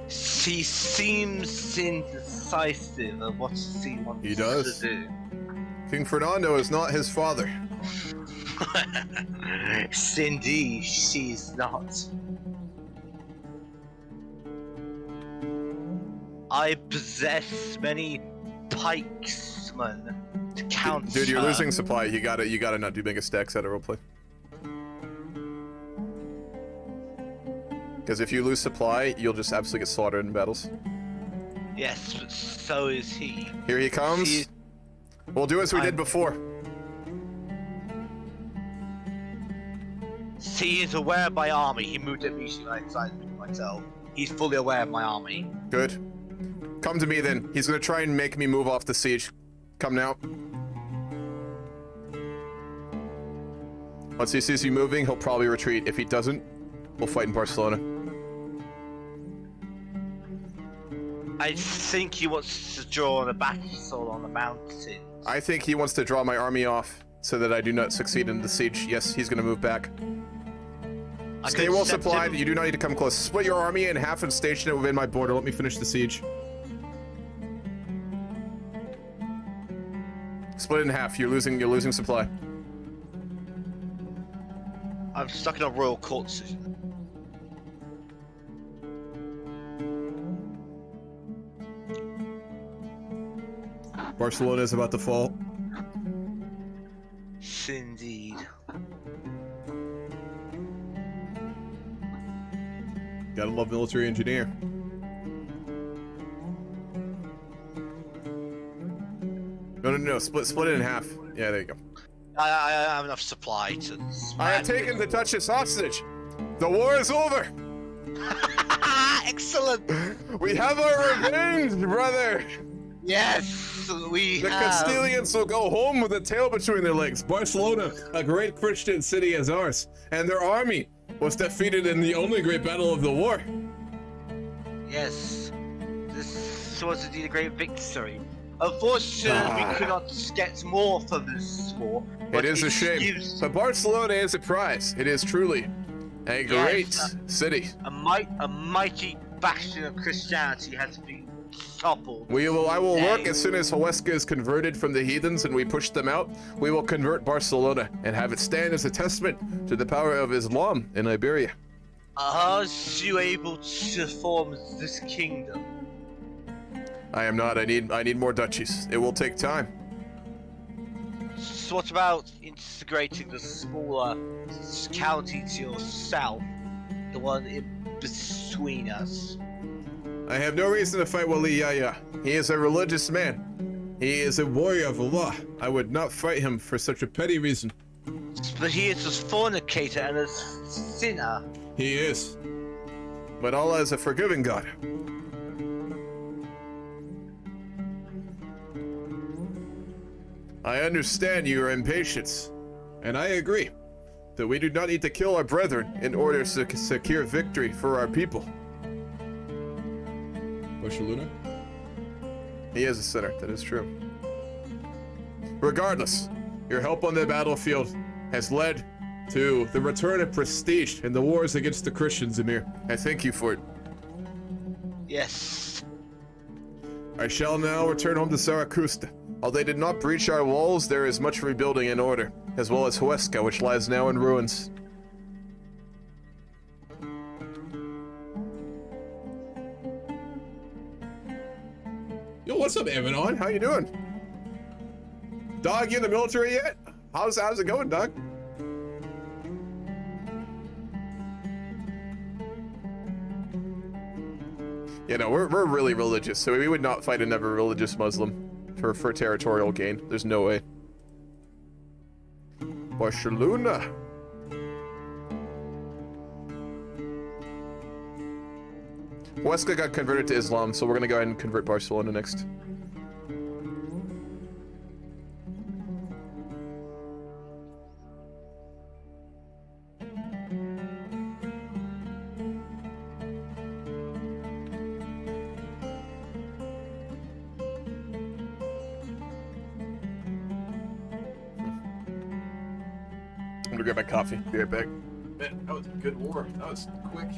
He seems indecisive of what he wants He does. to do. King Fernando is not his father. Cindy, she's not. I possess many pikesmen to counter. Dude, you're losing supply. You gotta not do mega stacks out of roleplay. Because if you lose supply, you'll just absolutely get slaughtered in battles. Yes, but so is he. Here he comes. We'll do as we did before. He is aware of my army. He moved immediately outside myself. He's fully aware of my army. Good. Come to me then. He's gonna try and make me move off the siege. Come now. Once he sees you moving, he'll probably retreat. If he doesn't, we'll fight in Barcelona. I think he wants to draw on a battle on the mountain. I think he wants to draw my army off so that I do not succeed in the siege. Yes, he's gonna move back. Stay well supplied. You do not need to come close. Split your army in half and station it within my border. Let me finish the siege. Split it in half. You're losing supply. I'm stuck in a royal court decision. Barcelona is about to fall. Indeed. Gotta love military engineer. No. Split it in half. Yeah, there you go. I have enough supply to. I have taken the Duchess hostage. The war is over. Excellent. We have our revenge, brother. Yes, we The have. Castilians will go home with a tail between their legs. Barcelona, a great Christian city as ours, and their army was defeated in the only great battle of the war. Yes, this was indeed a great victory. Unfortunately, we could not get more from this war. It is a shame, gives but Barcelona is a prize. It is truly a great city. a mighty bastion of Christianity has been toppled. I will work as soon as Huesca is converted from the heathens and we push them out. We will convert Barcelona and have it stand as a testament to the power of Islam in Iberia. Are you able to form this kingdom? I am not. I need more duchies. It will take time. So what about integrating the smaller county to your south, the one in between us? I have no reason to fight Wali Yahya. He is a religious man. He is a warrior of Allah. I would not fight him for such a petty reason. But he is a fornicator and a sinner. He is. But Allah is a forgiving God. I understand your impatience, and I agree that we do not need to kill our brethren in order to secure victory for our people. Barcelona? He is a sinner, that is true. Regardless, your help on the battlefield has led to the return of prestige in the wars against the Christians, Emir. I thank you for it. Yes. I shall now return home to Saraqustah. While they did not breach our walls, there is much rebuilding in order, as well as Huesca, which lies now in ruins. Yo, what's up, Amanon? How you doing? Dog, you in the military yet? How's it going, Dog? You know, we're really religious, so we would not fight another religious Muslim for territorial gain. There's no way. Barcelona. Huesca got converted to Islam, so we're gonna go ahead and convert Barcelona next. I'm gonna grab my coffee. Be right back. Man, that was a good war. That was quick.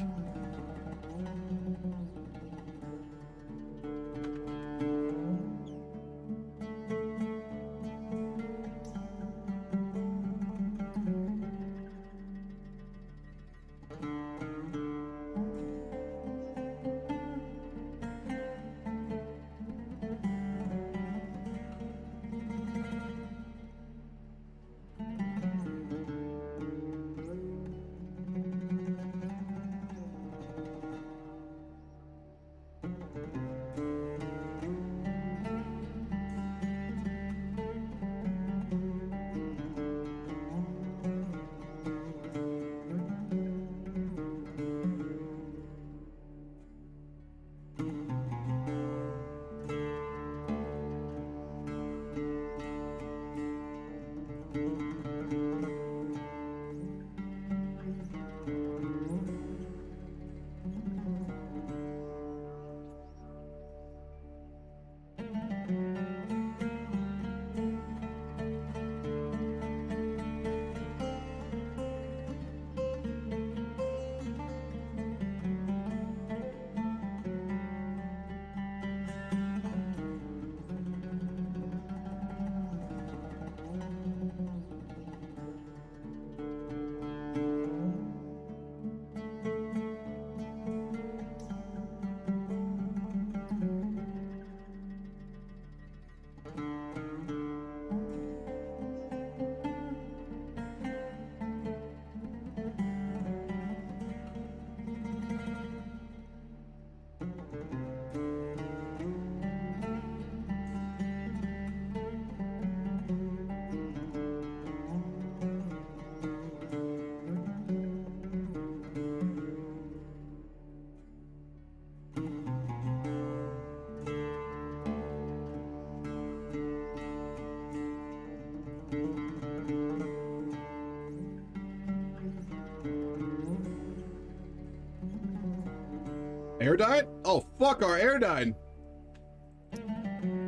air died? Oh, fuck, our air died.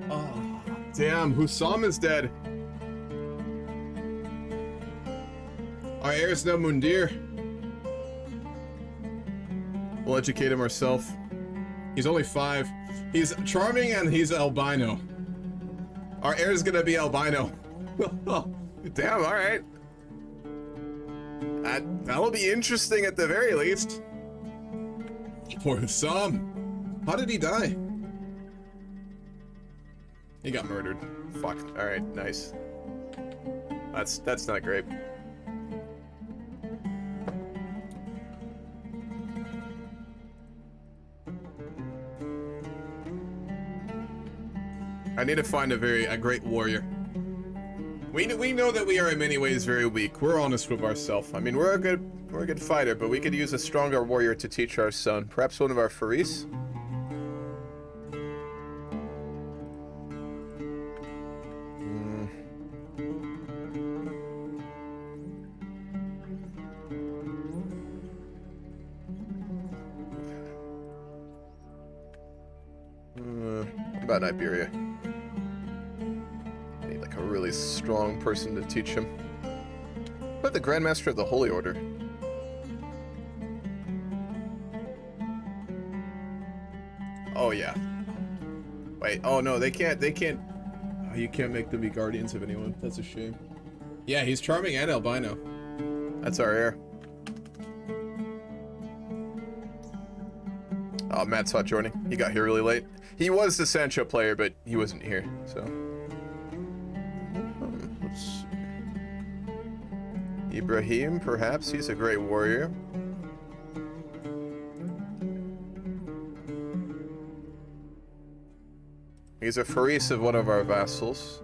Oh, damn, Hussam is dead. Our heir is no Mundir. We'll educate him ourselves. He's only 5. He's charming and he's albino. Our heir is gonna be albino. Damn, alright. That'll be interesting at the very least. Poor Hussam. How did he die? He got murdered. Fuck. Alright, nice. That's not great. I need to find a great warrior. We know that we are in many ways very weak. We're honest with ourselves. I mean, we're a good fighter, but we could use a stronger warrior to teach our son. Perhaps one of our Faris? What about Iberia? I need like a really strong person to teach him. What about the Grandmaster of the Holy Order? Oh yeah. Wait, oh no, they can't. Oh, you can't make them be guardians of anyone. That's a shame. Yeah, he's charming and albino. That's our heir. Oh, Matt's not joining. He got here really late. He was the Sancho player, but he wasn't here, so. Let's see. Ibrahim, perhaps. He's a great warrior. He's a Faris of one of our vassals.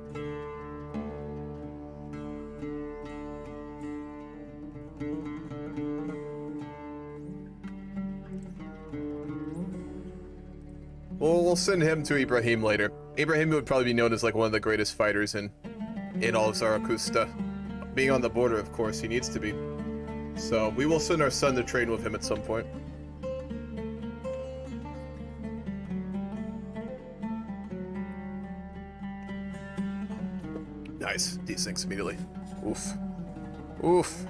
We'll send him to Ibrahim later. Ibrahim would probably be known as like one of the greatest fighters in all of Saraqustah. Being on the border, of course, he needs to be. So we will send our son to train with him at some point. Nice. Desyncs immediately. Oof. Oof.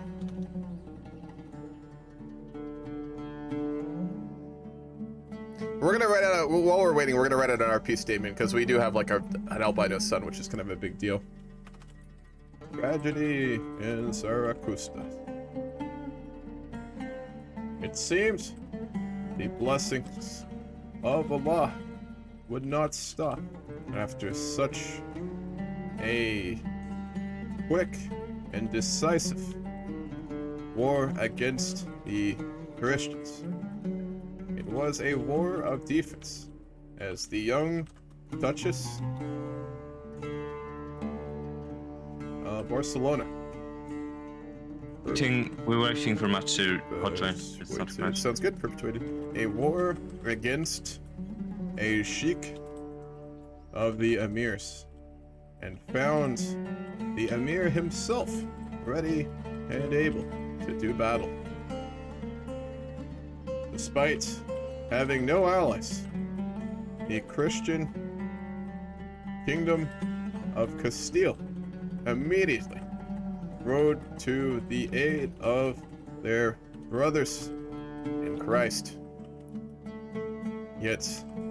We're gonna write out, while we're waiting, we're gonna write out an RP statement, because we do have like an albino son, which is kind of a big deal. Tragedy in Saraqustah. It seems the blessings of Allah would not stop after such a quick and decisive war against the Christians. It was a war of defense, as the young Duchess Barcelona. We were waiting for match to hotline. It's not a match. Sounds good. Perpetuated a war against a sheikh of the emirs, and found the emir himself ready and able to do battle. Despite having no allies, the Christian kingdom of Castile immediately rode to the aid of their brothers in Christ. Yet,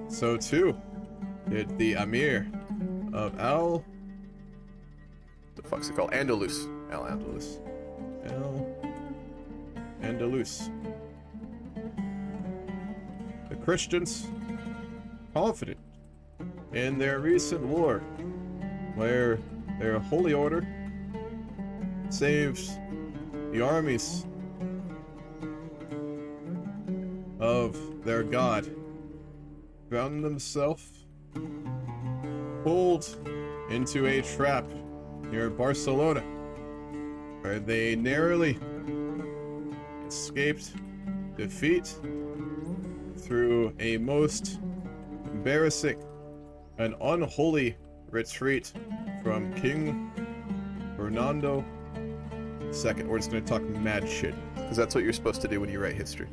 so too did the Emir of the fuck's it called? Andalus. Al-Andalus. Al-Andalus. The Christians, confident in their recent war, where their holy order saved the armies of their god, found themselves pulled into a trap near Barcelona, where they narrowly escaped defeat through a most embarrassing and unholy retreat from King Fernando II. We're just gonna talk mad shit, because that's what you're supposed to do when you write history.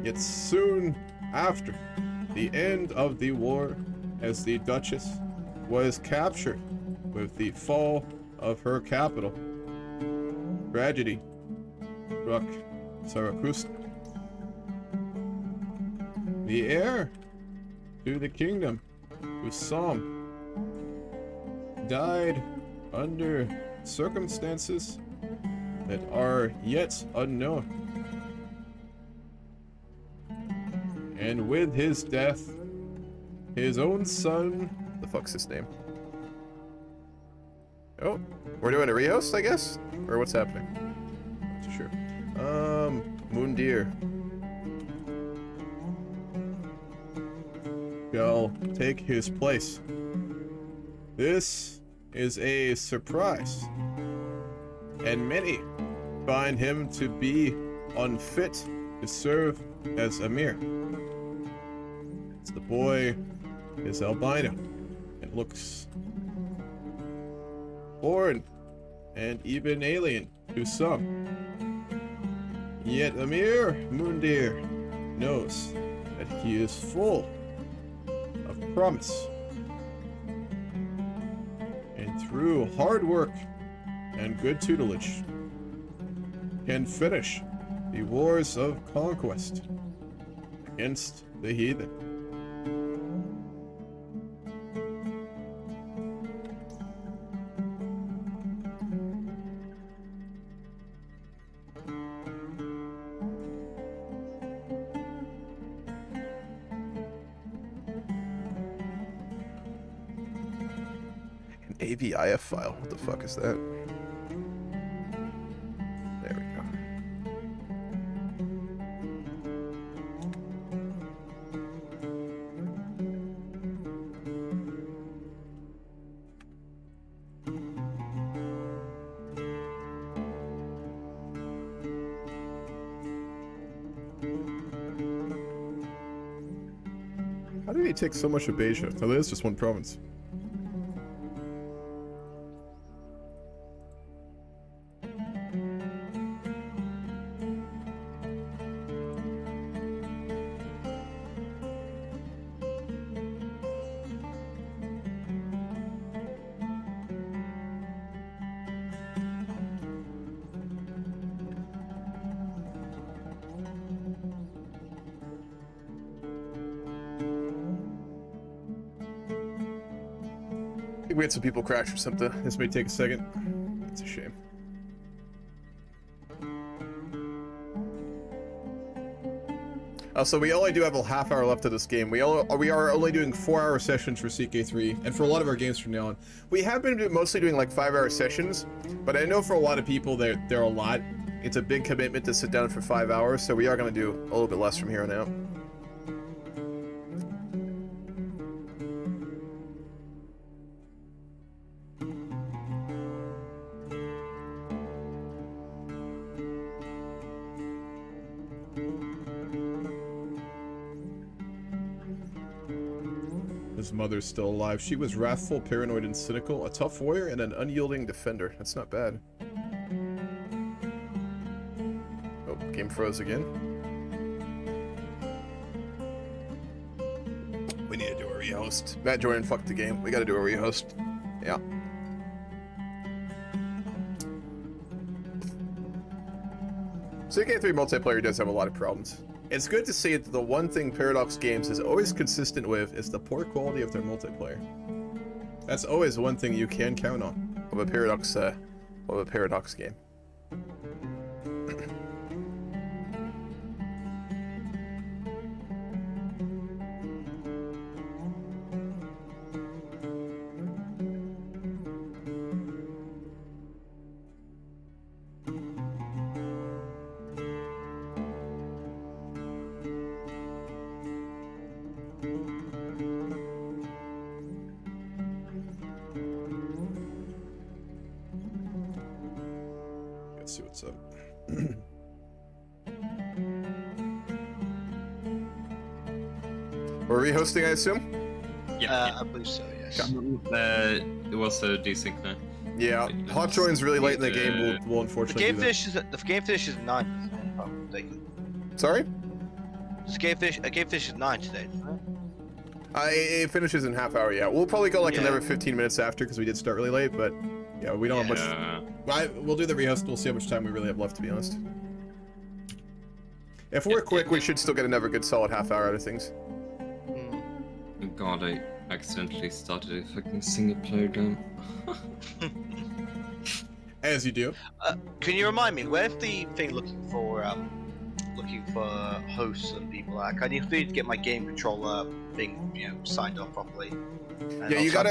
Yet soon after the end of the war, as the Duchess was captured with the fall of her capital, tragedy struck Saraqustah. The heir to the kingdom, Usam, died under circumstances that are yet unknown. And with his death, his own son... The fuck's his name? Oh, we're doing a rehost, I guess? Or what's happening? Not too sure. Mundir. Shall take his place. This is a surprise, and many find him to be unfit to serve as Emir. As the boy is albino and looks foreign and even alien to some. Yet Emir Mundir knows that he is full of promise, and through hard work and good tutelage can finish the wars of conquest against the heathen. AVIF file. What the fuck is that? There we go. How did he take so much of Beja? Oh, there's just one province. I think we had some people crash or something. This may take a second. It's a shame. So we only do have a half hour left of this game. We are only doing 4-hour sessions for CK3, and for a lot of our games from now on. We have been mostly doing like 5-hour sessions, but I know for a lot of people they're a lot. It's a big commitment to sit down for 5 hours, so we are going to do a little bit less from here on out. His mother's still alive. She was wrathful, paranoid, and cynical, a tough warrior, and an unyielding defender. That's not bad. Oh, game froze again. We need to do a rehost. Matt Jordan fucked the game. We gotta do a rehost. Yeah. CK3 multiplayer does have a lot of problems. It's good to see that the one thing Paradox Games is always consistent with is the poor quality of their multiplayer. That's always one thing you can count on of a Paradox game. Let's see what's up. We're rehosting, I assume? Yeah, I believe so, yes. it was a desync now. Yeah. Hot joins really late in the game will The unfortunately game do that. finishes at 9. If I'm not mistaken. Sorry? This game finishes at 9 today, doesn't it? It finishes in half hour. Yeah, we'll probably go like Yeah. another 15 minutes after because we did start really late. But yeah, we don't have much. We'll do the rehost. We'll see how much time we really have left, to be honest. If we're quick, we should still get another good solid half hour out of things. God, I accidentally started a fucking single player game. As you do. Can you remind me, where's the thing looking for hosts and people like? I need to get my game controller thing, signed off properly. And Yeah, you also,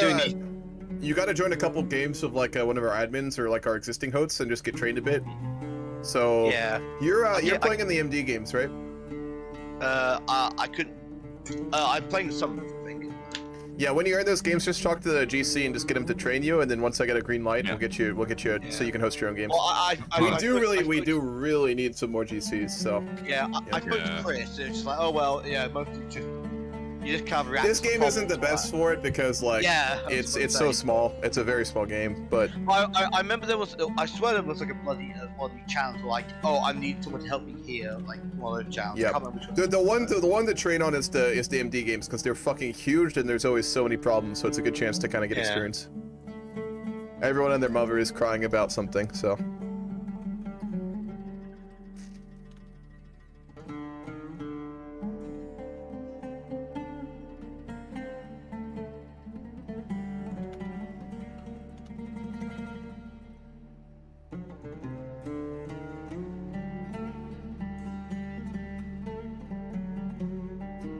gotta join a couple games with like one of our admins or like our existing hosts and just get trained a bit. So Yeah. you're Yeah, playing in the MD games, right? I couldn't. I'm playing some of the thing. Yeah, when you're in those games, just talk to the GC and just get him to train you, and then once I get a green light, Yeah. we'll get you so you can host your own games. Well, We do really need some more GCs. So Yeah, I spoke Yeah. to Chris, and it's just like, oh well, yeah, mostly just you just can't react. this to game isn't the problems best like for it because like Yeah, I was it's gonna so say. small. It's a very small game, but I remember there was, I swear there was like a bloody challenge like, oh, I need someone to help me here, like one of the challenges. Yeah. I can't remember which the one to train on is the MD games because they're fucking huge and there's always so many problems. So it's a good chance to kind of get Yeah. experience. Everyone and their mother is crying about something. So.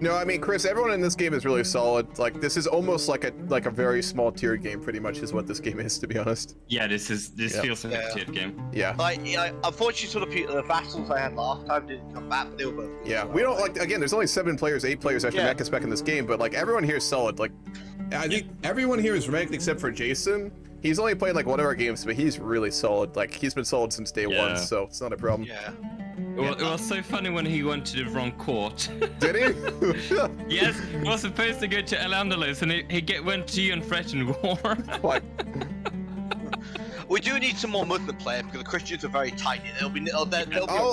No, I mean, Chris, everyone in this game is really solid. Like, this is almost like a very small tier game, pretty much, is what this game is, to be honest. Yeah, this Yeah. feels like Yeah. a tiered game. Yeah. Like, unfortunately, sort of the vassals I had last time didn't come back, but they were both good Yeah, as well. we don't, like, again, there's only 7 players, 8 players after Yeah. Mech is back in this game, but, like, everyone here is solid. Like, I think everyone here is ranked except for Jason, he's only played, like, one of our games, but he's really solid. Like, he's been solid since day Yeah. one, so it's not a problem. Yeah. Well, it was so funny when he went to the wrong court. Did he? Yes, he was supposed to go to Al-Andalus and he went to you and threatened war. Like, We do need some more Muslim players because the Christians are very tiny. They'll be oh,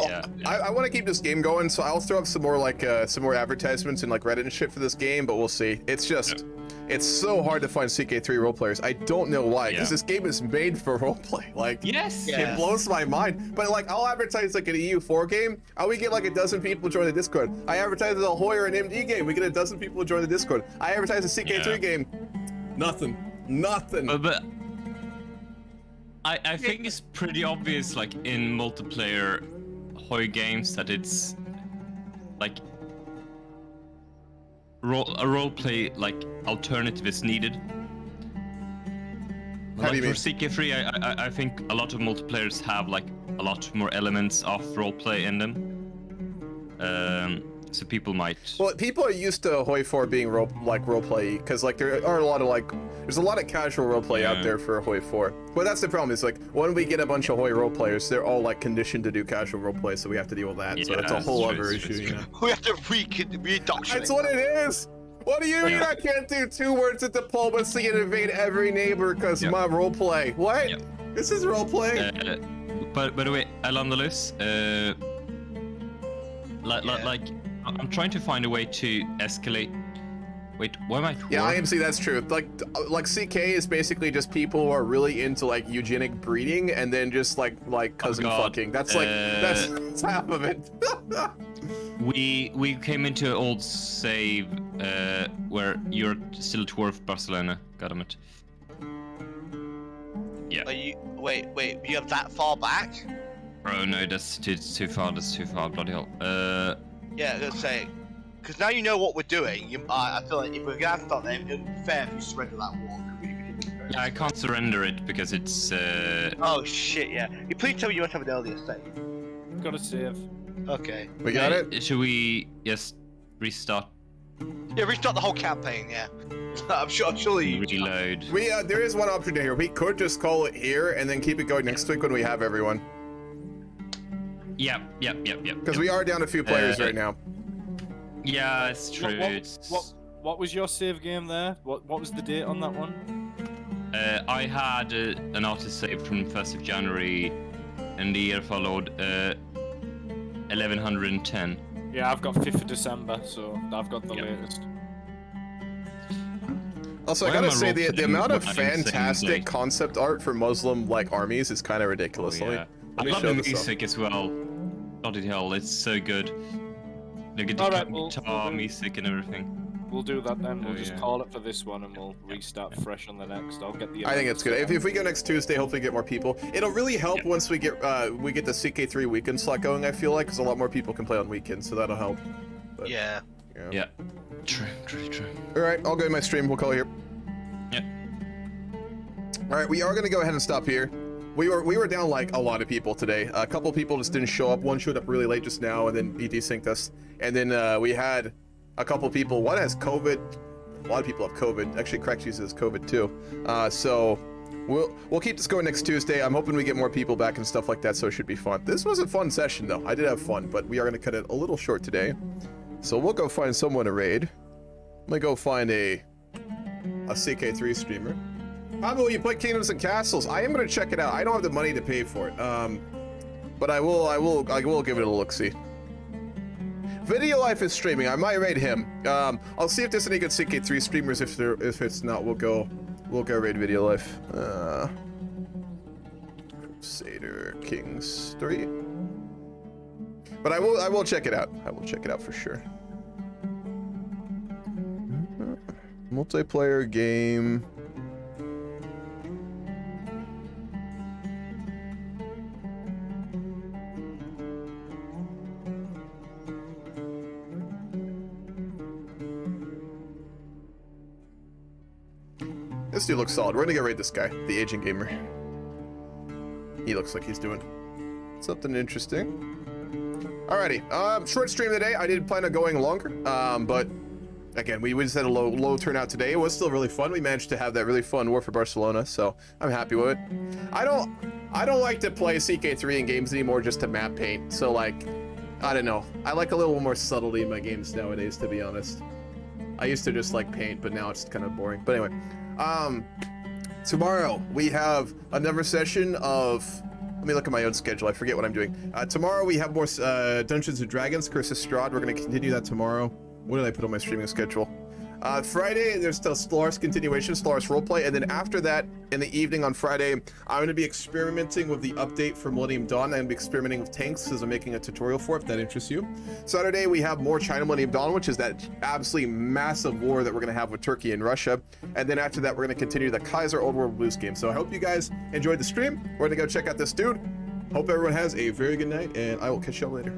Yeah. I want to keep this game going, so I'll throw up some more, like, some more advertisements and, like, Reddit and shit for this game, but we'll see. It's just... It's so hard to find CK3 role players. I don't know why, because Yeah. this game is made for roleplay. Like, Yes. Yeah. it blows my mind. But like, I'll advertise like an EU4 game. We get like a dozen people join the Discord. I advertise a Hoyer and MD game. We get a dozen people join the Discord. I advertise a CK3 Yeah. game. Nothing. But I think it's pretty obvious, like in multiplayer Hoi games, that it's like a roleplay like alternative is needed. How do you mean? For CK3, I think a lot of multiplayers have like a lot more elements of roleplay in them. So people might. Well, people are used to Hoi 4 being roleplay because like there are a lot of there's a lot of casual roleplay out Yeah. there for Hoi 4. But that's the problem is like when we get a bunch of Hoi role players, they're all like conditioned to do casual roleplay, so we have to deal with that. So Yeah, it's a that's whole true, other it's true, issue, it's you know. We have to re-indoctrinate. That's what it is. What do you mean I can't do 2 words of diplomacy and invade every neighbor because Yep. my roleplay? What? Yep. This is roleplay. But by the way, Al-Andalus, like I'm trying to find a way to escalate. Wait, why am I? Yeah, IMC, that's true. Like CK is basically just people who are really into like eugenic breeding and then just like cousin God. fucking. That's like that's half of it. We came into an old save where you're still towards Barcelona. Goddammit. Yeah. Are you wait? You have that far back? Oh no, that's too far. That's too far. Bloody hell. Yeah, let's say. Because now you know what we're doing. I feel like if we're gonna have to start there, it would be fair if you surrender that wall. Yeah, I can't surrender it because it's. Oh shit! Yeah. You please tell me you want to have an earlier save. Got to save. Okay. We got it. Should we just restart? Yeah, restart the whole campaign. Yeah. I'm surely you. Reload. We there is one option here. We could just call it here and then keep it going next week when we have everyone. Yep. Because we are down a few players right now. Yeah, it's true. What was your save game there? What was the date on that one? I had an autosave from 1st of January, and the year followed 1110. Yeah, I've got 5th of December, so I've got the Yep. latest. Also, I Why am gotta I say the role-playing amount of what I'm saying, fantastic like- concept art for Muslim like armies is kind of ridiculous. Oh, Let me- yeah. let I me love show the this off. music as well. Bloody hell, it's so good. Look at the Alright, well, guitar, we'll do- music, and everything. We'll do that then. We'll Oh, just yeah. call it for this one, and we'll restart fresh on the next. I'll get the. I think it's good. If we go next Tuesday, hopefully get more people. It'll really help Yeah. once we get the CK3 weekend slot going. I feel like because a lot more people can play on weekends, so that'll help. But, Yeah. Yeah. True, true, true. All right, I'll go to my stream. We'll call it here. Yeah. All right, we are gonna go ahead and stop here. We were down like a lot of people today. A couple people just didn't show up. One showed up really late just now, and then he desynced us. And then we had a couple people. One has COVID. A lot of people have COVID. Actually, Crack uses COVID too. So we'll keep this going next Tuesday. I'm hoping we get more people back and stuff like that, so it should be fun. This was a fun session though. I did have fun, but we are gonna cut it a little short today. So we'll go find someone to raid. I'm gonna go find a CK3 streamer. Pablo, you play Kingdoms and Castles. I am gonna check it out. I don't have the money to pay for it. But I will give it a look-see. Video Life is streaming. I might raid him. I'll see if there's any good CK3 streamers. If it's not, we'll go raid Video Life. Crusader Kings 3. But I will check it out. I will check it out for sure. Multiplayer game. This dude looks solid. We're gonna go raid this guy, the Agent Gamer. He looks like he's doing something interesting. Alrighty, short stream today. I didn't plan on going longer, but again, we just had a low turnout today. It was still really fun. We managed to have that really fun War for Barcelona, so I'm happy with it. I don't like to play CK3 in games anymore just to map paint. So like, I don't know. I like a little more subtlety in my games nowadays, to be honest. I used to just like paint, but now it's kind of boring. But anyway, tomorrow we have another session of. Let me look at my own schedule. I forget what I'm doing. Tomorrow we have more Dungeons and Dragons, Curse of Strahd. We're going to continue that tomorrow. What did I put on my streaming schedule? Friday, there's still Stellaris continuation, Stellaris roleplay, and then after that, in the evening on Friday, I'm going to be experimenting with the update for Millennium Dawn. I'm going to be experimenting with tanks as I'm making a tutorial for it, if that interests you. Saturday, we have more China Millennium Dawn, which is that absolutely massive war that we're going to have with Turkey and Russia. And then after that, we're going to continue the Kaiser Old World Blues game. So I hope you guys enjoyed the stream. We're going to go check out this dude. Hope everyone has a very good night, and I will catch y'all later.